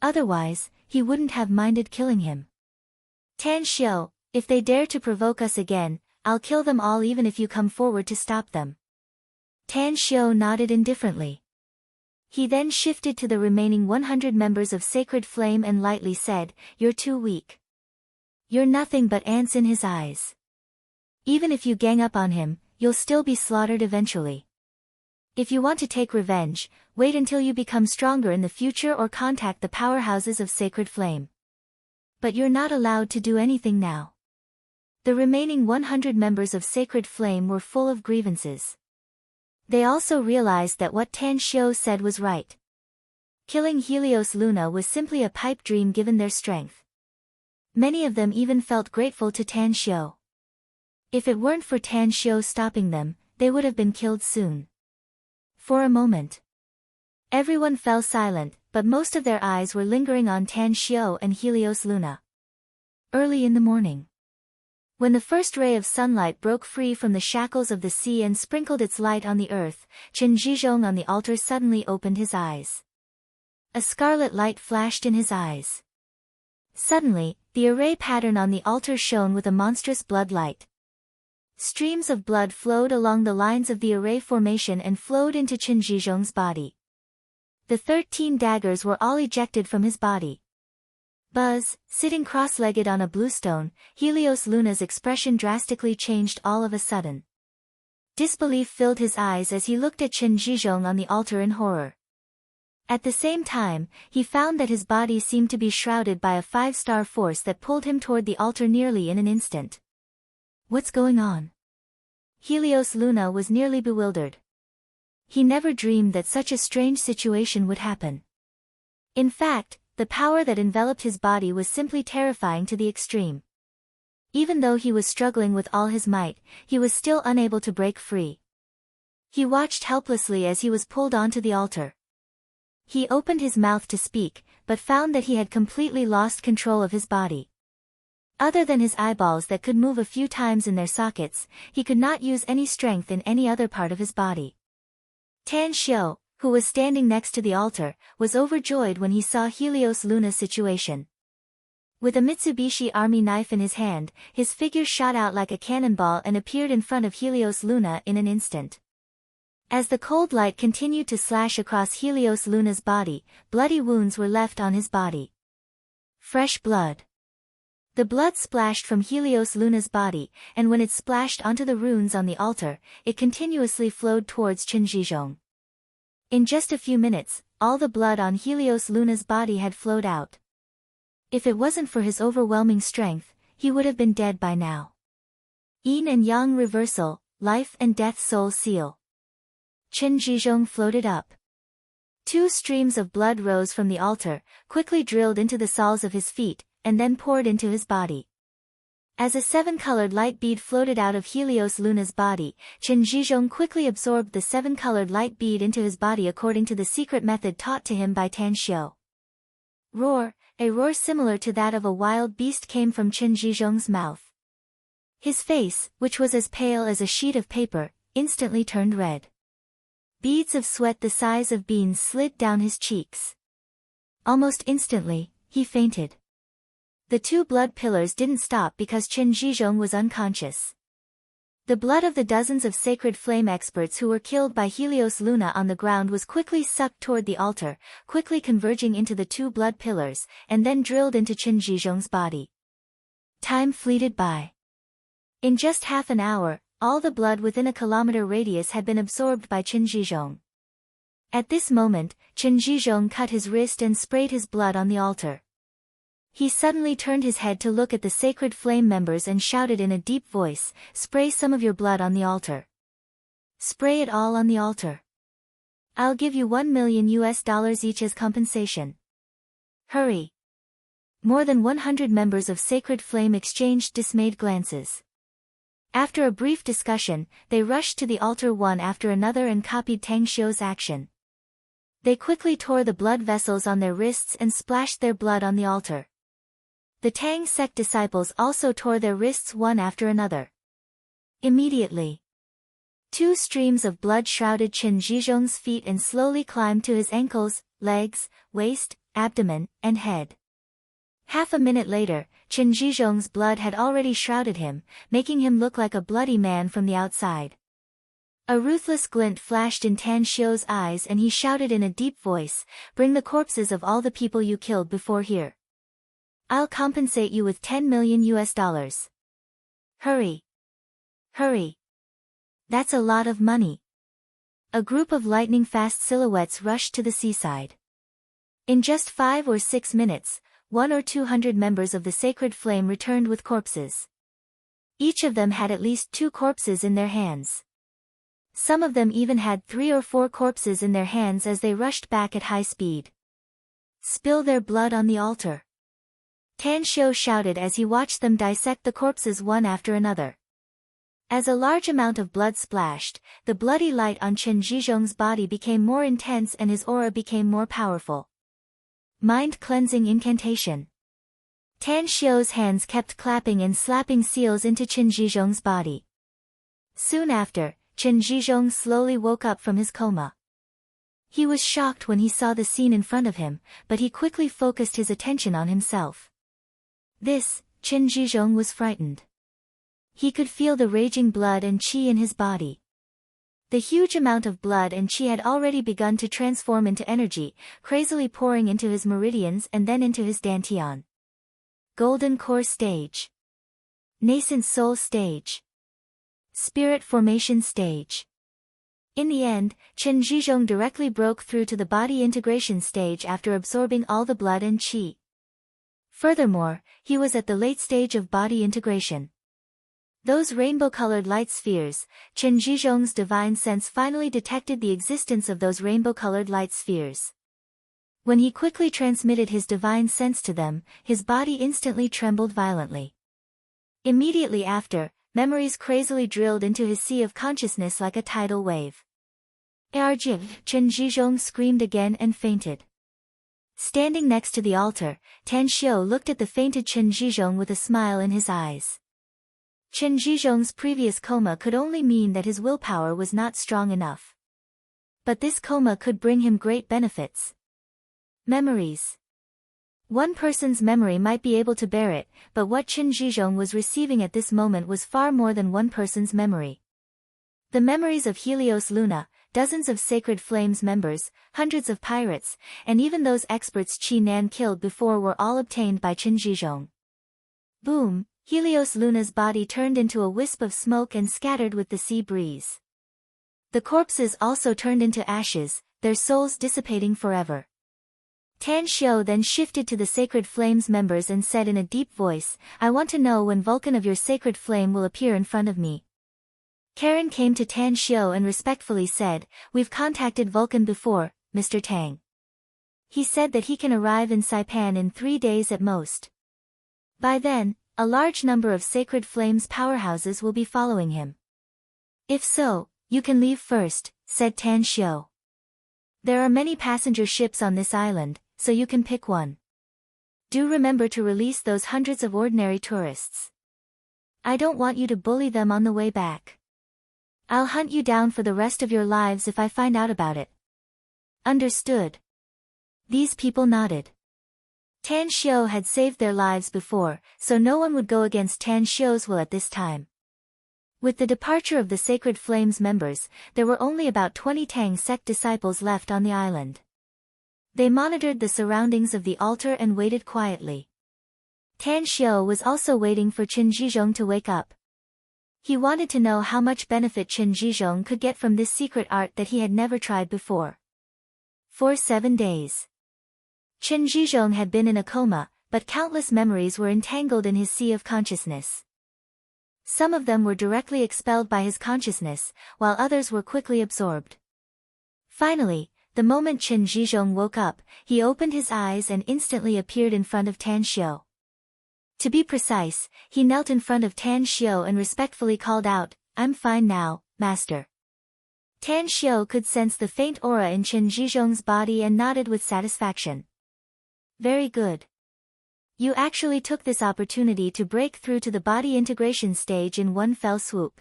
Otherwise, he wouldn't have minded killing him. Tan Xiu, if they dare to provoke us again, I'll kill them all even if you come forward to stop them. Tan Xiu nodded indifferently. He then shifted to the remaining 100 members of Sacred Flame and lightly said, "You're too weak. You're nothing but ants in his eyes. Even if you gang up on him, you'll still be slaughtered eventually. If you want to take revenge, wait until you become stronger in the future or contact the powerhouses of Sacred Flame. But you're not allowed to do anything now." The remaining 100 members of Sacred Flame were full of grievances. They also realized that what Tan Xiu said was right. Killing Helios Luna was simply a pipe dream given their strength. Many of them even felt grateful to Tan Xiu. If it weren't for Tan Xiu stopping them, they would have been killed soon. For a moment, everyone fell silent, but most of their eyes were lingering on Tan Xiu and Helios Luna. Early in the morning, when the first ray of sunlight broke free from the shackles of the sea and sprinkled its light on the earth, Qin Zhizhong on the altar suddenly opened his eyes. A scarlet light flashed in his eyes. Suddenly, the array pattern on the altar shone with a monstrous blood light. Streams of blood flowed along the lines of the array formation and flowed into Qin Zhizhong's body. The 13 daggers were all ejected from his body. Buzz, sitting cross-legged on a bluestone, Helios Luna's expression drastically changed all of a sudden. Disbelief filled his eyes as he looked at Qin Zhizhong on the altar in horror. At the same time, he found that his body seemed to be shrouded by a 5-star force that pulled him toward the altar nearly in an instant. What's going on? Helios Luna was nearly bewildered. He never dreamed that such a strange situation would happen. In fact, the power that enveloped his body was simply terrifying to the extreme. Even though he was struggling with all his might, he was still unable to break free. He watched helplessly as he was pulled onto the altar. He opened his mouth to speak, but found that he had completely lost control of his body. Other than his eyeballs that could move a few times in their sockets, he could not use any strength in any other part of his body. Tan Xiu, who was standing next to the altar, was overjoyed when he saw Helios Luna's situation. With a Mitsubishi Army knife in his hand, his figure shot out like a cannonball and appeared in front of Helios Luna in an instant. As the cold light continued to slash across Helios Luna's body, bloody wounds were left on his body. Fresh blood. The blood splashed from Helios Luna's body, and when it splashed onto the runes on the altar, it continuously flowed towards Qin Zhizhong. In just a few minutes, all the blood on Helios Luna's body had flowed out. If it wasn't for his overwhelming strength, he would have been dead by now. Yin and Yang reversal, life and death soul seal. Qin Zhizhong floated up. 2 streams of blood rose from the altar, quickly drilled into the soles of his feet, and then poured into his body. As a 7-colored light bead floated out of Helios Luna's body, Qin Zhizhong quickly absorbed the 7-colored light bead into his body according to the secret method taught to him by Tan Xiu. Roar, a roar similar to that of a wild beast came from Qin Zhizhong's mouth. His face, which was as pale as a sheet of paper, instantly turned red. Beads of sweat the size of beans slid down his cheeks. Almost instantly, he fainted. The 2 blood pillars didn't stop because Qin Zhizhong was unconscious. The blood of the dozens of Sacred Flame experts who were killed by Helios Luna on the ground was quickly sucked toward the altar, quickly converging into the 2 blood pillars, and then drilled into Qin Zhizhong's body. Time fleeted by. In just half an hour, all the blood within a kilometer radius had been absorbed by Qin Zhizhong. At this moment, Qin Zhizhong cut his wrist and sprayed his blood on the altar. He suddenly turned his head to look at the Sacred Flame members and shouted in a deep voice, "Spray some of your blood on the altar. Spray it all on the altar. I'll give you $1 million each as compensation. Hurry." More than 100 members of Sacred Flame exchanged dismayed glances. After a brief discussion, they rushed to the altar one after another and copied Tang Xiu's action. They quickly tore the blood vessels on their wrists and splashed their blood on the altar. The Tang sect disciples also tore their wrists one after another. Immediately, 2 streams of blood shrouded Qin Zhizhong's feet and slowly climbed to his ankles, legs, waist, abdomen, and head. Half a minute later, Chen Zhizhong's blood had already shrouded him, making him look like a bloody man from the outside. A ruthless glint flashed in Tan Xiu's eyes and he shouted in a deep voice, "Bring the corpses of all the people you killed before here. I'll compensate you with $10 million. Hurry! Hurry! That's a lot of money." A group of lightning-fast silhouettes rushed to the seaside. In just 5 or 6 minutes, 100 or 200 members of the Sacred Flame returned with corpses. Each of them had at least 2 corpses in their hands. Some of them even had 3 or 4 corpses in their hands as they rushed back at high speed. "Spill their blood on the altar," Tan Xiu shouted as he watched them dissect the corpses one after another. As a large amount of blood splashed, the bloody light on Chen Zhizhong's body became more intense and his aura became more powerful. Mind-cleansing incantation. Tan Xiu's hands kept clapping and slapping seals into Chen Zhizhong's body. Soon after, Chen Zhizhong slowly woke up from his coma. He was shocked when he saw the scene in front of him, but he quickly focused his attention on himself. Chen Zhizhong was frightened. He could feel the raging blood and qi in his body. The huge amount of blood and qi had already begun to transform into energy, crazily pouring into his meridians and then into his dantian. Golden Core Stage. Nascent Soul Stage. Spirit Formation Stage. In the end, Chen Zhizhong directly broke through to the body integration stage after absorbing all the blood and qi. Furthermore, he was at the late stage of body integration. Those rainbow-colored light spheres, Chen Zhizhong's divine sense finally detected the existence of those rainbow-colored light spheres. When he quickly transmitted his divine sense to them, his body instantly trembled violently. Immediately after, memories crazily drilled into his sea of consciousness like a tidal wave. "Arjiv!" Chen Zhizhong screamed again and fainted. Standing next to the altar, Tan Xiu looked at the fainted Chen Zhizhong with a smile in his eyes. Chen Zhizhong's previous coma could only mean that his willpower was not strong enough. But this coma could bring him great benefits. Memories. One person's memory might be able to bear it, but what Chen Zhizhong was receiving at this moment was far more than one person's memory. The memories of Helios Luna, dozens of Sacred Flames members, hundreds of pirates, and even those experts Qi Nan killed before were all obtained by Chen Zhizhong. Boom! Helios Luna's body turned into a wisp of smoke and scattered with the sea breeze. The corpses also turned into ashes, their souls dissipating forever. Tan Xiu then shifted to the Sacred Flames members and said in a deep voice, "I want to know when Vulcan of your Sacred Flame will appear in front of me." Karen came to Tan Xiu and respectfully said, "We've contacted Vulcan before, Mr. Tang. He said that he can arrive in Saipan in 3 days at most. By then, a large number of Sacred Flames powerhouses will be following him. If so, you can leave first," said Tan Xiu. "There are many passenger ships on this island, so you can pick one. Do remember to release those hundreds of ordinary tourists. I don't want you to bully them on the way back. I'll hunt you down for the rest of your lives if I find out about it." "Understood." These people nodded. Tan Xiu had saved their lives before, so no one would go against Tan Xiu's will at this time. With the departure of the Sacred Flames members, there were only about 20 Tang sect disciples left on the island. They monitored the surroundings of the altar and waited quietly. Tan Xiu was also waiting for Chen Zhizhong to wake up. He wanted to know how much benefit Chen Zhizhong could get from this secret art that he had never tried before. For 7 days. Chen Zhizhong had been in a coma, but countless memories were entangled in his sea of consciousness. Some of them were directly expelled by his consciousness, while others were quickly absorbed. Finally, the moment Chen Zhizhong woke up, he opened his eyes and instantly appeared in front of Tan Xiu. To be precise, he knelt in front of Tan Xiu and respectfully called out, "I'm fine now, Master." Tan Xiu could sense the faint aura in Chen Zhizhong's body and nodded with satisfaction. "Very good. You actually took this opportunity to break through to the body integration stage in one fell swoop.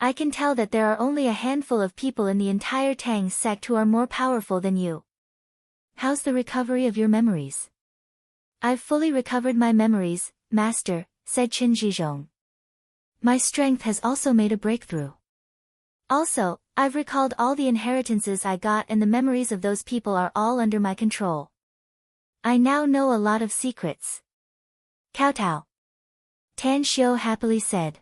I can tell that there are only a handful of people in the entire Tang sect who are more powerful than you. How's the recovery of your memories?" I've fully recovered my memories, master, said Qin Zhizhong. My strength has also made a breakthrough. Also, I've recalled all the inheritances I got and the memories of those people are all under my control. I now know a lot of secrets. Kowtow. Tan Xiu happily said.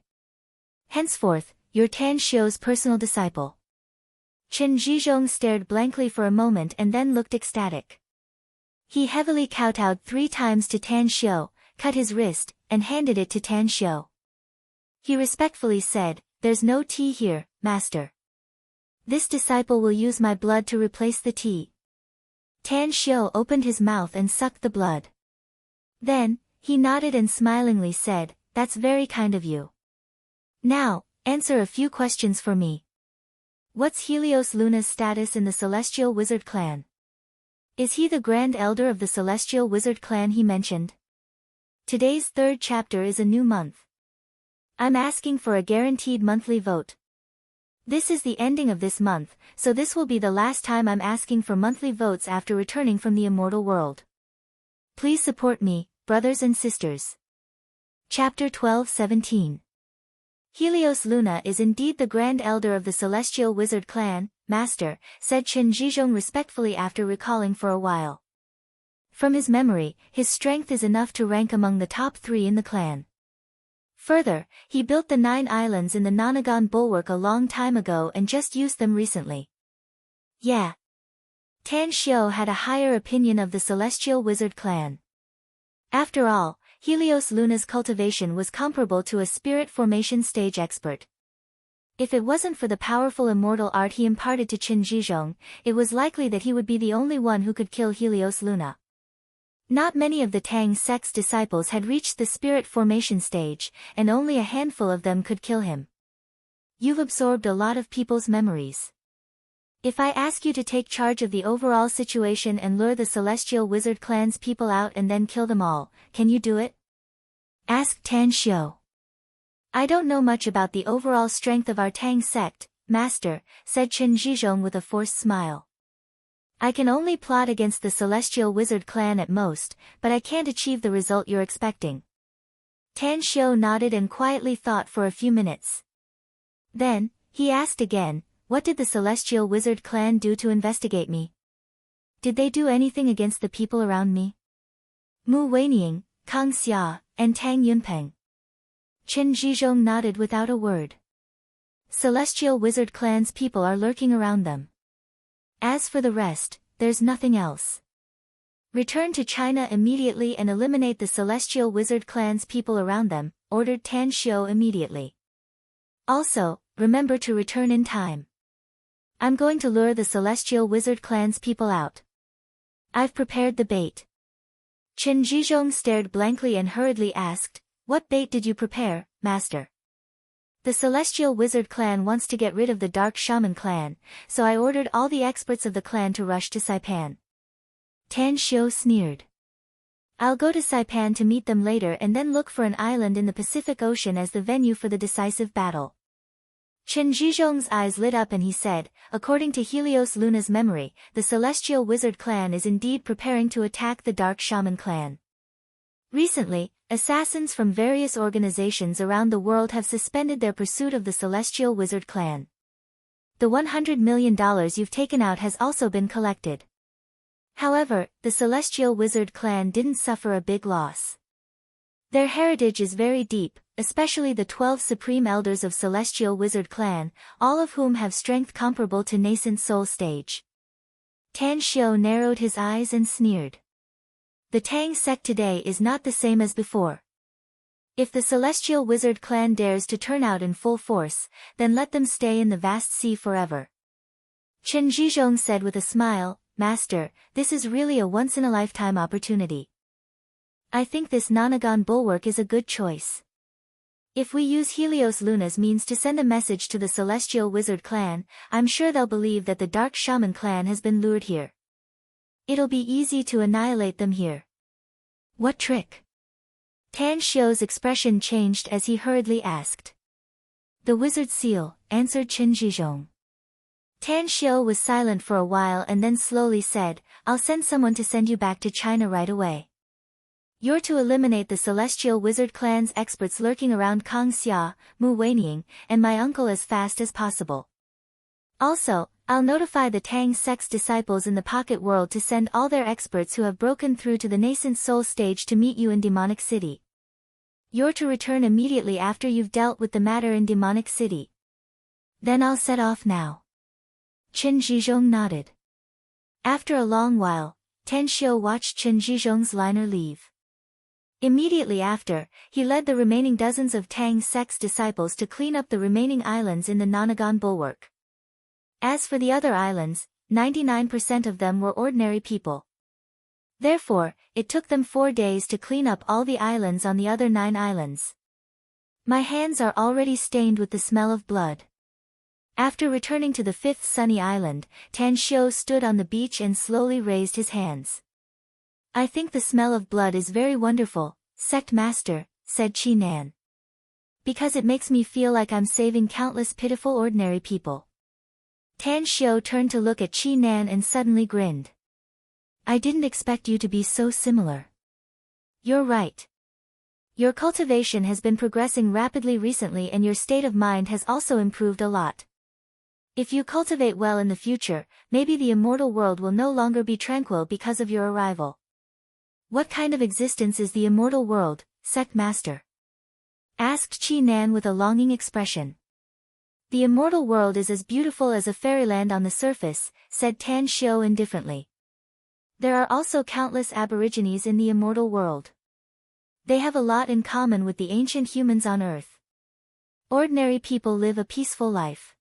Henceforth, you're Tan Xiu's personal disciple. Qin Zhizhong stared blankly for a moment and then looked ecstatic. He heavily kowtowed 3 times to Tan Xiu, cut his wrist, and handed it to Tan Xiu. He respectfully said, "There's no tea here, master. This disciple will use my blood to replace the tea." Tan Xiu opened his mouth and sucked the blood. Then, he nodded and smilingly said, "That's very kind of you. Now, answer a few questions for me. What's Helios Luna's status in the Celestial Wizard clan? Is he the Grand Elder of the Celestial Wizard clan he mentioned? Today's 3rd chapter is a new month. I'm asking for a guaranteed monthly vote. This is the ending of this month, so this will be the last time I'm asking for monthly votes after returning from the immortal world. Please support me, brothers and sisters." Chapter 12:17. Helios Luna is indeed the Grand Elder of the Celestial Wizard clan, master, said Qin Zhizhong respectfully after recalling for a while. From his memory, his strength is enough to rank among the top 3 in the clan. Further, he built the 9 islands in the Nonagon Bulwark a long time ago and just used them recently. Yeah. Tan Xiu had a higher opinion of the Celestial Wizard clan. After all, Helios Luna's cultivation was comparable to a spirit formation stage expert. If it wasn't for the powerful immortal art he imparted to Qin Zhizhong, it was likely that he would be the only one who could kill Helios Luna. Not many of the Tang sect's disciples had reached the spirit formation stage, and only a handful of them could kill him. You've absorbed a lot of people's memories. If I ask you to take charge of the overall situation and lure the Celestial Wizard clan's people out and then kill them all, can you do it? Asked Tan Xiu. I don't know much about the overall strength of our Tang sect, master, said Qin Zhizhong with a forced smile. I can only plot against the Celestial Wizard clan at most, but I can't achieve the result you're expecting. Tan Xiu nodded and quietly thought for a few minutes. Then, he asked again, "What did the Celestial Wizard clan do to investigate me? Did they do anything against the people around me?" Mu Weining, Kang Xia, and Tang Yunpeng. Qin Zhizhong nodded without a word. Celestial Wizard clan's people are lurking around them. As for the rest, there's nothing else. Return to China immediately and eliminate the Celestial Wizard clan's people around them, ordered Tan Xiu immediately. Also, remember to return in time. I'm going to lure the Celestial Wizard clan's people out. I've prepared the bait. Qin Zhizhong stared blankly and hurriedly asked, "What bait did you prepare, master?" The Celestial Wizard clan wants to get rid of the Dark Shaman clan, so I ordered all the experts of the clan to rush to Saipan. Tan Xiu sneered. I'll go to Saipan to meet them later and then look for an island in the Pacific Ocean as the venue for the decisive battle. Qin Zhizhong's eyes lit up and he said, according to Helios Luna's memory, the Celestial Wizard clan is indeed preparing to attack the Dark Shaman clan. Recently, assassins from various organizations around the world have suspended their pursuit of the Celestial Wizard clan. The $100 million you've taken out has also been collected. However, the Celestial Wizard clan didn't suffer a big loss. Their heritage is very deep, especially the 12 Supreme Elders of Celestial Wizard clan, all of whom have strength comparable to nascent soul stage. Tan Xiu narrowed his eyes and sneered. The Tang sect today is not the same as before. If the Celestial Wizard clan dares to turn out in full force, then let them stay in the vast sea forever. Qin Zhizhong said with a smile, Master, this is really a once-in-a-lifetime opportunity. I think this Nonagon bulwark is a good choice. If we use Helios Luna's means to send a message to the Celestial Wizard clan, I'm sure they'll believe that the Dark Shaman clan has been lured here. It'll be easy to annihilate them here. What trick? Tan Xiu's expression changed as he hurriedly asked. The wizard seal, answered Qin Zhizhong. Tan Xiu was silent for a while and then slowly said, I'll send someone to send you back to China right away. You're to eliminate the Celestial Wizard Clan's experts lurking around Kang Xia, Mu Weining, and my uncle as fast as possible. Also, I'll notify the Tang sect's disciples in the Pocket World to send all their experts who have broken through to the nascent soul stage to meet you in Demonic City. You're to return immediately after you've dealt with the matter in Demonic City. Then I'll set off now. Chen Zhizhong nodded. After a long while, Tan Xiu watched Chen Zhizhong's liner leave. Immediately after, he led the remaining dozens of Tang sect's disciples to clean up the remaining islands in the Nonagon Bulwark. As for the other islands, 99% of them were ordinary people. Therefore, it took them 4 days to clean up all the islands on the other 9 islands. My hands are already stained with the smell of blood. After returning to the 5th sunny island, Tan Xiu stood on the beach and slowly raised his hands. I think the smell of blood is very wonderful, Sect Master, said Qi Nan. Because it makes me feel like I'm saving countless pitiful ordinary people. Tan Xiu turned to look at Qi Nan and suddenly grinned. I didn't expect you to be so similar. You're right. Your cultivation has been progressing rapidly recently and your state of mind has also improved a lot. If you cultivate well in the future, maybe the immortal world will no longer be tranquil because of your arrival. What kind of existence is the immortal world, Sect Master? Asked Qi Nan with a longing expression. The immortal world is as beautiful as a fairyland on the surface, said Tan Xiu indifferently. There are also countless aborigines in the immortal world. They have a lot in common with the ancient humans on Earth. Ordinary people live a peaceful life.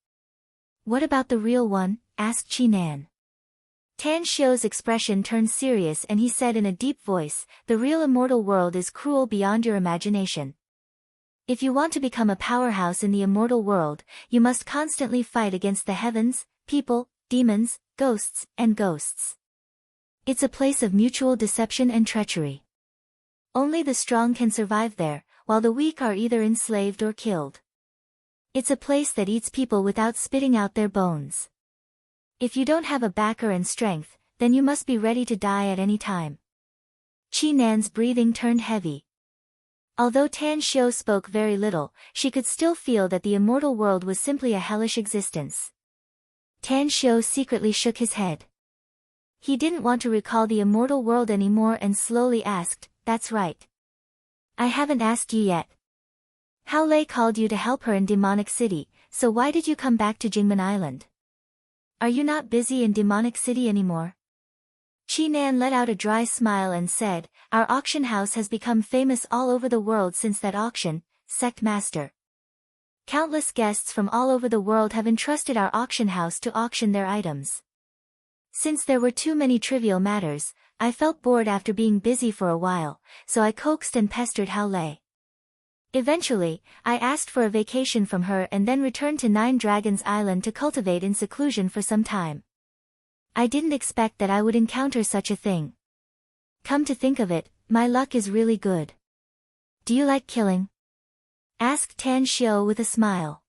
What about the real one? Asked Qi Nan. Tan Xiu's expression turned serious and he said in a deep voice, the real immortal world is cruel beyond your imagination. If you want to become a powerhouse in the immortal world, you must constantly fight against the heavens, people, demons, ghosts, and ghosts. It's a place of mutual deception and treachery. Only the strong can survive there, while the weak are either enslaved or killed. It's a place that eats people without spitting out their bones. If you don't have a backer and strength, then you must be ready to die at any time. Qi Nan's breathing turned heavy. Although Tan Xiu spoke very little, she could still feel that the immortal world was simply a hellish existence. Tan Xiu secretly shook his head. He didn't want to recall the immortal world anymore and slowly asked, that's right. I haven't asked you yet. Hao Lei called you to help her in Demonic City, so why did you come back to Jingmen Island? Are you not busy in Demonic City anymore? Qi Nan let out a dry smile and said, our auction house has become famous all over the world since that auction, Sect Master. Countless guests from all over the world have entrusted our auction house to auction their items. Since there were too many trivial matters, I felt bored after being busy for a while, so I coaxed and pestered Hao Lei. Eventually, I asked for a vacation from her and then returned to 9 Dragons Island to cultivate in seclusion for some time. I didn't expect that I would encounter such a thing. Come to think of it, my luck is really good. Do you like killing? Asked Tan Xiu with a smile.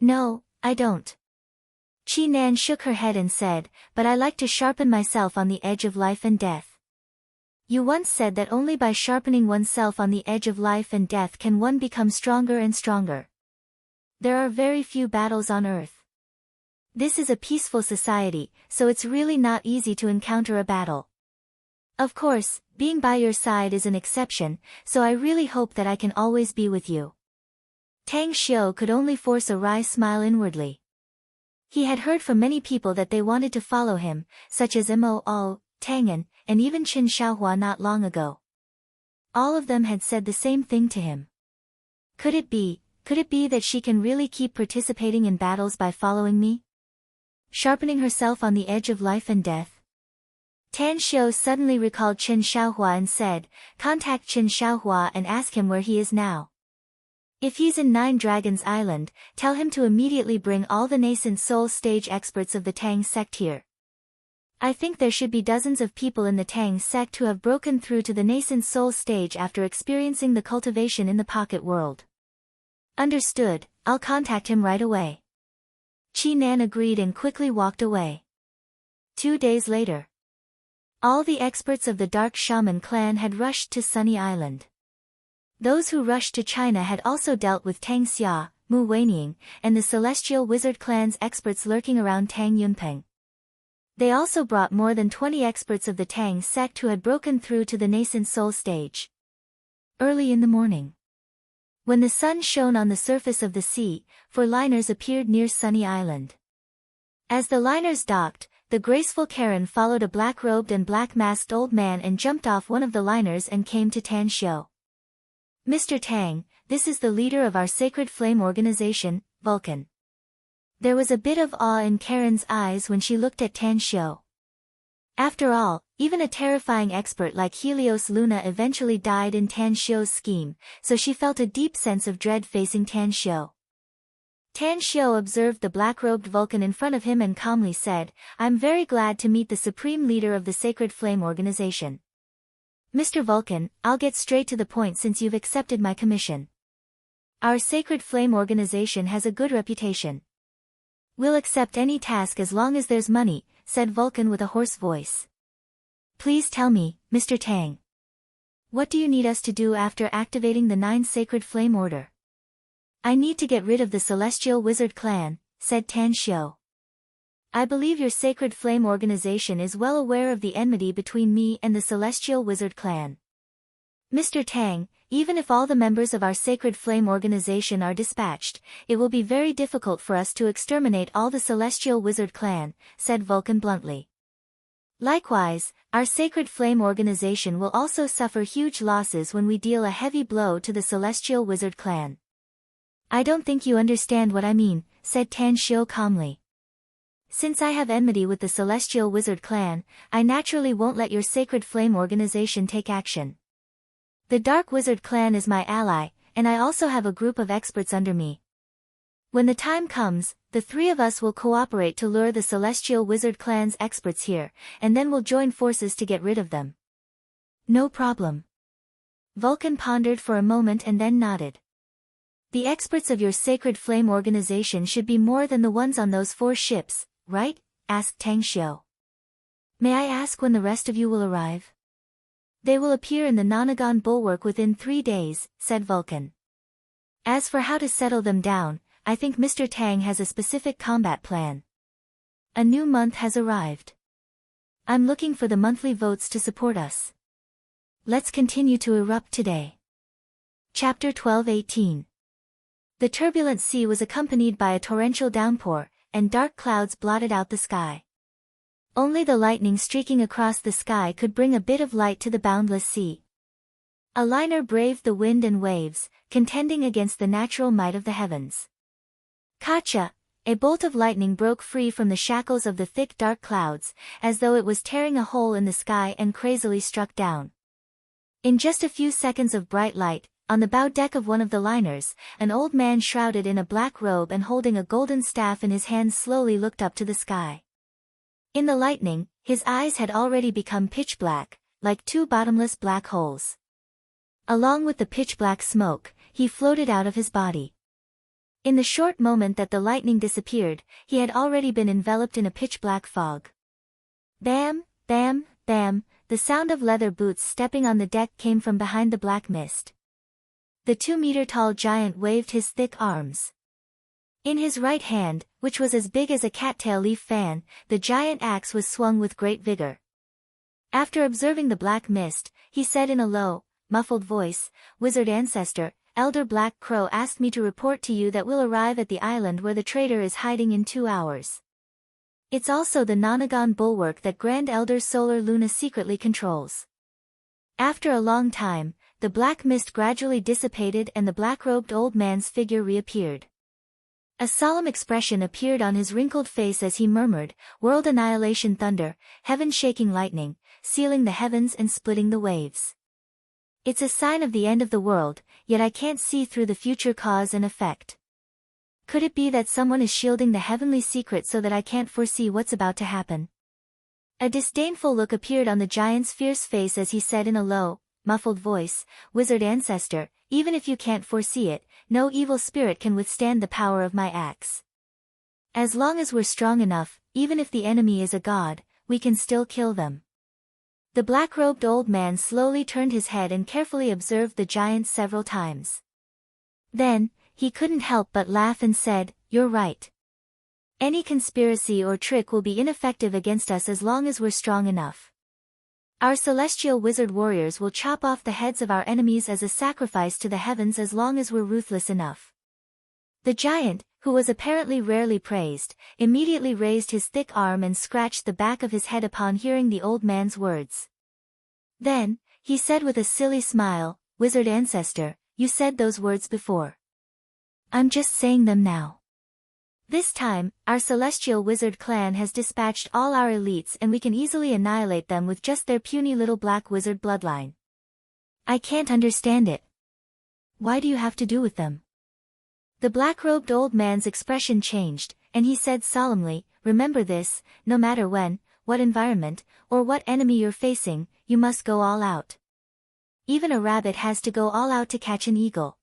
No, I don't. Qi Nan shook her head and said, but I like to sharpen myself on the edge of life and death. You once said that only by sharpening oneself on the edge of life and death can one become stronger and stronger. There are very few battles on Earth. This is a peaceful society, so it's really not easy to encounter a battle. Of course, being by your side is an exception, so I really hope that I can always be with you. Tang Xiu could only force a wry smile inwardly. He had heard from many people that they wanted to follow him, such as Mo, Tangan, and even Qin Xiaohua not long ago. All of them had said the same thing to him. Could it be that she can really keep participating in battles by following me? Sharpening herself on the edge of life and death? Tan Xiu suddenly recalled Qin Xiaohua and said, contact Qin Xiaohua and ask him where he is now. If he's in 9 Dragons Island, tell him to immediately bring all the nascent soul stage experts of the Tang sect here. I think there should be dozens of people in the Tang sect who have broken through to the nascent soul stage after experiencing the cultivation in the Pocket World. Understood, I'll contact him right away. Qi Nan agreed and quickly walked away. 2 days later. All the experts of the Dark Shaman clan had rushed to Sunny Island. Those who rushed to China had also dealt with Tang Xia, Mu Weining, and the Celestial Wizard clan's experts lurking around Tang Yunpeng. They also brought more than 20 experts of the Tang sect who had broken through to the nascent soul stage. Early in the morning, when the sun shone on the surface of the sea, 4 liners appeared near Sunny Island. As the liners docked, the graceful Karen followed a black-robed and black-masked old man and jumped off one of the liners and came to Tan Xiu. "Mr. Tang, this is the leader of our Sacred Flame organization, Vulcan." There was a bit of awe in Karen's eyes when she looked at Tan Xiu. After all, even a terrifying expert like Helios Luna eventually died in Tan Xiu's scheme, so she felt a deep sense of dread facing Tan Xiu. Tan Xiu observed the black-robed Vulcan in front of him and calmly said, "I'm very glad to meet the supreme leader of the Sacred Flame organization. Mr. Vulcan, I'll get straight to the point since you've accepted my commission. Our Sacred Flame organization has a good reputation. We'll accept any task as long as there's money," said Vulcan with a hoarse voice. "Please tell me, Mr. Tang. What do you need us to do after activating the 9 Sacred Flame Order?" "I need to get rid of the Celestial Wizard clan," said Tan Xiu. "I believe your Sacred Flame organization is well aware of the enmity between me and the Celestial Wizard clan. Mr. Tang, even if all the members of our Sacred Flame organization are dispatched, it will be very difficult for us to exterminate all the Celestial Wizard clan," said Vulcan bluntly. "Likewise, our Sacred Flame organization will also suffer huge losses when we deal a heavy blow to the Celestial Wizard clan." "I don't think you understand what I mean," said Tan Xiu calmly. "Since I have enmity with the Celestial Wizard clan, I naturally won't let your Sacred Flame organization take action. The Dark Wizard clan is my ally, and I also have a group of experts under me. When the time comes, the 3 of us will cooperate to lure the Celestial Wizard clan's experts here, and then we'll join forces to get rid of them." "No problem." Vulcan pondered for a moment and then nodded. "The experts of your Sacred Flame organization should be more than the ones on those 4 ships, right?" asked Tang Xiu. "May I ask when the rest of you will arrive?" "They will appear in the Nonagon Bulwark within 3 days," said Vulcan. "As for how to settle them down, I think Mr. Tang has a specific combat plan. A new month has arrived. I'm looking for the monthly votes to support us. Let's continue to erupt today." Chapter 12:18. The turbulent sea was accompanied by a torrential downpour, and dark clouds blotted out the sky. Only the lightning streaking across the sky could bring a bit of light to the boundless sea. A liner braved the wind and waves, contending against the natural might of the heavens. Kacha, a bolt of lightning broke free from the shackles of the thick dark clouds, as though it was tearing a hole in the sky and crazily struck down. In just a few seconds of bright light, on the bow deck of one of the liners, an old man shrouded in a black robe and holding a golden staff in his hands slowly looked up to the sky. In the lightning, his eyes had already become pitch black, like 2 bottomless black holes. Along with the pitch-black smoke, he floated out of his body. In the short moment that the lightning disappeared, he had already been enveloped in a pitch-black fog. Bam, bam, bam, the sound of leather boots stepping on the deck came from behind the black mist. The 2-meter-tall giant waved his thick arms. In his right hand, which was as big as a cattail leaf fan, the giant axe was swung with great vigor. After observing the black mist, he said in a low, muffled voice, "Wizard Ancestor, Elder Black Crow asked me to report to you that we'll arrive at the island where the traitor is hiding in 2 hours. It's also the Nonagon Bulwark that Grand Elder Solar Luna secretly controls." After a long time, the black mist gradually dissipated and the black-robed old man's figure reappeared. A solemn expression appeared on his wrinkled face as he murmured, "World annihilation thunder, heaven-shaking lightning, sealing the heavens and splitting the waves. It's a sign of the end of the world, yet I can't see through the future cause and effect. Could it be that someone is shielding the heavenly secret so that I can't foresee what's about to happen?" A disdainful look appeared on the giant's fierce face as he said in a low, muffled voice, "Wizard Ancestor, even if you can't foresee it, no evil spirit can withstand the power of my axe. As long as we're strong enough, even if the enemy is a god, we can still kill them." The black-robed old man slowly turned his head and carefully observed the giant several times. Then, he couldn't help but laugh and said, "You're right. Any conspiracy or trick will be ineffective against us as long as we're strong enough. Our celestial wizard warriors will chop off the heads of our enemies as a sacrifice to the heavens as long as we're ruthless enough." The giant, who was apparently rarely praised, immediately raised his thick arm and scratched the back of his head upon hearing the old man's words. Then, he said with a silly smile, "Wizard ancestor, you said those words before. I'm just saying them now. This time, our celestial wizard clan has dispatched all our elites and we can easily annihilate them with just their puny little black wizard bloodline. I can't understand it. Why do you have to do with them?" The black-robed old man's expression changed, and he said solemnly, "Remember this, no matter when, what environment, or what enemy you're facing, you must go all out. Even a rabbit has to go all out to catch an eagle.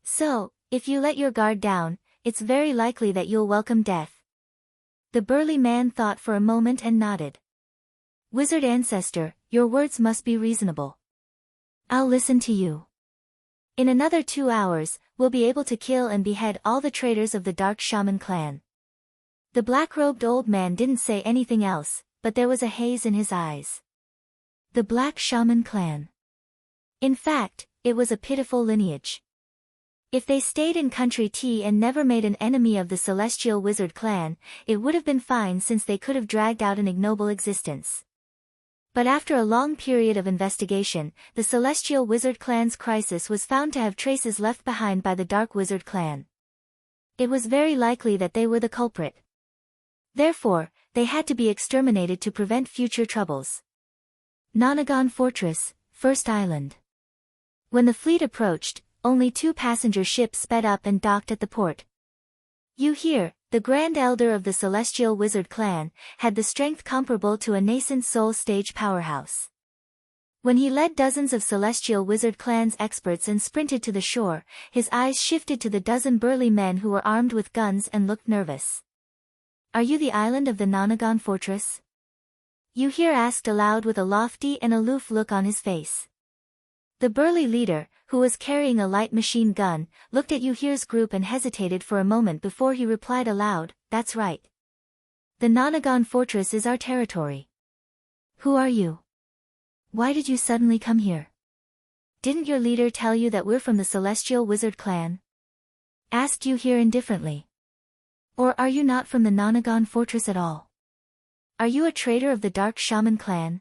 So, if you let your guard down, it's very likely that you'll welcome death." The burly man thought for a moment and nodded. "Wizard ancestor, your words must be reasonable. I'll listen to you. In another 2 hours, we'll be able to kill and behead all the traitors of the Dark Shaman clan." The black-robed old man didn't say anything else, but there was a haze in his eyes. The Black Shaman clan. In fact, it was a pitiful lineage. If they stayed in Country T and never made an enemy of the Celestial Wizard clan, it would have been fine since they could have dragged out an ignoble existence. But after a long period of investigation, the Celestial Wizard clan's crisis was found to have traces left behind by the Dark Wizard clan. It was very likely that they were the culprit. Therefore, they had to be exterminated to prevent future troubles. Nonagon Fortress, First Island. When the fleet approached, only 2 passenger ships sped up and docked at the port. You here, the Grand Elder of the Celestial Wizard clan, had the strength comparable to a nascent Soul Stage powerhouse. When he led dozens of Celestial Wizard clan's experts and sprinted to the shore, his eyes shifted to the dozen burly men who were armed with guns and looked nervous. "Are you the island of the Nonagon Fortress?" You here asked aloud with a lofty and aloof look on his face. The burly leader, who was carrying a light machine gun, looked at Yuhir's group and hesitated for a moment before he replied aloud, "That's right. The Nonagon Fortress is our territory." "Who are you? Why did you suddenly come here? Didn't your leader tell you that we're from the Celestial Wizard clan?" asked Yuhir indifferently. "Or are you not from the Nonagon Fortress at all? Are you a traitor of the Dark Shaman clan?"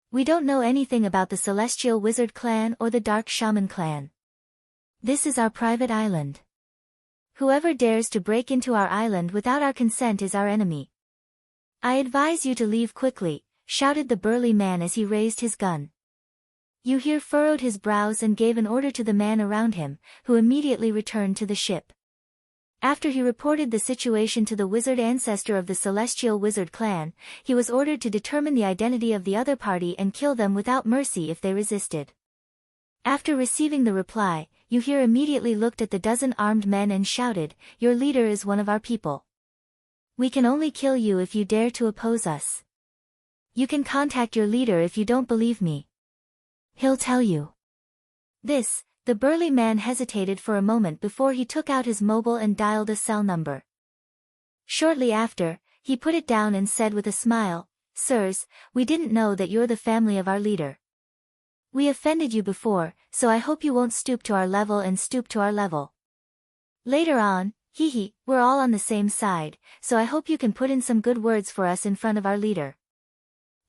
"We don't know anything about the Celestial Wizard clan or the Dark Shaman clan. This is our private island. Whoever dares to break into our island without our consent is our enemy. I advise you to leave quickly," shouted the burly man as he raised his gun. Yuhir furrowed his brows and gave an order to the man around him, who immediately returned to the ship. After he reported the situation to the wizard ancestor of the Celestial Wizard clan, he was ordered to determine the identity of the other party and kill them without mercy if they resisted. After receiving the reply, Yuhir immediately looked at the dozen armed men and shouted, "Your leader is one of our people. We can only kill you if you dare to oppose us. You can contact your leader if you don't believe me. He'll tell you." The burly man hesitated for a moment before he took out his mobile and dialed a cell number. Shortly after, he put it down and said with a smile, "Sirs, we didn't know that you're the family of our leader. We offended you before, so I hope you won't stoop to our level and stoop to our level. Later on, we're all on the same side, so I hope you can put in some good words for us in front of our leader."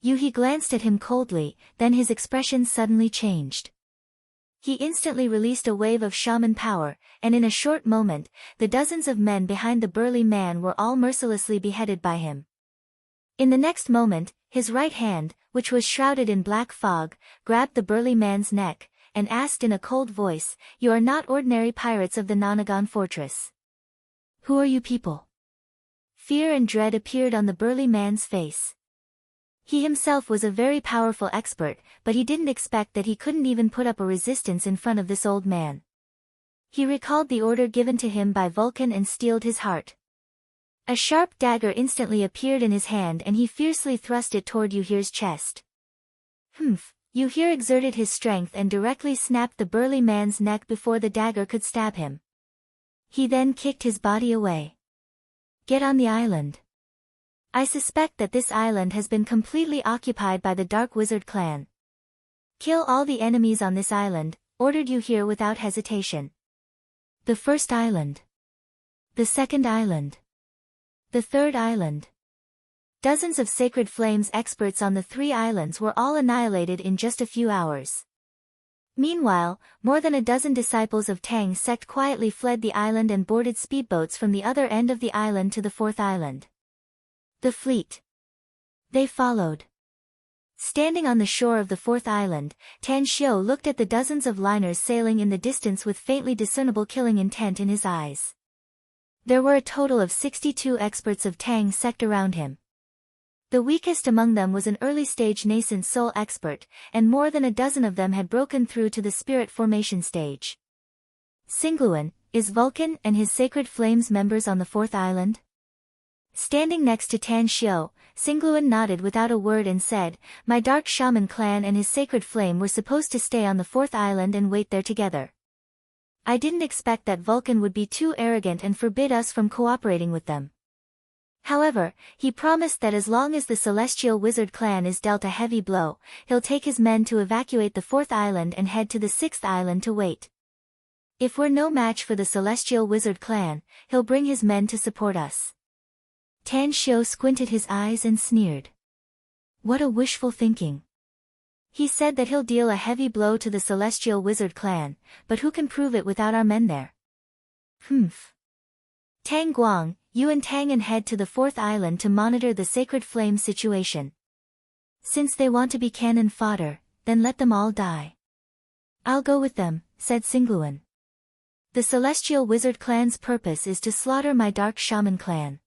Yuhi glanced at him coldly, then his expression suddenly changed. He instantly released a wave of shaman power, and in a short moment, the dozens of men behind the burly man were all mercilessly beheaded by him. In the next moment, his right hand, which was shrouded in black fog, grabbed the burly man's neck, and asked in a cold voice, "You are not ordinary pirates of the Nonagon Fortress. Who are you people?" Fear and dread appeared on the burly man's face. He himself was a very powerful expert, but he didn't expect that he couldn't even put up a resistance in front of this old man. He recalled the order given to him by Vulcan and steeled his heart. A sharp dagger instantly appeared in his hand and he fiercely thrust it toward Yuhir's chest. Humph, Yu here exerted his strength and directly snapped the burly man's neck before the dagger could stab him. He then kicked his body away. Get on the island. I suspect that this island has been completely occupied by the Dark Wizard clan. Kill all the enemies on this island, ordered Yu here without hesitation. The first island. The second island. The third island. Dozens of Sacred Flames experts on the 3 islands were all annihilated in just a few hours. Meanwhile, more than a dozen disciples of Tang's sect quietly fled the island and boarded speedboats from the other end of the island to the 4th island. The fleet. They followed. Standing on the shore of the 4th island, Tan Xiu looked at the dozens of liners sailing in the distance with faintly discernible killing intent in his eyes. There were a total of 62 experts of Tang's sect around him. The weakest among them was an early-stage nascent soul expert, and more than a dozen of them had broken through to the spirit formation stage. Singluan, is Vulcan and his Sacred Flames members on the 4th island? Standing next to Tan Xiu, Singluan nodded without a word and said, My Dark Shaman clan and his Sacred Flame were supposed to stay on the 4th island and wait there together. I didn't expect that Vulcan would be too arrogant and forbid us from cooperating with them. However, he promised that as long as the Celestial Wizard clan is dealt a heavy blow, he'll take his men to evacuate the 4th island and head to the 6th island to wait. If we're no match for the Celestial Wizard clan, he'll bring his men to support us. Tan Xiu squinted his eyes and sneered. What a wishful thinking. He said that he'll deal a heavy blow to the Celestial Wizard clan, but who can prove it without our men there? Humph. Tang Guang, you and Tang and head to the 4th island to monitor the Sacred Flame situation. Since they want to be cannon fodder, then let them all die. I'll go with them, said Singluan. The Celestial Wizard clan's purpose is to slaughter my Dark Shaman clan.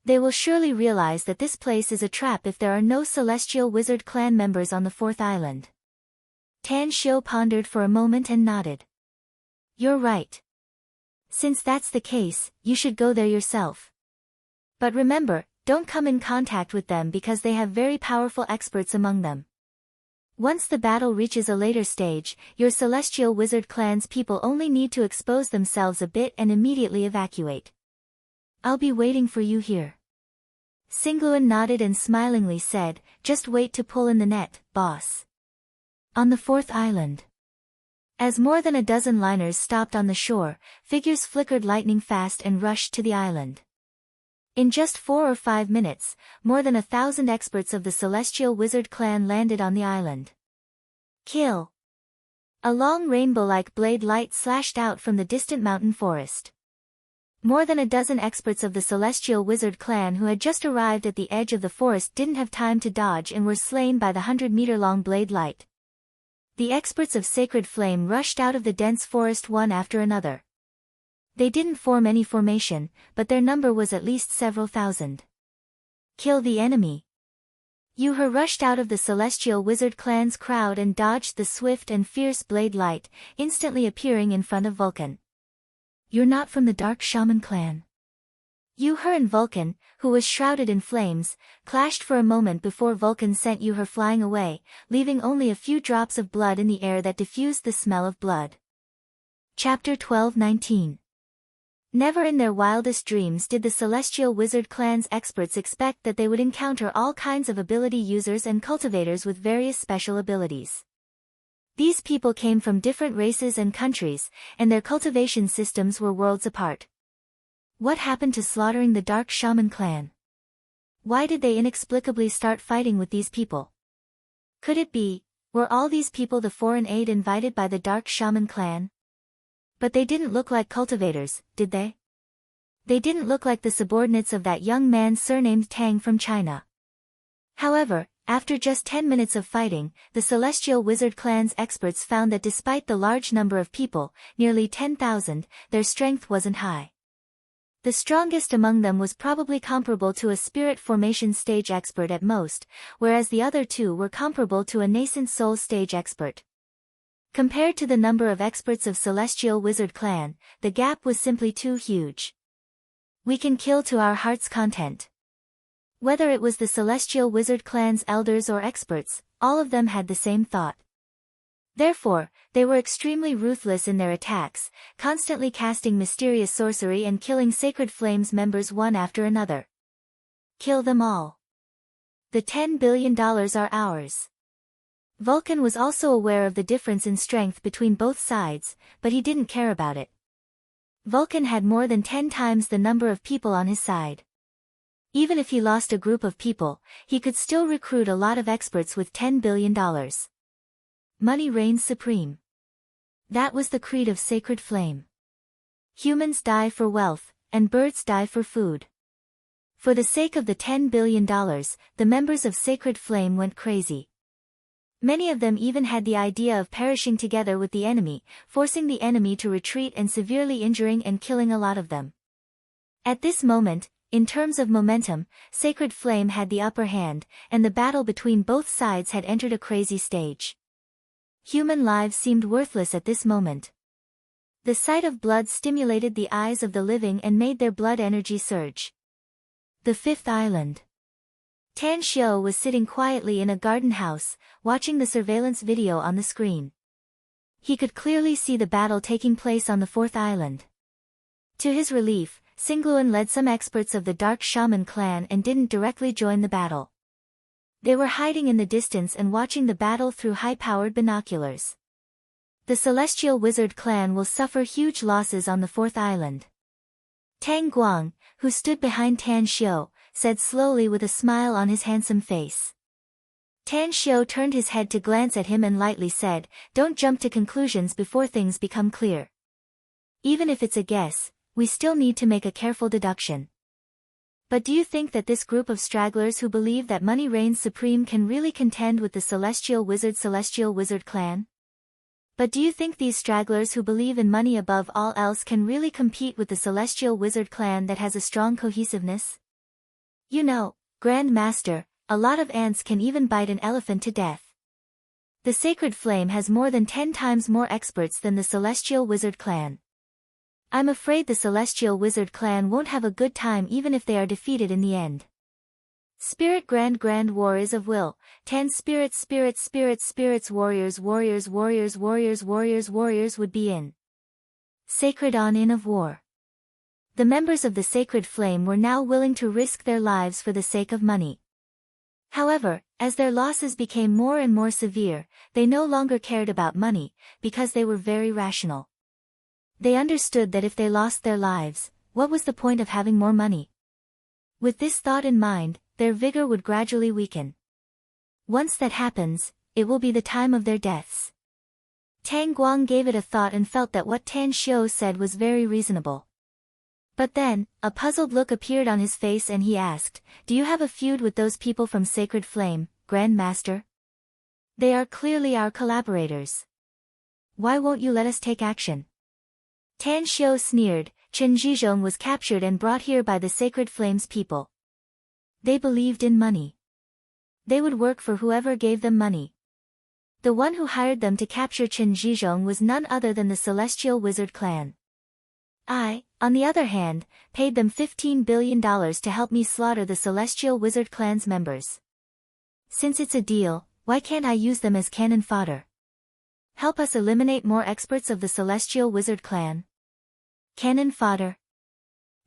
They will surely realize that this place is a trap if there are no Celestial Wizard clan members on the 4th island. Tan Xiu pondered for a moment and nodded. You're right. Since that's the case, you should go there yourself. But remember, don't come in contact with them because they have very powerful experts among them. Once the battle reaches a later stage, your Celestial Wizard clan's people only need to expose themselves a bit and immediately evacuate. I'll be waiting for you here. Singluan nodded and smilingly said, just wait to pull in the net, boss. On the 4th island. As more than a dozen liners stopped on the shore, figures flickered lightning fast and rushed to the island. In just 4 or 5 minutes, more than 1,000 experts of the Celestial Wizard clan landed on the island. Kill! A long rainbow-like blade light slashed out from the distant mountain forest. More than a dozen experts of the Celestial Wizard clan who had just arrived at the edge of the forest didn't have time to dodge and were slain by the 100-meter-long blade light. The experts of Sacred Flame rushed out of the dense forest one after another. They didn't form any formation, but their number was at least several thousand. Kill the enemy. Yu-He rushed out of the Celestial Wizard clan's crowd and dodged the swift and fierce blade light, instantly appearing in front of Vulcan. You're not from the Dark Shaman clan. Yu-He and Vulcan, who was shrouded in flames, clashed for a moment before Vulcan sent Yu-He flying away, leaving only a few drops of blood in the air that diffused the smell of blood. Chapter 12-19. Never in their wildest dreams did the Celestial Wizard clan's experts expect that they would encounter all kinds of ability users and cultivators with various special abilities. These people came from different races and countries, and their cultivation systems were worlds apart. What happened to slaughtering the Dark Shaman clan? Why did they inexplicably start fighting with these people? Could it be, were all these people the foreign aid invited by the Dark Shaman clan? But they didn't look like cultivators, did they? They didn't look like the subordinates of that young man surnamed Tang from China. However, after just 10 minutes of fighting, the Celestial Wizard clan's experts found that despite the large number of people, nearly 10,000, their strength wasn't high. The strongest among them was probably comparable to a spirit formation stage expert at most, whereas the other two were comparable to a nascent soul stage expert. Compared to the number of experts of Celestial Wizard clan, the gap was simply too huge. We can kill to our heart's content. Whether it was the Celestial Wizard clan's elders or experts, all of them had the same thought. Therefore, they were extremely ruthless in their attacks, constantly casting mysterious sorcery and killing Sacred Flames members one after another. Kill them all. The $10 billion are ours. Vulcan was also aware of the difference in strength between both sides, but he didn't care about it. Vulcan had more than 10 times the number of people on his side. Even if he lost a group of people, he could still recruit a lot of experts with $10 billion. Money reigns supreme. That was the creed of Sacred Flame. Humans die for wealth, and birds die for food. For the sake of the $10 billion, the members of Sacred Flame went crazy. Many of them even had the idea of perishing together with the enemy, forcing the enemy to retreat and severely injuring and killing a lot of them. At this moment, in terms of momentum, Sacred Flame had the upper hand, and the battle between both sides had entered a crazy stage. Human lives seemed worthless at this moment. The sight of blood stimulated the eyes of the living and made their blood energy surge. The fifth island. Tan Xiao was sitting quietly in a garden house, watching the surveillance video on the screen. He could clearly see the battle taking place on the fourth island. To his relief, Singluan led some experts of the Dark Shaman clan and didn't directly join the battle. They were hiding in the distance and watching the battle through high-powered binoculars. The Celestial Wizard clan will suffer huge losses on the fourth island. Tang Guang, who stood behind Tan Xiao, said slowly with a smile on his handsome face. Tan Xiao turned his head to glance at him and lightly said, "Don't jump to conclusions before things become clear. Even if it's a guess, we still need to make a careful deduction. But do you think that this group of stragglers who believe that money reigns supreme can really contend with the Celestial Wizard clan? But do you think these stragglers who believe in money above all else can really compete with the Celestial Wizard clan that has a strong cohesiveness? You know, Grand Master, a lot of ants can even bite an elephant to death. The Sacred Flame has more than 10 times more experts than the Celestial Wizard clan. I'm afraid the Celestial Wizard clan won't have a good time even if they are defeated in the end. Spirit Grand War is of will, 10 spirits warriors would be in. Sacred on-in of war. The members of the Sacred Flame were now willing to risk their lives for the sake of money. However, as their losses became more and more severe, they no longer cared about money, because they were very rational. They understood that if they lost their lives, what was the point of having more money? With this thought in mind, their vigor would gradually weaken. Once that happens, it will be the time of their deaths. Tang Guang gave it a thought and felt that what Tan Xiao said was very reasonable. But then, a puzzled look appeared on his face and he asked, "Do you have a feud with those people from Sacred Flame, Grand Master? They are clearly our collaborators. Why won't you let us take action?" Tan Xiao sneered. Chen Zhizhong was captured and brought here by the Sacred Flame's people. They believed in money. They would work for whoever gave them money. The one who hired them to capture Chen Zhizhong was none other than the Celestial Wizard clan. I, on the other hand, paid them $15 billion to help me slaughter the Celestial Wizard clan's members. Since it's a deal, why can't I use them as cannon fodder? Help us eliminate more experts of the Celestial Wizard clan. Cannon fodder.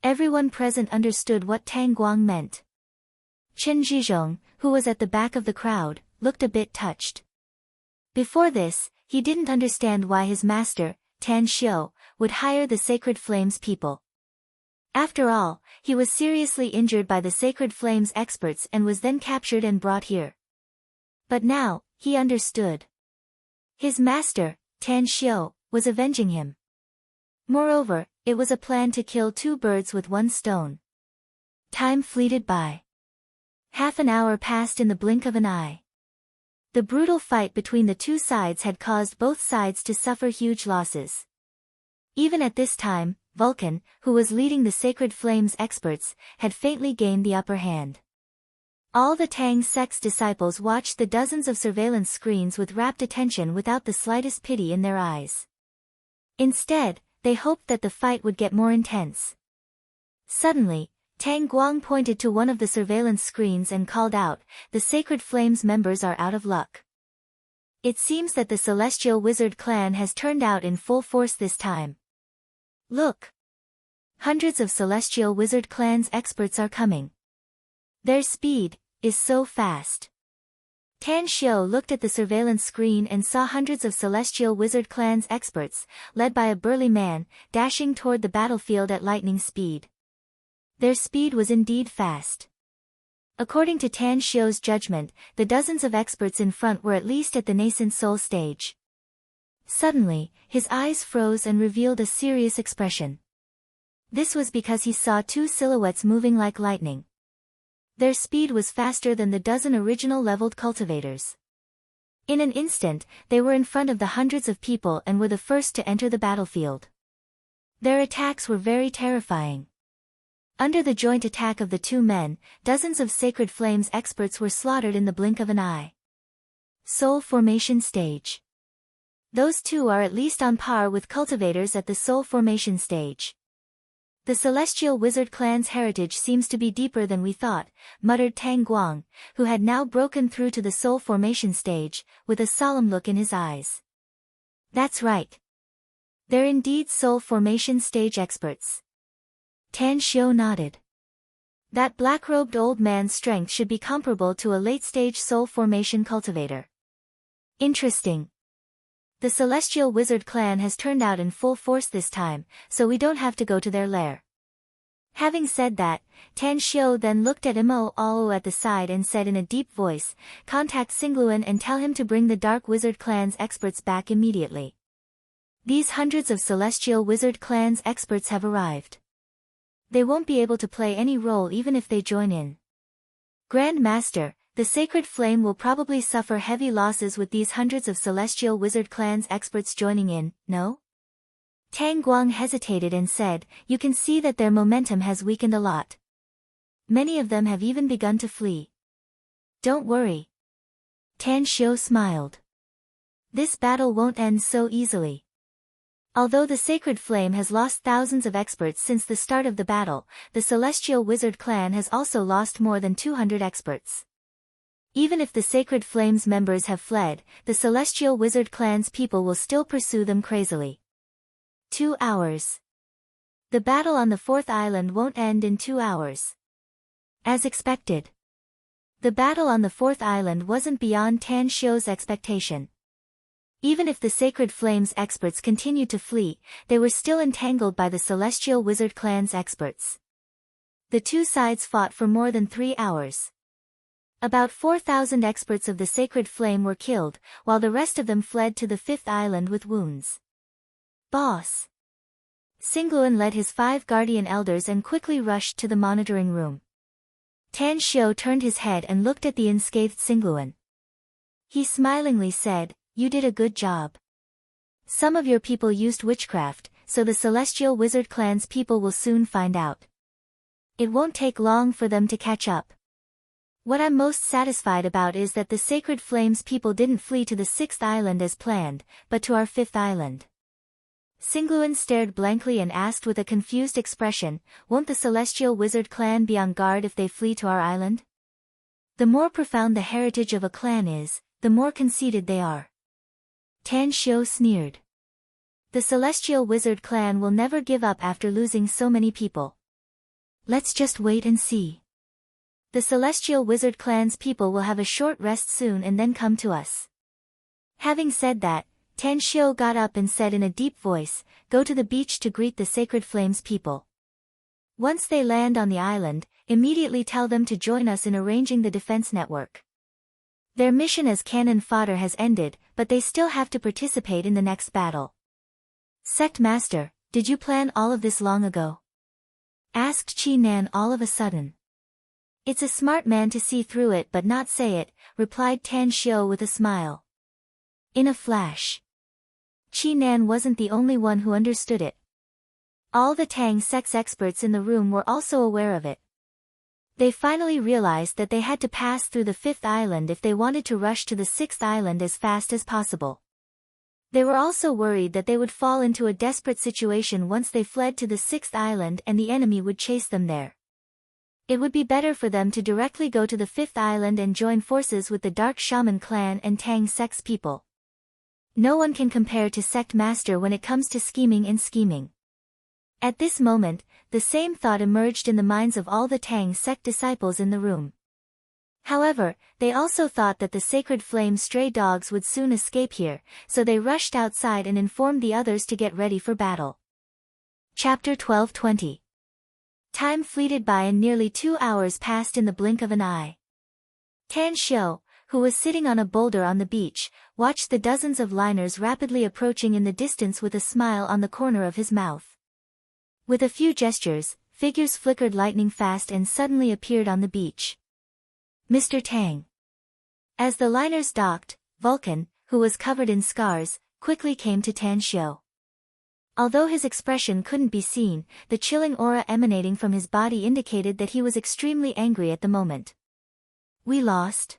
Everyone present understood what Tang Guang meant. Chen Zhizhong, who was at the back of the crowd, looked a bit touched. Before this, he didn't understand why his master, Tan Xiao, would hire the Sacred Flame's people. After all, he was seriously injured by the Sacred Flame's experts and was then captured and brought here. But now, he understood. His master, Tan Xiao, was avenging him. Moreover, it was a plan to kill two birds with one stone. Time fleeted by. Half an hour passed in the blink of an eye. The brutal fight between the two sides had caused both sides to suffer huge losses. Even at this time, Vulcan, who was leading the Sacred Flame's experts, had faintly gained the upper hand. All the Tang sect's disciples watched the dozens of surveillance screens with rapt attention without the slightest pity in their eyes. Instead, they hoped that the fight would get more intense. Suddenly, Tang Guang pointed to one of the surveillance screens and called out, "The Sacred Flames members are out of luck. It seems that the Celestial Wizard clan has turned out in full force this time. Look! Hundreds of Celestial Wizard clan's experts are coming. Their speed is so fast." Tan Xiu looked at the surveillance screen and saw hundreds of Celestial Wizard clan's experts, led by a burly man, dashing toward the battlefield at lightning speed. Their speed was indeed fast. According to Tan Xiu's judgment, the dozens of experts in front were at least at the nascent soul stage. Suddenly, his eyes froze and revealed a serious expression. This was because he saw two silhouettes moving like lightning. Their speed was faster than the dozen original leveled cultivators. In an instant, they were in front of the hundreds of people and were the first to enter the battlefield. Their attacks were very terrifying. Under the joint attack of the two men, dozens of Sacred Flames experts were slaughtered in the blink of an eye. Soul Formation Stage. Those two are at least on par with cultivators at the Soul Formation Stage. "The Celestial Wizard clan's heritage seems to be deeper than we thought," muttered Tang Guang, who had now broken through to the Soul Formation Stage, with a solemn look in his eyes. "That's right. They're indeed Soul Formation Stage experts." Tan Xiu nodded. "That black-robed old man's strength should be comparable to a late-stage Soul Formation cultivator. Interesting. The Celestial Wizard clan has turned out in full force this time, so we don't have to go to their lair." Having said that, Tan Xiu then looked at Imo Ao at the side and said in a deep voice, "Contact Singluan and tell him to bring the Dark Wizard clan's experts back immediately. These hundreds of Celestial Wizard clan's experts have arrived. They won't be able to play any role even if they join in. Grand Master, the Sacred Flame will probably suffer heavy losses with these hundreds of Celestial Wizard clan's experts joining in, no?" Tang Guang hesitated and said, "You can see that their momentum has weakened a lot. Many of them have even begun to flee." "Don't worry." Tan Xiu smiled. "This battle won't end so easily. Although the Sacred Flame has lost thousands of experts since the start of the battle, the Celestial Wizard clan has also lost more than 200 experts. Even if the Sacred Flame's members have fled, the Celestial Wizard clan's people will still pursue them crazily. 2 hours. The battle on the fourth island won't end in 2 hours." As expected. The battle on the fourth island wasn't beyond Tan Xiu's expectation. Even if the Sacred Flame's experts continued to flee, they were still entangled by the Celestial Wizard clan's experts. The two sides fought for more than 3 hours. About 4,000 experts of the Sacred Flame were killed, while the rest of them fled to the fifth island with wounds. "Boss!" Singluan led his 5 guardian elders and quickly rushed to the monitoring room. Tan Xiu turned his head and looked at the unscathed Singluan. He smilingly said, "You did a good job. Some of your people used witchcraft, so the Celestial Wizard clan's people will soon find out. It won't take long for them to catch up. What I'm most satisfied about is that the Sacred Flame's people didn't flee to the 6th island as planned, but to our 5th island." Singluan stared blankly and asked with a confused expression, "Won't the Celestial Wizard clan be on guard if they flee to our island?" The more profound the heritage of a clan is, the more conceited they are. Tan Xiu sneered. The Celestial Wizard clan will never give up after losing so many people. Let's just wait and see. The Celestial Wizard clan's people will have a short rest soon and then come to us." Having said that, Tan Xiu got up and said in a deep voice, "Go to the beach to greet the Sacred Flame's people. Once they land on the island, immediately tell them to join us in arranging the defense network. Their mission as cannon fodder has ended, but they still have to participate in the next battle." "Sect Master, did you plan all of this long ago?" asked Qi Nan all of a sudden. "It's a smart man to see through it but not say it," replied Tan Xiu with a smile. In a flash. Qi Nan wasn't the only one who understood it. All the Tang sect's experts in the room were also aware of it. They finally realized that they had to pass through the 5th island if they wanted to rush to the 6th island as fast as possible. They were also worried that they would fall into a desperate situation once they fled to the 6th island and the enemy would chase them there. It would be better for them to directly go to the fifth island and join forces with the Dark Shaman clan and Tang sect's people. No one can compare to Sect Master when it comes to scheming and scheming. At this moment, the same thought emerged in the minds of all the Tang sect disciples in the room. However, they also thought that the Sacred Flame stray dogs would soon escape here, so they rushed outside and informed the others to get ready for battle. Chapter 12:20. Time fleeted by and nearly 2 hours passed in the blink of an eye. Tan Xiu, who was sitting on a boulder on the beach, watched the dozens of liners rapidly approaching in the distance with a smile on the corner of his mouth. With a few gestures, figures flickered lightning fast and suddenly appeared on the beach. Mr. Tang. As the liners docked, Vulcan, who was covered in scars, quickly came to Tan Xiu. Although his expression couldn't be seen, the chilling aura emanating from his body indicated that he was extremely angry at the moment. We lost?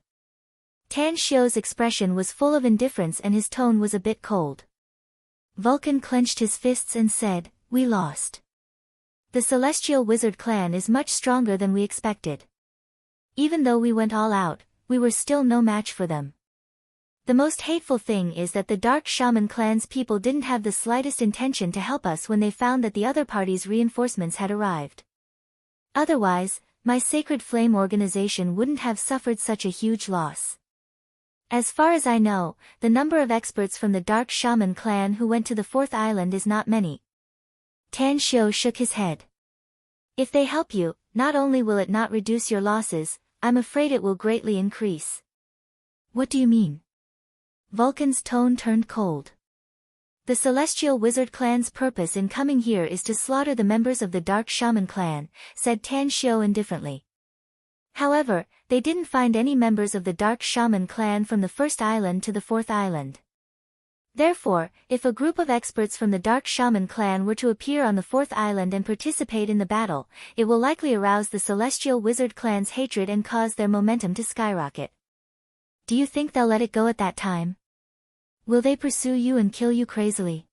Tan Xiu's expression was full of indifference and his tone was a bit cold. Vulcan clenched his fists and said, "We lost. The Celestial Wizard clan is much stronger than we expected. Even though we went all out, we were still no match for them. The most hateful thing is that the Dark Shaman clan's people didn't have the slightest intention to help us when they found that the other party's reinforcements had arrived. Otherwise, my Sacred Flame organization wouldn't have suffered such a huge loss. As far as I know, the number of experts from the Dark Shaman clan who went to the fourth island is not many." Tan Xiu shook his head. "If they help you, not only will it not reduce your losses, I'm afraid it will greatly increase." "What do you mean?" Vulcan's tone turned cold. "The Celestial Wizard clan's purpose in coming here is to slaughter the members of the Dark Shaman clan," said Tan Xiu indifferently. "However, they didn't find any members of the Dark Shaman clan from the first island to the fourth island. Therefore, if a group of experts from the Dark Shaman clan were to appear on the fourth island and participate in the battle, it will likely arouse the Celestial Wizard clan's hatred and cause their momentum to skyrocket. Do you think they'll let it go at that time? Will they pursue you and kill you crazily?"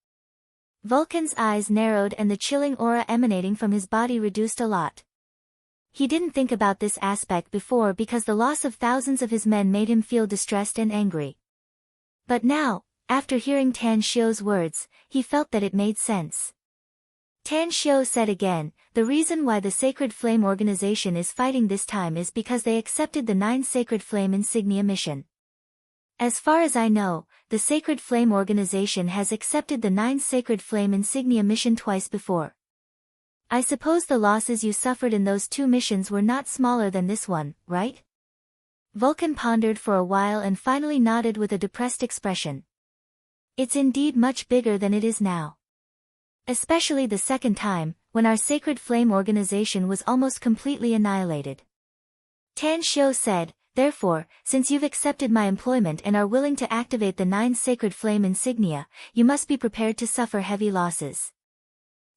Vulcan's eyes narrowed and the chilling aura emanating from his body reduced a lot. He didn't think about this aspect before because the loss of thousands of his men made him feel distressed and angry. But now, after hearing Tan Xiu's words, he felt that it made sense. Tan Xiu said again, "The reason why the Sacred Flame organization is fighting this time is because they accepted the 9 Sacred Flame insignia mission. As far as I know, the Sacred Flame organization has accepted the 9 Sacred Flame insignia mission twice before. I suppose the losses you suffered in those 2 missions were not smaller than this one, right?" Vulcan pondered for a while and finally nodded with a depressed expression. "It's indeed much bigger than it is now. Especially the second time, when our Sacred Flame organization was almost completely annihilated." Tan Xiu said, "Therefore, since you've accepted my employment and are willing to activate the 9 Sacred Flame insignia, you must be prepared to suffer heavy losses.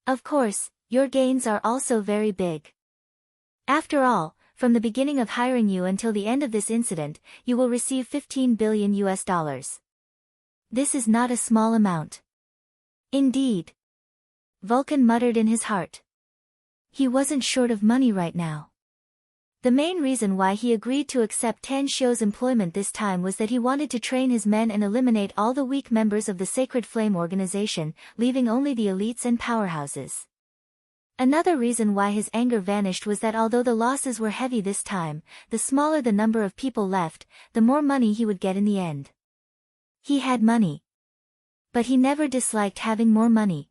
Of course, your gains are also very big. After all, from the beginning of hiring you until the end of this incident, you will receive $15 billion US. This is not a small amount." "Indeed," Vulcan muttered in his heart. He wasn't short of money right now. The main reason why he agreed to accept Tan Xiu's employment this time was that he wanted to train his men and eliminate all the weak members of the Sacred Flame organization, leaving only the elites and powerhouses. Another reason why his anger vanished was that although the losses were heavy this time, the smaller the number of people left, the more money he would get in the end. He had money. But he never disliked having more money.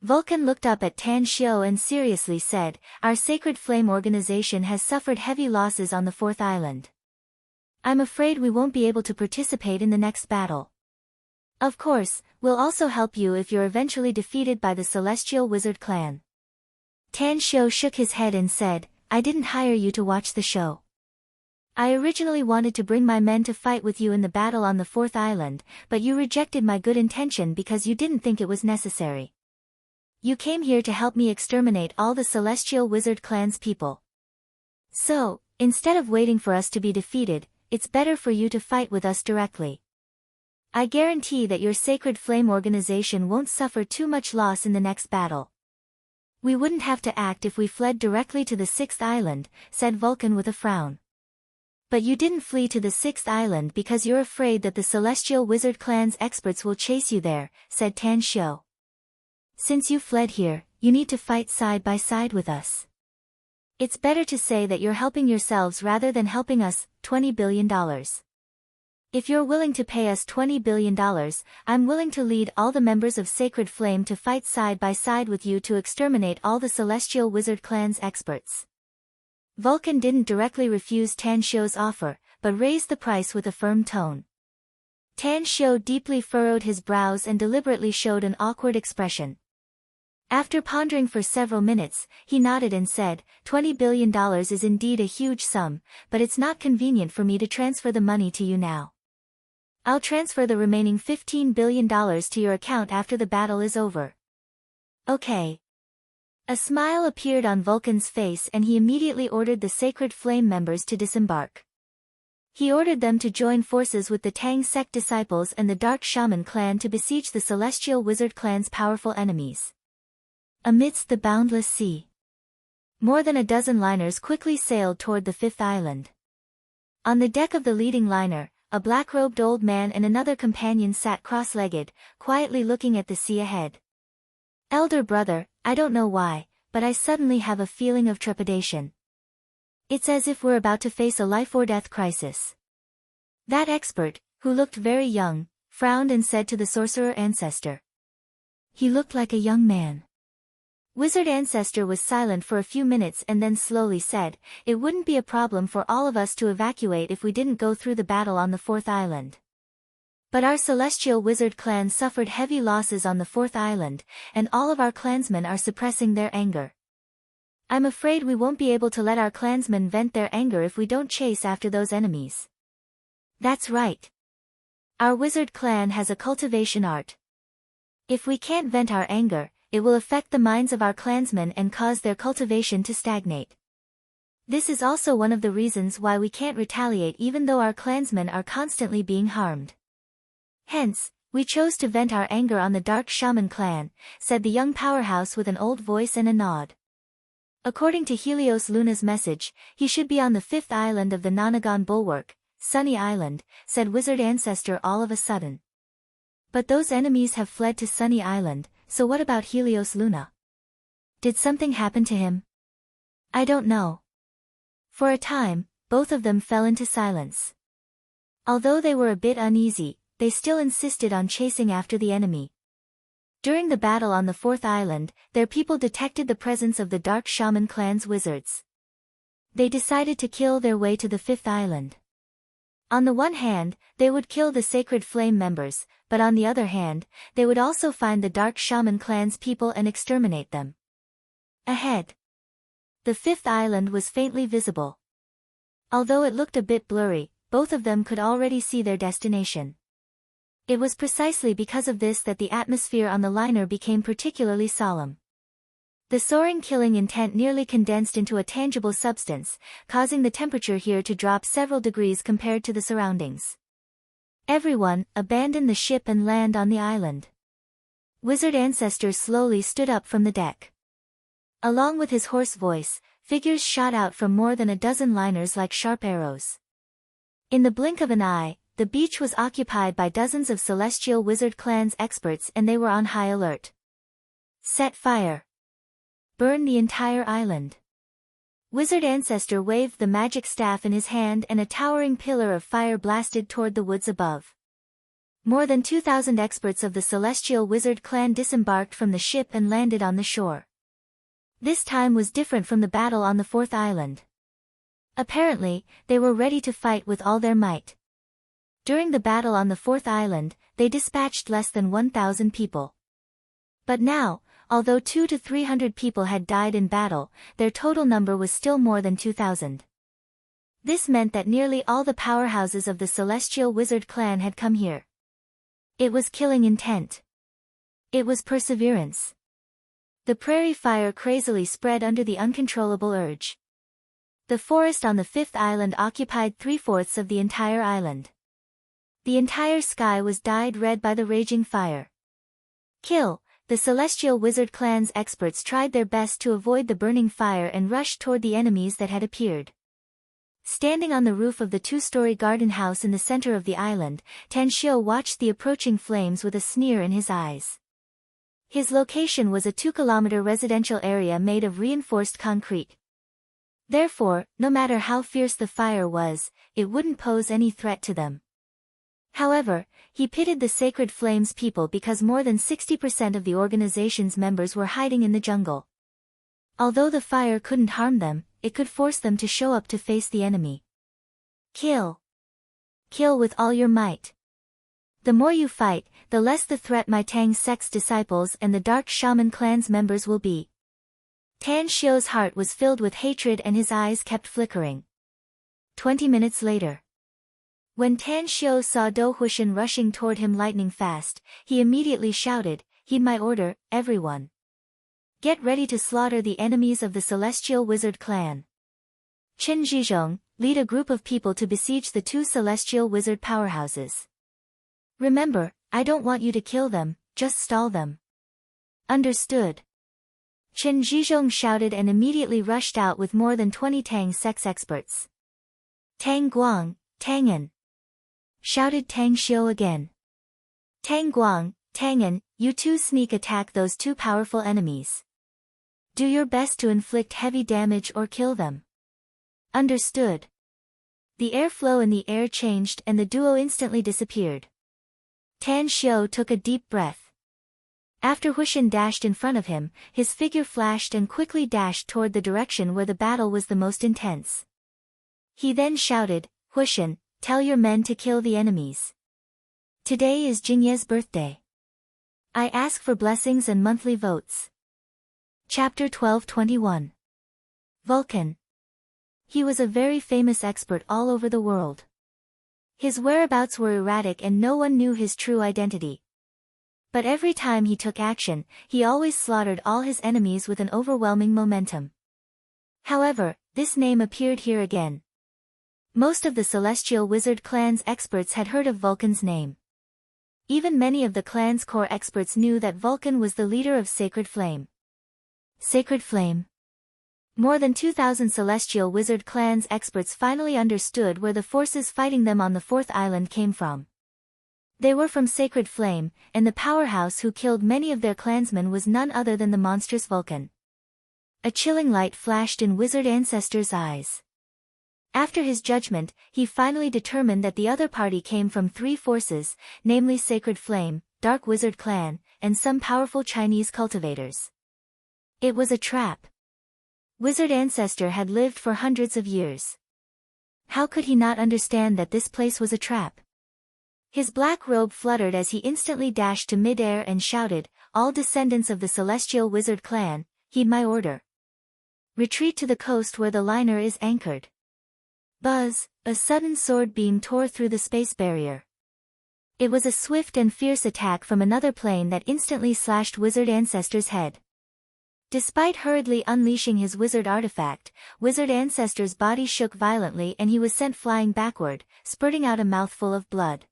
Vulcan looked up at Tan Xiu and seriously said, "Our Sacred Flame organization has suffered heavy losses on the fourth island. I'm afraid we won't be able to participate in the next battle. Of course, we'll also help you if you're eventually defeated by the Celestial Wizard clan." Tan Xiu shook his head and said, "I didn't hire you to watch the show. I originally wanted to bring my men to fight with you in the battle on the fourth island, but you rejected my good intention because you didn't think it was necessary. You came here to help me exterminate all the Celestial Wizard clan's people. So, instead of waiting for us to be defeated, it's better for you to fight with us directly. I guarantee that your Sacred Flame organization won't suffer too much loss in the next battle. We wouldn't have to act if we fled directly to the sixth island, said Vulcan with a frown. But you didn't flee to the sixth island because you're afraid that the Celestial Wizard Clan's experts will chase you there, said Tan Xiu. Since you fled here, you need to fight side by side with us. It's better to say that you're helping yourselves rather than helping us, $20 billion. If you're willing to pay us $20 billion, I'm willing to lead all the members of Sacred Flame to fight side by side with you to exterminate all the Celestial Wizard Clan's experts. Vulcan didn't directly refuse Tan Xiu's offer, but raised the price with a firm tone. Tan Xiu deeply furrowed his brows and deliberately showed an awkward expression. After pondering for several minutes, he nodded and said, $20 billion is indeed a huge sum, but it's not convenient for me to transfer the money to you now. I'll transfer the remaining $15 billion to your account after the battle is over. Okay. A smile appeared on Vulcan's face and he immediately ordered the Sacred Flame members to disembark. He ordered them to join forces with the Tang sect disciples and the Dark Shaman clan to besiege the Celestial Wizard clan's powerful enemies. Amidst the boundless sea, more than a dozen liners quickly sailed toward the fifth island. On the deck of the leading liner, a black-robed old man and another companion sat cross-legged, quietly looking at the sea ahead. Elder brother, I don't know why, but I suddenly have a feeling of trepidation. It's as if we're about to face a life-or-death crisis. That expert, who looked very young, frowned and said to the sorcerer ancestor. He looked like a young man. Wizard Ancestor was silent for a few minutes and then slowly said, it wouldn't be a problem for all of us to evacuate if we didn't go through the battle on the fourth island. But our Celestial Wizard clan suffered heavy losses on the fourth island, and all of our clansmen are suppressing their anger. I'm afraid we won't be able to let our clansmen vent their anger if we don't chase after those enemies. That's right. Our wizard clan has a cultivation art. If we can't vent our anger, it will affect the minds of our clansmen and cause their cultivation to stagnate. This is also one of the reasons why we can't retaliate even though our clansmen are constantly being harmed. Hence, we chose to vent our anger on the Dark Shaman clan, said the young powerhouse with an old voice and a nod. According to Helios Luna's message, he should be on the fifth island of the Nonagon Bulwark, Sunny Island, said Wizard Ancestor all of a sudden. But those enemies have fled to Sunny Island, so what about Helios Luna? Did something happen to him? I don't know. For a time, both of them fell into silence. Although they were a bit uneasy, they still insisted on chasing after the enemy. During the battle on the fourth island, their people detected the presence of the Dark Shaman clan's wizards. They decided to kill their way to the fifth island. On the one hand, they would kill the Sacred Flame members, but on the other hand, they would also find the Dark Shaman clan's people and exterminate them. Ahead, the fifth island was faintly visible. Although it looked a bit blurry, both of them could already see their destination. It was precisely because of this that the atmosphere on the liner became particularly solemn. The soaring killing intent nearly condensed into a tangible substance, causing the temperature here to drop several degrees compared to the surroundings. Everyone, abandon the ship and land on the island. Wizard Ancestor slowly stood up from the deck. Along with his hoarse voice, figures shot out from more than a dozen liners like sharp arrows. In the blink of an eye, the beach was occupied by dozens of Celestial Wizard Clan's experts and they were on high alert. Set fire. Burn the entire island. Wizard Ancestor waved the magic staff in his hand and a towering pillar of fire blasted toward the woods above. More than 2,000 experts of the Celestial Wizard Clan disembarked from the ship and landed on the shore. This time was different from the battle on the fourth island. Apparently, they were ready to fight with all their might. During the battle on the fourth island, they dispatched less than 1,000 people. But now, although 200 to 300 people had died in battle, their total number was still more than 2,000. This meant that nearly all the powerhouses of the Celestial Wizard Clan had come here. It was killing intent. It was perseverance. The prairie fire crazily spread under the uncontrollable urge. The forest on the fifth island occupied 3/4 of the entire island. The entire sky was dyed red by the raging fire. Kill, the Celestial Wizard Clan's experts tried their best to avoid the burning fire and rushed toward the enemies that had appeared. Standing on the roof of the two-story garden house in the center of the island, Tan Xiu watched the approaching flames with a sneer in his eyes. His location was a 2-kilometer residential area made of reinforced concrete. Therefore, no matter how fierce the fire was, it wouldn't pose any threat to them. However, he pitied the Sacred Flames people because more than 60% of the organization's members were hiding in the jungle. Although the fire couldn't harm them, it could force them to show up to face the enemy. Kill. Kill with all your might. The more you fight, the less the threat my Tang sect's disciples and the Dark Shaman clan's members will be. Tan Xiu's heart was filled with hatred and his eyes kept flickering. 20 minutes later. When Tan Xiu saw Do Huishan rushing toward him lightning fast, he immediately shouted, "Heed my order, everyone. Get ready to slaughter the enemies of the Celestial Wizard Clan. Qin Zhizhong, lead a group of people to besiege the 2 Celestial Wizard powerhouses. Remember, I don't want you to kill them, just stall them." Understood. Qin Zhizhong shouted and immediately rushed out with more than 20 Tang sex experts. "Tang Guang, Tang'an!" shouted Tang Xiu again. "Tang Guang, Tang'an, you two sneak attack those 2 powerful enemies. Do your best to inflict heavy damage or kill them." Understood. The airflow in the air changed and the duo instantly disappeared. Tan Xiu took a deep breath. After Huishan dashed in front of him, his figure flashed and quickly dashed toward the direction where the battle was the most intense. He then shouted, "Huishan, tell your men to kill the enemies. Today is Jingye's birthday. I ask for blessings and monthly votes." Chapter 12:21. Vulcan. He was a very famous expert all over the world. His whereabouts were erratic and no one knew his true identity. But every time he took action, he always slaughtered all his enemies with an overwhelming momentum. However, this name appeared here again. Most of the Celestial Wizard Clan's experts had heard of Vulcan's name. Even many of the clan's core experts knew that Vulcan was the leader of Sacred Flame. Sacred Flame. More than 2,000 Celestial Wizard Clan's experts finally understood where the forces fighting them on the 4th island came from. They were from Sacred Flame, and the powerhouse who killed many of their clansmen was none other than the monstrous Vulcan. A chilling light flashed in Wizard Ancestor's eyes. After his judgment, he finally determined that the other party came from 3 forces, namely Sacred Flame, Dark Wizard Clan, and some powerful Chinese cultivators. It was a trap. Wizard Ancestor had lived for hundreds of years. How could he not understand that this place was a trap? His black robe fluttered as he instantly dashed to mid-air and shouted, "All descendants of the Celestial Wizard Clan, heed my order. Retreat to the coast where the liner is anchored." Buzz, a sudden sword beam tore through the space barrier. It was a swift and fierce attack from another plane that instantly slashed Wizard Ancestor's head. Despite hurriedly unleashing his wizard artifact, Wizard Ancestor's body shook violently and he was sent flying backward, spurting out a mouthful of blood.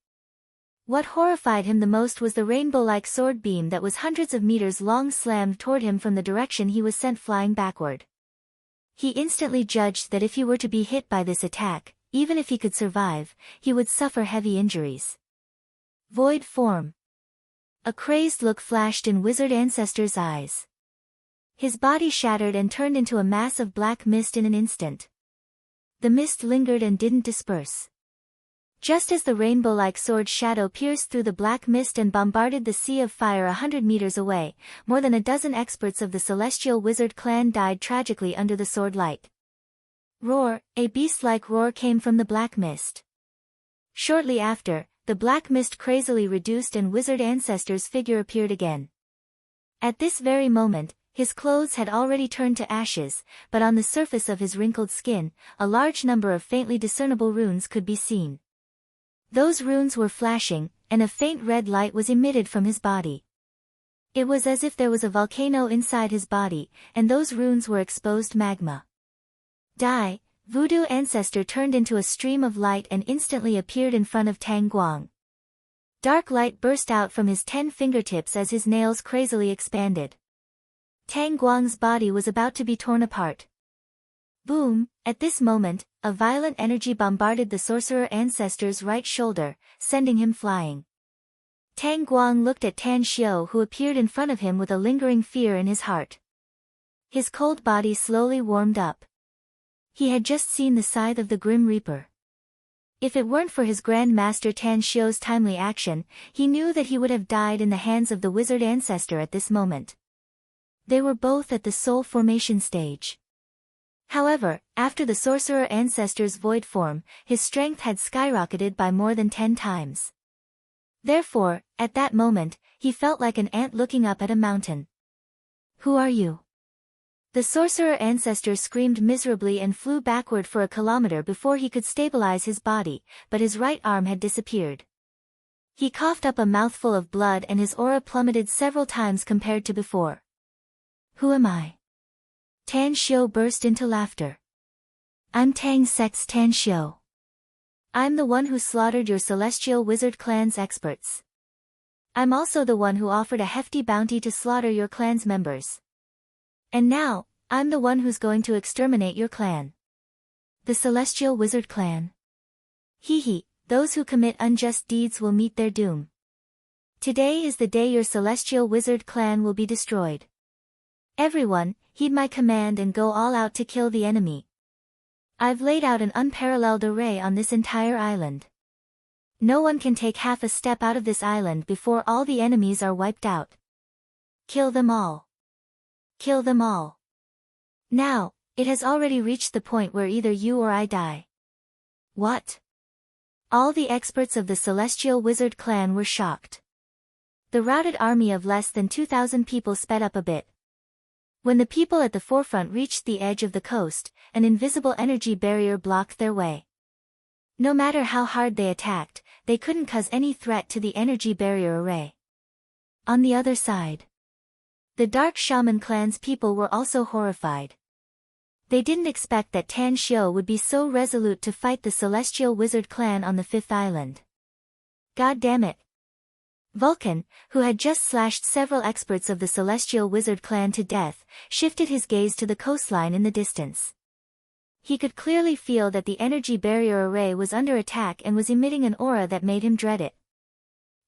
What horrified him the most was the rainbow-like sword beam that was hundreds of meters long slammed toward him from the direction he was sent flying backward. He instantly judged that if he were to be hit by this attack, even if he could survive, he would suffer heavy injuries. Void form. A crazed look flashed in Wizard Ancestor's eyes. His body shattered and turned into a mass of black mist in an instant. The mist lingered and didn't disperse. Just as the rainbow-like sword shadow pierced through the black mist and bombarded the sea of fire 100 meters away, more than a dozen experts of the Celestial Wizard Clan died tragically under the sword light. Roar, a beast-like roar came from the black mist. Shortly after, the black mist crazily reduced and Wizard Ancestor's figure appeared again. At this very moment, his clothes had already turned to ashes, but on the surface of his wrinkled skin, a large number of faintly discernible runes could be seen. Those runes were flashing, and a faint red light was emitted from his body. It was as if there was a volcano inside his body, and those runes were exposed magma. Die, Voodoo Ancestor turned into a stream of light and instantly appeared in front of Tang Guang. Dark light burst out from his 10 fingertips as his nails crazily expanded. Tang Guang's body was about to be torn apart. Boom! At this moment, a violent energy bombarded the sorcerer ancestor's right shoulder, sending him flying. Tang Guang looked at Tan Xiao, who appeared in front of him with a lingering fear in his heart. His cold body slowly warmed up. He had just seen the scythe of the Grim Reaper. If it weren't for his Grand Master Tan Xiao's timely action, he knew that he would have died in the hands of the wizard ancestor at this moment. They were both at the soul formation stage. However, after the sorcerer ancestor's void form, his strength had skyrocketed by more than 10 times. Therefore, at that moment, he felt like an ant looking up at a mountain. "Who are you?" The sorcerer ancestor screamed miserably and flew backward for a kilometer before he could stabilize his body, but his right arm had disappeared. He coughed up a mouthful of blood and his aura plummeted several times compared to before. "Who am I?" Tan Xiao burst into laughter. "I'm Tang Sect's Tan Xiao. I'm the one who slaughtered your celestial wizard clan's experts. I'm also the one who offered a hefty bounty to slaughter your clan's members. And now, I'm the one who's going to exterminate your clan. The celestial wizard clan. Hee, those who commit unjust deeds will meet their doom. Today is the day your celestial wizard clan will be destroyed. Everyone, heed my command and go all out to kill the enemy. I've laid out an unparalleled array on this entire island. No one can take half a step out of this island before all the enemies are wiped out. Kill them all. Kill them all. Now, it has already reached the point where either you or I die." "What?" All the experts of the Celestial Wizard clan were shocked. The routed army of less than 2,000 people sped up a bit. When the people at the forefront reached the edge of the coast, an invisible energy barrier blocked their way. No matter how hard they attacked, they couldn't cause any threat to the energy barrier array. On the other side, the Dark Shaman clan's people were also horrified. They didn't expect that Tan Xiao would be so resolute to fight the Celestial Wizard clan on the 5th island. God damn it. Vulcan, who had just slashed several experts of the Celestial Wizard clan to death, shifted his gaze to the coastline in the distance. He could clearly feel that the energy barrier array was under attack and was emitting an aura that made him dread it.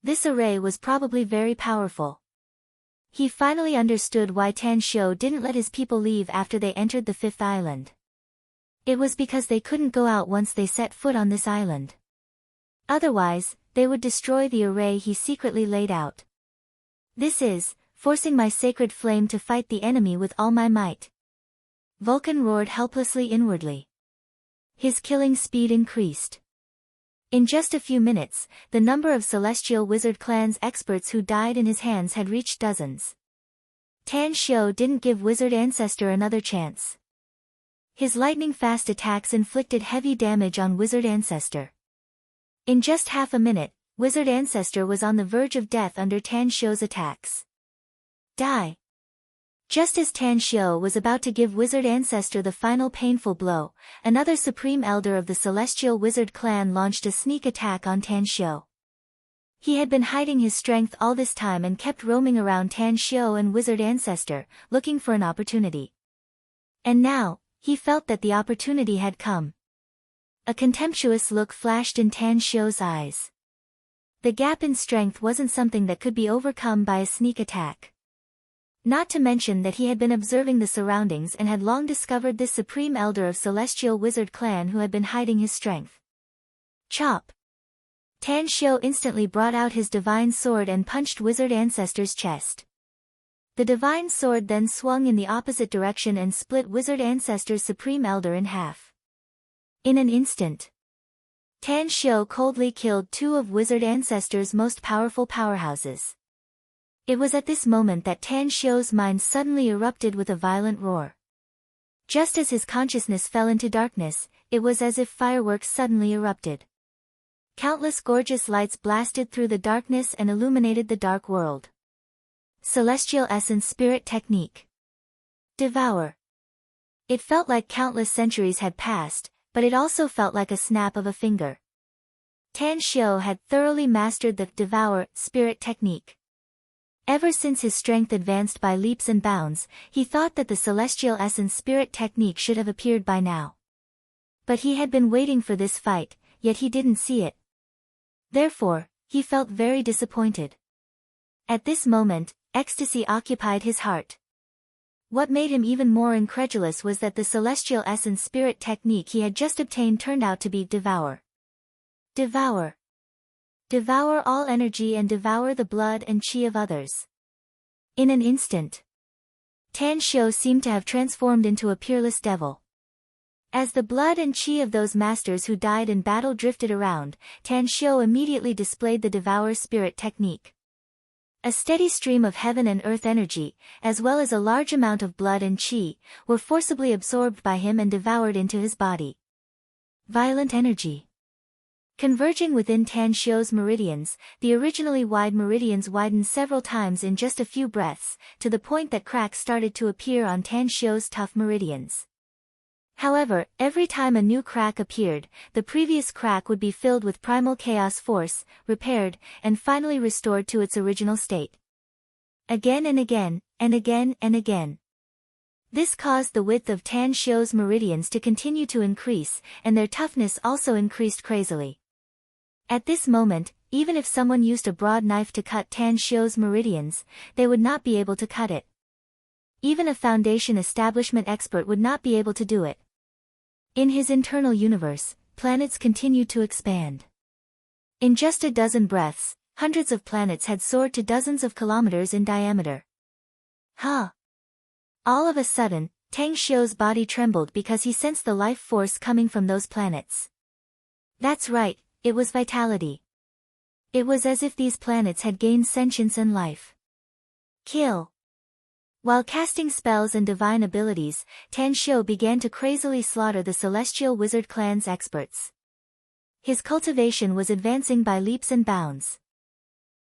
This array was probably very powerful. He finally understood why Tan Xiao didn't let his people leave after they entered the 5th island. It was because they couldn't go out once they set foot on this island. Otherwise, they would destroy the array he secretly laid out. This is, forcing my sacred flame to fight the enemy with all my might. Vulcan roared helplessly inwardly. His killing speed increased. In just a few minutes, the number of Celestial Wizard clan's experts who died in his hands had reached dozens. Tan Xiao didn't give Wizard Ancestor another chance. His lightning-fast attacks inflicted heavy damage on Wizard Ancestor. In just half a minute, Wizard Ancestor was on the verge of death under Tan Xiao's attacks. Die! Just as Tan Xiao was about to give Wizard Ancestor the final painful blow, another Supreme Elder of the Celestial Wizard clan launched a sneak attack on Tan Xiao. He had been hiding his strength all this time and kept roaming around Tan Xiao and Wizard Ancestor, looking for an opportunity. And now, he felt that the opportunity had come. A contemptuous look flashed in Tan Xiao's eyes. The gap in strength wasn't something that could be overcome by a sneak attack. Not to mention that he had been observing the surroundings and had long discovered this Supreme Elder of Celestial Wizard clan who had been hiding his strength. Chop! Tan Xiao instantly brought out his divine sword and punched Wizard Ancestor's chest. The divine sword then swung in the opposite direction and split Wizard Ancestor's Supreme Elder in half. In an instant, Tan Xiao coldly killed 2 of Wizard Ancestor's most powerful powerhouses. It was at this moment that Tan Xiao's mind suddenly erupted with a violent roar. Just as his consciousness fell into darkness, it was as if fireworks suddenly erupted. Countless gorgeous lights blasted through the darkness and illuminated the dark world. Celestial Essence Spirit Technique. Devour. It felt like countless centuries had passed, but it also felt like a snap of a finger. Tan Xiu had thoroughly mastered the Devour Spirit technique. Ever since his strength advanced by leaps and bounds, he thought that the Celestial Essence Spirit technique should have appeared by now. But he had been waiting for this fight, yet he didn't see it. Therefore, he felt very disappointed. At this moment, ecstasy occupied his heart. What made him even more incredulous was that the Celestial Essence Spirit technique he had just obtained turned out to be Devour. Devour. Devour all energy and devour the blood and qi of others. In an instant, Tan Xiu seemed to have transformed into a peerless devil. As the blood and qi of those masters who died in battle drifted around, Tan Xiu immediately displayed the Devour Spirit technique. A steady stream of heaven and earth energy, as well as a large amount of blood and qi, were forcibly absorbed by him and devoured into his body. Violent energy. Converging within Tan Xiu's meridians, the originally wide meridians widened several times in just a few breaths, to the point that cracks started to appear on Tan Xiu's tough meridians. However, every time a new crack appeared, the previous crack would be filled with primal chaos force, repaired, and finally restored to its original state. Again and again, and again and again. This caused the width of Tan Xiu's meridians to continue to increase, and their toughness also increased crazily. At this moment, even if someone used a broad knife to cut Tan Xiu's meridians, they would not be able to cut it. Even a foundation establishment expert would not be able to do it. In his internal universe, planets continued to expand. In just a dozen breaths, hundreds of planets had soared to dozens of kilometers in diameter. Huh! All of a sudden, Tan Xiu's body trembled because he sensed the life force coming from those planets. That's right. It was vitality. It was as if these planets had gained sentience and life. Kill. While casting spells and divine abilities, Tan Xiu began to crazily slaughter the Celestial Wizard Clan's experts. His cultivation was advancing by leaps and bounds.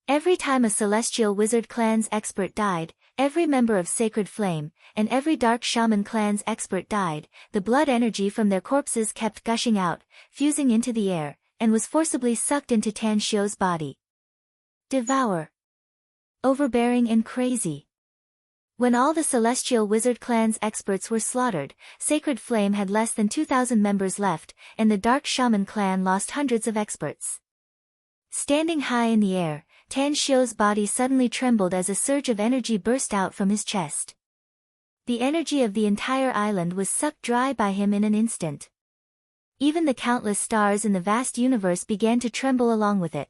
Every time a Celestial Wizard Clan's expert died, every member of Sacred Flame, and every Dark Shaman Clan's expert died, the blood energy from their corpses kept gushing out, fusing into the air, and was forcibly sucked into Tan Xiu's body. Devour. Overbearing and crazy. When all the Celestial Wizard Clan's experts were slaughtered, Sacred Flame had less than 2,000 members left, and the Dark Shaman Clan lost hundreds of experts. Standing high in the air, Tan Xiu's body suddenly trembled as a surge of energy burst out from his chest. The energy of the entire island was sucked dry by him in an instant. Even the countless stars in the vast universe began to tremble along with it.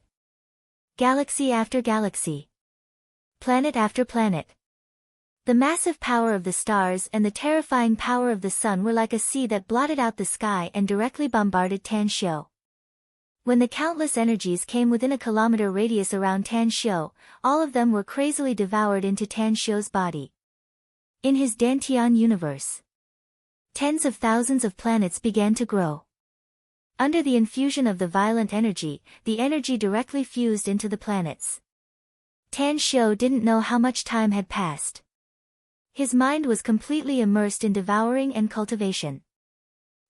Galaxy after galaxy. Planet after planet. The massive power of the stars and the terrifying power of the sun were like a sea that blotted out the sky and directly bombarded Tan Xiu. When the countless energies came within a kilometer radius around Tan Xiu, all of them were crazily devoured into Tan Xiu's body. In his Dantian universe, tens of thousands of planets began to grow. Under the infusion of the violent energy, the energy directly fused into the planets. Tan Xiu didn't know how much time had passed. His mind was completely immersed in devouring and cultivation.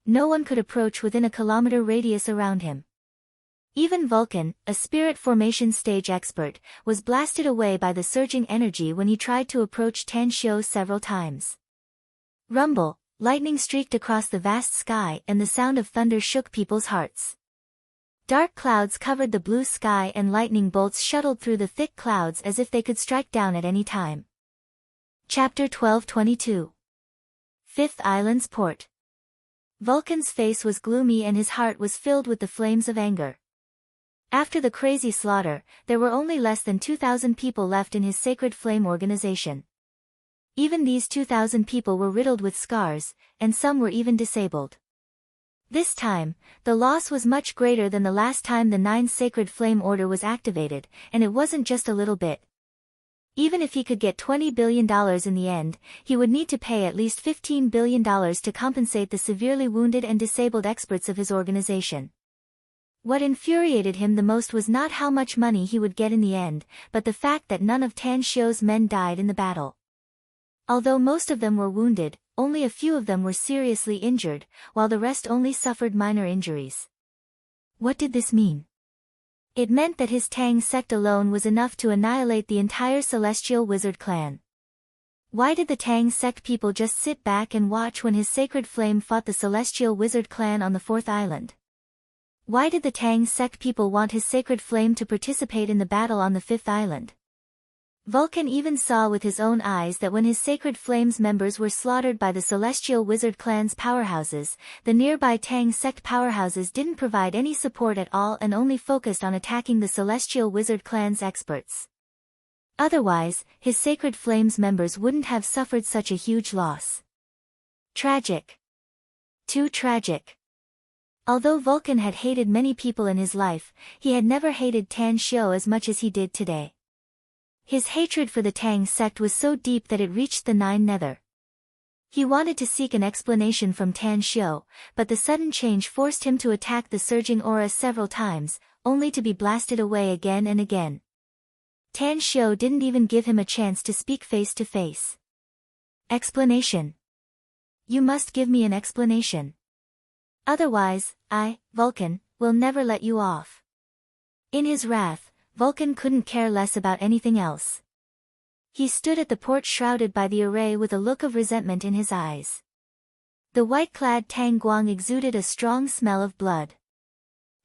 No one could approach within a kilometer radius around him. Even Vulcan, a spirit formation stage expert, was blasted away by the surging energy when he tried to approach Tan Xiu several times. Rumble, lightning streaked across the vast sky and the sound of thunder shook people's hearts. Dark clouds covered the blue sky and lightning bolts shuttled through the thick clouds as if they could strike down at any time. Chapter 1222. Fifth Island's Port. Vulcan's face was gloomy and his heart was filled with the flames of anger. After the crazy slaughter, there were only less than 2,000 people left in his Sacred Flame organization. Even these 2,000 people were riddled with scars, and some were even disabled. This time, the loss was much greater than the last time the 9th Sacred Flame Order was activated, and it wasn't just a little bit. Even if he could get $20 billion in the end, he would need to pay at least $15 billion to compensate the severely wounded and disabled experts of his organization. What infuriated him the most was not how much money he would get in the end, but the fact that none of Tan Xiu's men died in the battle. Although most of them were wounded, only a few of them were seriously injured, while the rest only suffered minor injuries. What did this mean? It meant that his Tang sect alone was enough to annihilate the entire celestial wizard clan. Why did the Tang sect people just sit back and watch when his sacred flame fought the celestial wizard clan on the fourth island? Why did the Tang sect people want his sacred flame to participate in the battle on the fifth island? Vulcan even saw with his own eyes that when his sacred flame's members were slaughtered by the celestial wizard clan's powerhouses, the nearby Tang sect powerhouses didn't provide any support at all and only focused on attacking the celestial wizard clan's experts. Otherwise, his sacred flame's members wouldn't have suffered such a huge loss. Tragic. Too tragic. Although Vulcan had hated many people in his life, he had never hated Tan Xiu as much as he did today. His hatred for the Tang sect was so deep that it reached the Nine Nether. He wanted to seek an explanation from Tan Xiu, but the sudden change forced him to attack the surging aura several times, only to be blasted away again and again. Tan Xiu didn't even give him a chance to speak face to face. Explanation. You must give me an explanation. Otherwise, I, Vulcan, will never let you off. In his wrath, Vulcan couldn't care less about anything else. He stood at the porch shrouded by the array with a look of resentment in his eyes. The white-clad Tang Guang exuded a strong smell of blood.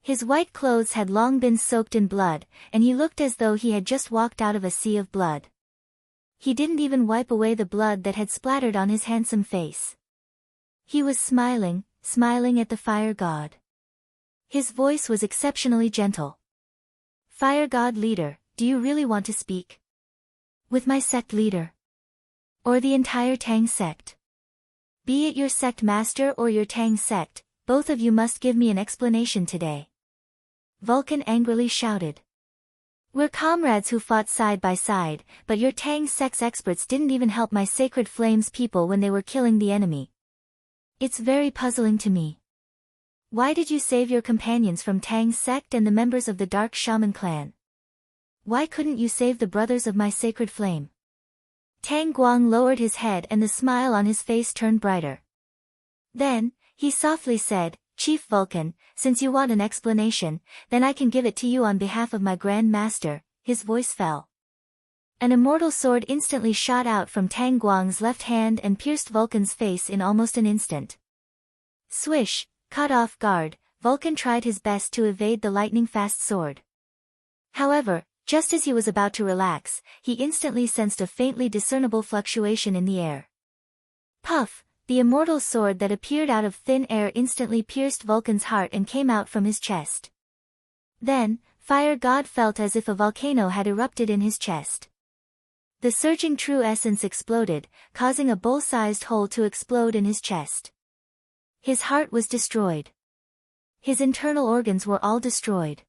His white clothes had long been soaked in blood, and he looked as though he had just walked out of a sea of blood. He didn't even wipe away the blood that had splattered on his handsome face. He was smiling at the fire god. His voice was exceptionally gentle. Fire god leader, do you really want to speak? With my sect leader? Or the entire Tang sect? Be it your sect master or your Tang sect, both of you must give me an explanation today. Vulcan angrily shouted. We're comrades who fought side by side, but your Tang sect's experts didn't even help my sacred flames people when they were killing the enemy. It's very puzzling to me. Why did you save your companions from Tang's sect and the members of the Dark Shaman clan? Why couldn't you save the brothers of my sacred flame? Tang Guang lowered his head and the smile on his face turned brighter. Then, he softly said, Chief Vulcan, since you want an explanation, then I can give it to you on behalf of my Grand Master. His voice fell. An immortal sword instantly shot out from Tang Guang's left hand and pierced Vulcan's face in almost an instant. Swish! Caught off guard, Vulcan tried his best to evade the lightning-fast sword. However, just as he was about to relax, he instantly sensed a faintly discernible fluctuation in the air. Puff! The immortal sword that appeared out of thin air instantly pierced Vulcan's heart and came out from his chest. Then, Fire God felt as if a volcano had erupted in his chest. The surging true essence exploded, causing a bowl-sized hole to explode in his chest. His heart was destroyed. His internal organs were all destroyed.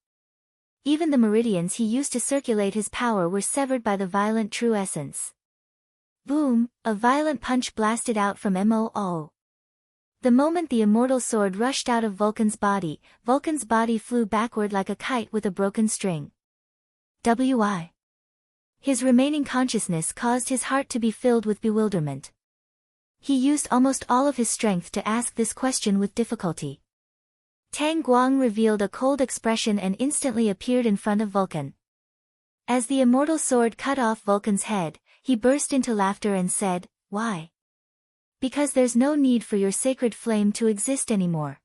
Even the meridians he used to circulate his power were severed by the violent true essence. Boom! A violent punch blasted out from Moo. The moment the immortal sword rushed out of Vulcan's body flew backward like a kite with a broken string. Wi. His remaining consciousness caused his heart to be filled with bewilderment. He used almost all of his strength to ask this question with difficulty. Tang Guang revealed a cold expression and instantly appeared in front of Vulcan. As the immortal sword cut off Vulcan's head, he burst into laughter and said, Why? Because there's no need for your sacred flame to exist anymore.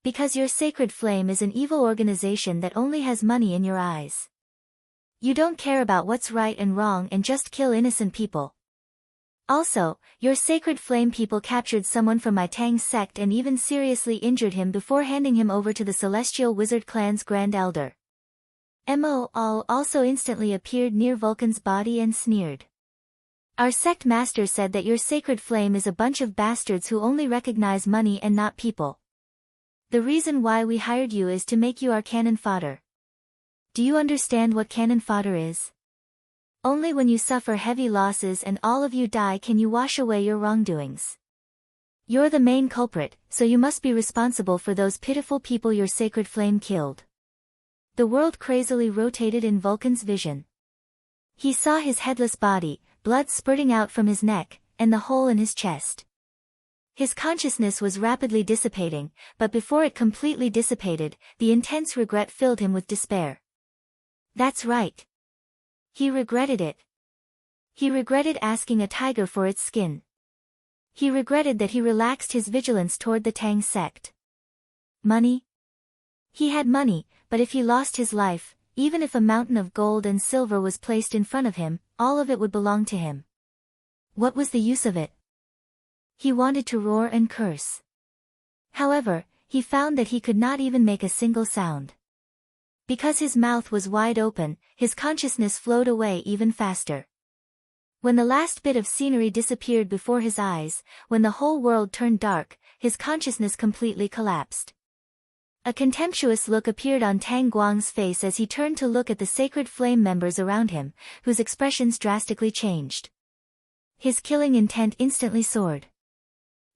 Because your sacred flame is an evil organization that only has money in your eyes. You don't care about what's right and wrong and just kill innocent people. Also, your sacred flame people captured someone from my Tang sect and even seriously injured him before handing him over to the Celestial Wizard Clan's Grand Elder. Moo also instantly appeared near Vulcan's body and sneered. Our sect master said that your sacred flame is a bunch of bastards who only recognize money and not people. The reason why we hired you is to make you our cannon fodder. Do you understand what cannon fodder is? Only when you suffer heavy losses and all of you die can you wash away your wrongdoings. You're the main culprit, so you must be responsible for those pitiful people your sacred flame killed. The world crazily rotated in Vulcan's vision. He saw his headless body, blood spurting out from his neck, and the hole in his chest. His consciousness was rapidly dissipating, but before it completely dissipated, the intense regret filled him with despair. That's right. He regretted it. He regretted asking a tiger for its skin. He regretted that he relaxed his vigilance toward the Tang sect. Money? He had money, but if he lost his life, even if a mountain of gold and silver was placed in front of him, all of it would belong to him. What was the use of it? He wanted to roar and curse. However, he found that he could not even make a single sound. Because his mouth was wide open, his consciousness flowed away even faster. When the last bit of scenery disappeared before his eyes, when the whole world turned dark, his consciousness completely collapsed. A contemptuous look appeared on Tang Guang's face as he turned to look at the sacred flame members around him, whose expressions drastically changed. His killing intent instantly soared.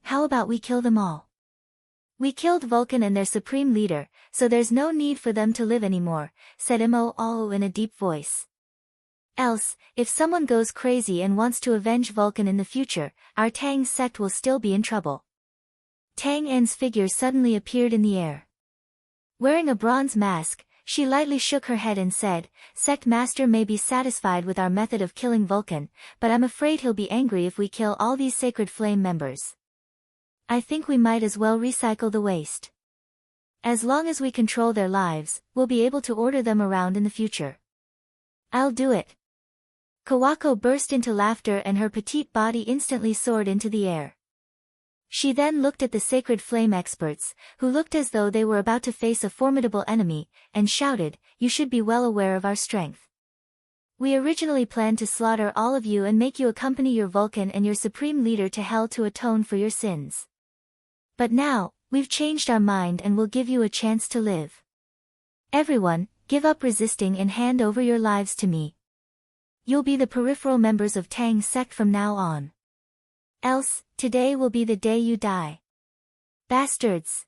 How about we kill them all? We killed Vulcan and their supreme leader, so there's no need for them to live anymore, said Mo in a deep voice. Else, if someone goes crazy and wants to avenge Vulcan in the future, our Tang sect will still be in trouble. Tang En's figure suddenly appeared in the air. Wearing a bronze mask, she lightly shook her head and said, Sect Master may be satisfied with our method of killing Vulcan, but I'm afraid he'll be angry if we kill all these sacred flame members. I think we might as well recycle the waste. As long as we control their lives, we'll be able to order them around in the future. I'll do it. Kawako burst into laughter and her petite body instantly soared into the air. She then looked at the sacred flame experts, who looked as though they were about to face a formidable enemy, and shouted, You should be well aware of our strength. We originally planned to slaughter all of you and make you accompany your Vulcan and your supreme leader to hell to atone for your sins. But now, we've changed our mind and will give you a chance to live. Everyone, give up resisting and hand over your lives to me. You'll be the peripheral members of Tang sect from now on. Else, today will be the day you die. Bastards!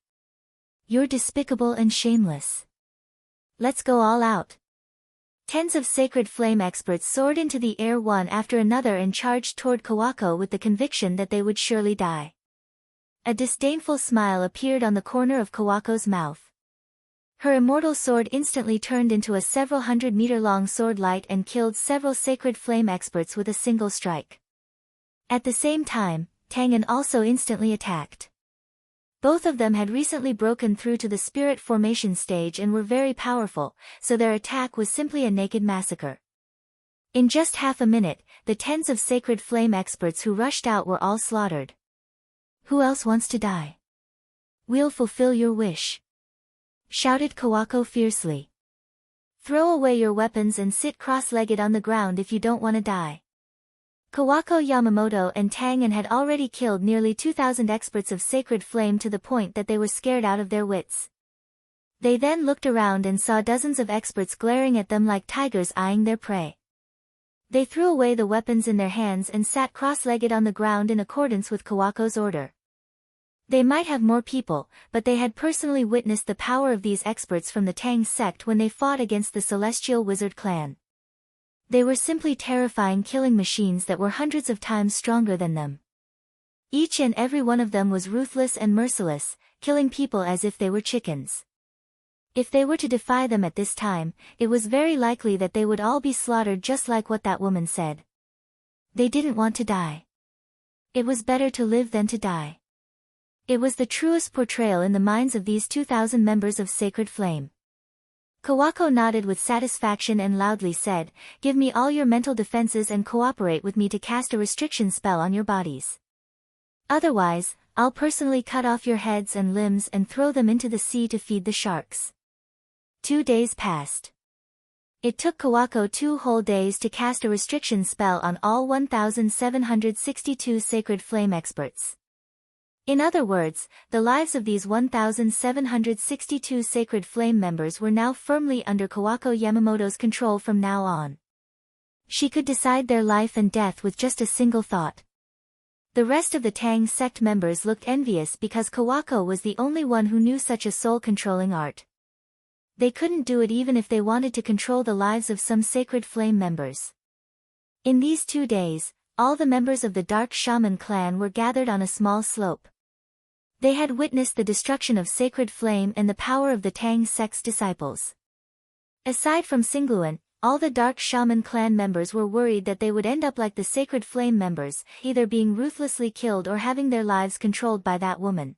You're despicable and shameless. Let's go all out. Tens of sacred flame experts soared into the air one after another and charged toward Kawako with the conviction that they would surely die. A disdainful smile appeared on the corner of Kawako's mouth. Her immortal sword instantly turned into a several 100-meter-long sword light and killed several sacred flame experts with a single strike. At the same time, Tangan also instantly attacked. Both of them had recently broken through to the spirit formation stage and were very powerful, so their attack was simply a naked massacre. In just half a minute, the tens of sacred flame experts who rushed out were all slaughtered. Who else wants to die? We'll fulfill your wish, shouted Kawako fiercely. Throw away your weapons and sit cross-legged on the ground if you don't want to die. Kawako Yamamoto and Tangan had already killed nearly 2,000 experts of sacred flame to the point that they were scared out of their wits. They then looked around and saw dozens of experts glaring at them like tigers eyeing their prey. They threw away the weapons in their hands and sat cross-legged on the ground in accordance with Kawako's order. They might have more people, but they had personally witnessed the power of these experts from the Tang sect when they fought against the Celestial Wizard clan. They were simply terrifying killing machines that were hundreds of times stronger than them. Each and every one of them was ruthless and merciless, killing people as if they were chickens. If they were to defy them at this time, it was very likely that they would all be slaughtered just like what that woman said. They didn't want to die. It was better to live than to die. It was the truest portrayal in the minds of these 2,000 members of Sacred Flame. Kawako nodded with satisfaction and loudly said, Give me all your mental defenses and cooperate with me to cast a restriction spell on your bodies. Otherwise, I'll personally cut off your heads and limbs and throw them into the sea to feed the sharks. 2 days passed. It took Kawako 2 whole days to cast a restriction spell on all 1,762 Sacred Flame experts. In other words, the lives of these 1,762 Sacred Flame members were now firmly under Kawako Yamamoto's control from now on. She could decide their life and death with just a single thought. The rest of the Tang sect members looked envious because Kawako was the only one who knew such a soul-controlling art. They couldn't do it even if they wanted to control the lives of some Sacred Flame members. In these 2 days, all the members of the Dark Shaman clan were gathered on a small slope. They had witnessed the destruction of Sacred Flame and the power of the Tang sect's disciples. Aside from Singluan, all the Dark Shaman clan members were worried that they would end up like the Sacred Flame members, either being ruthlessly killed or having their lives controlled by that woman.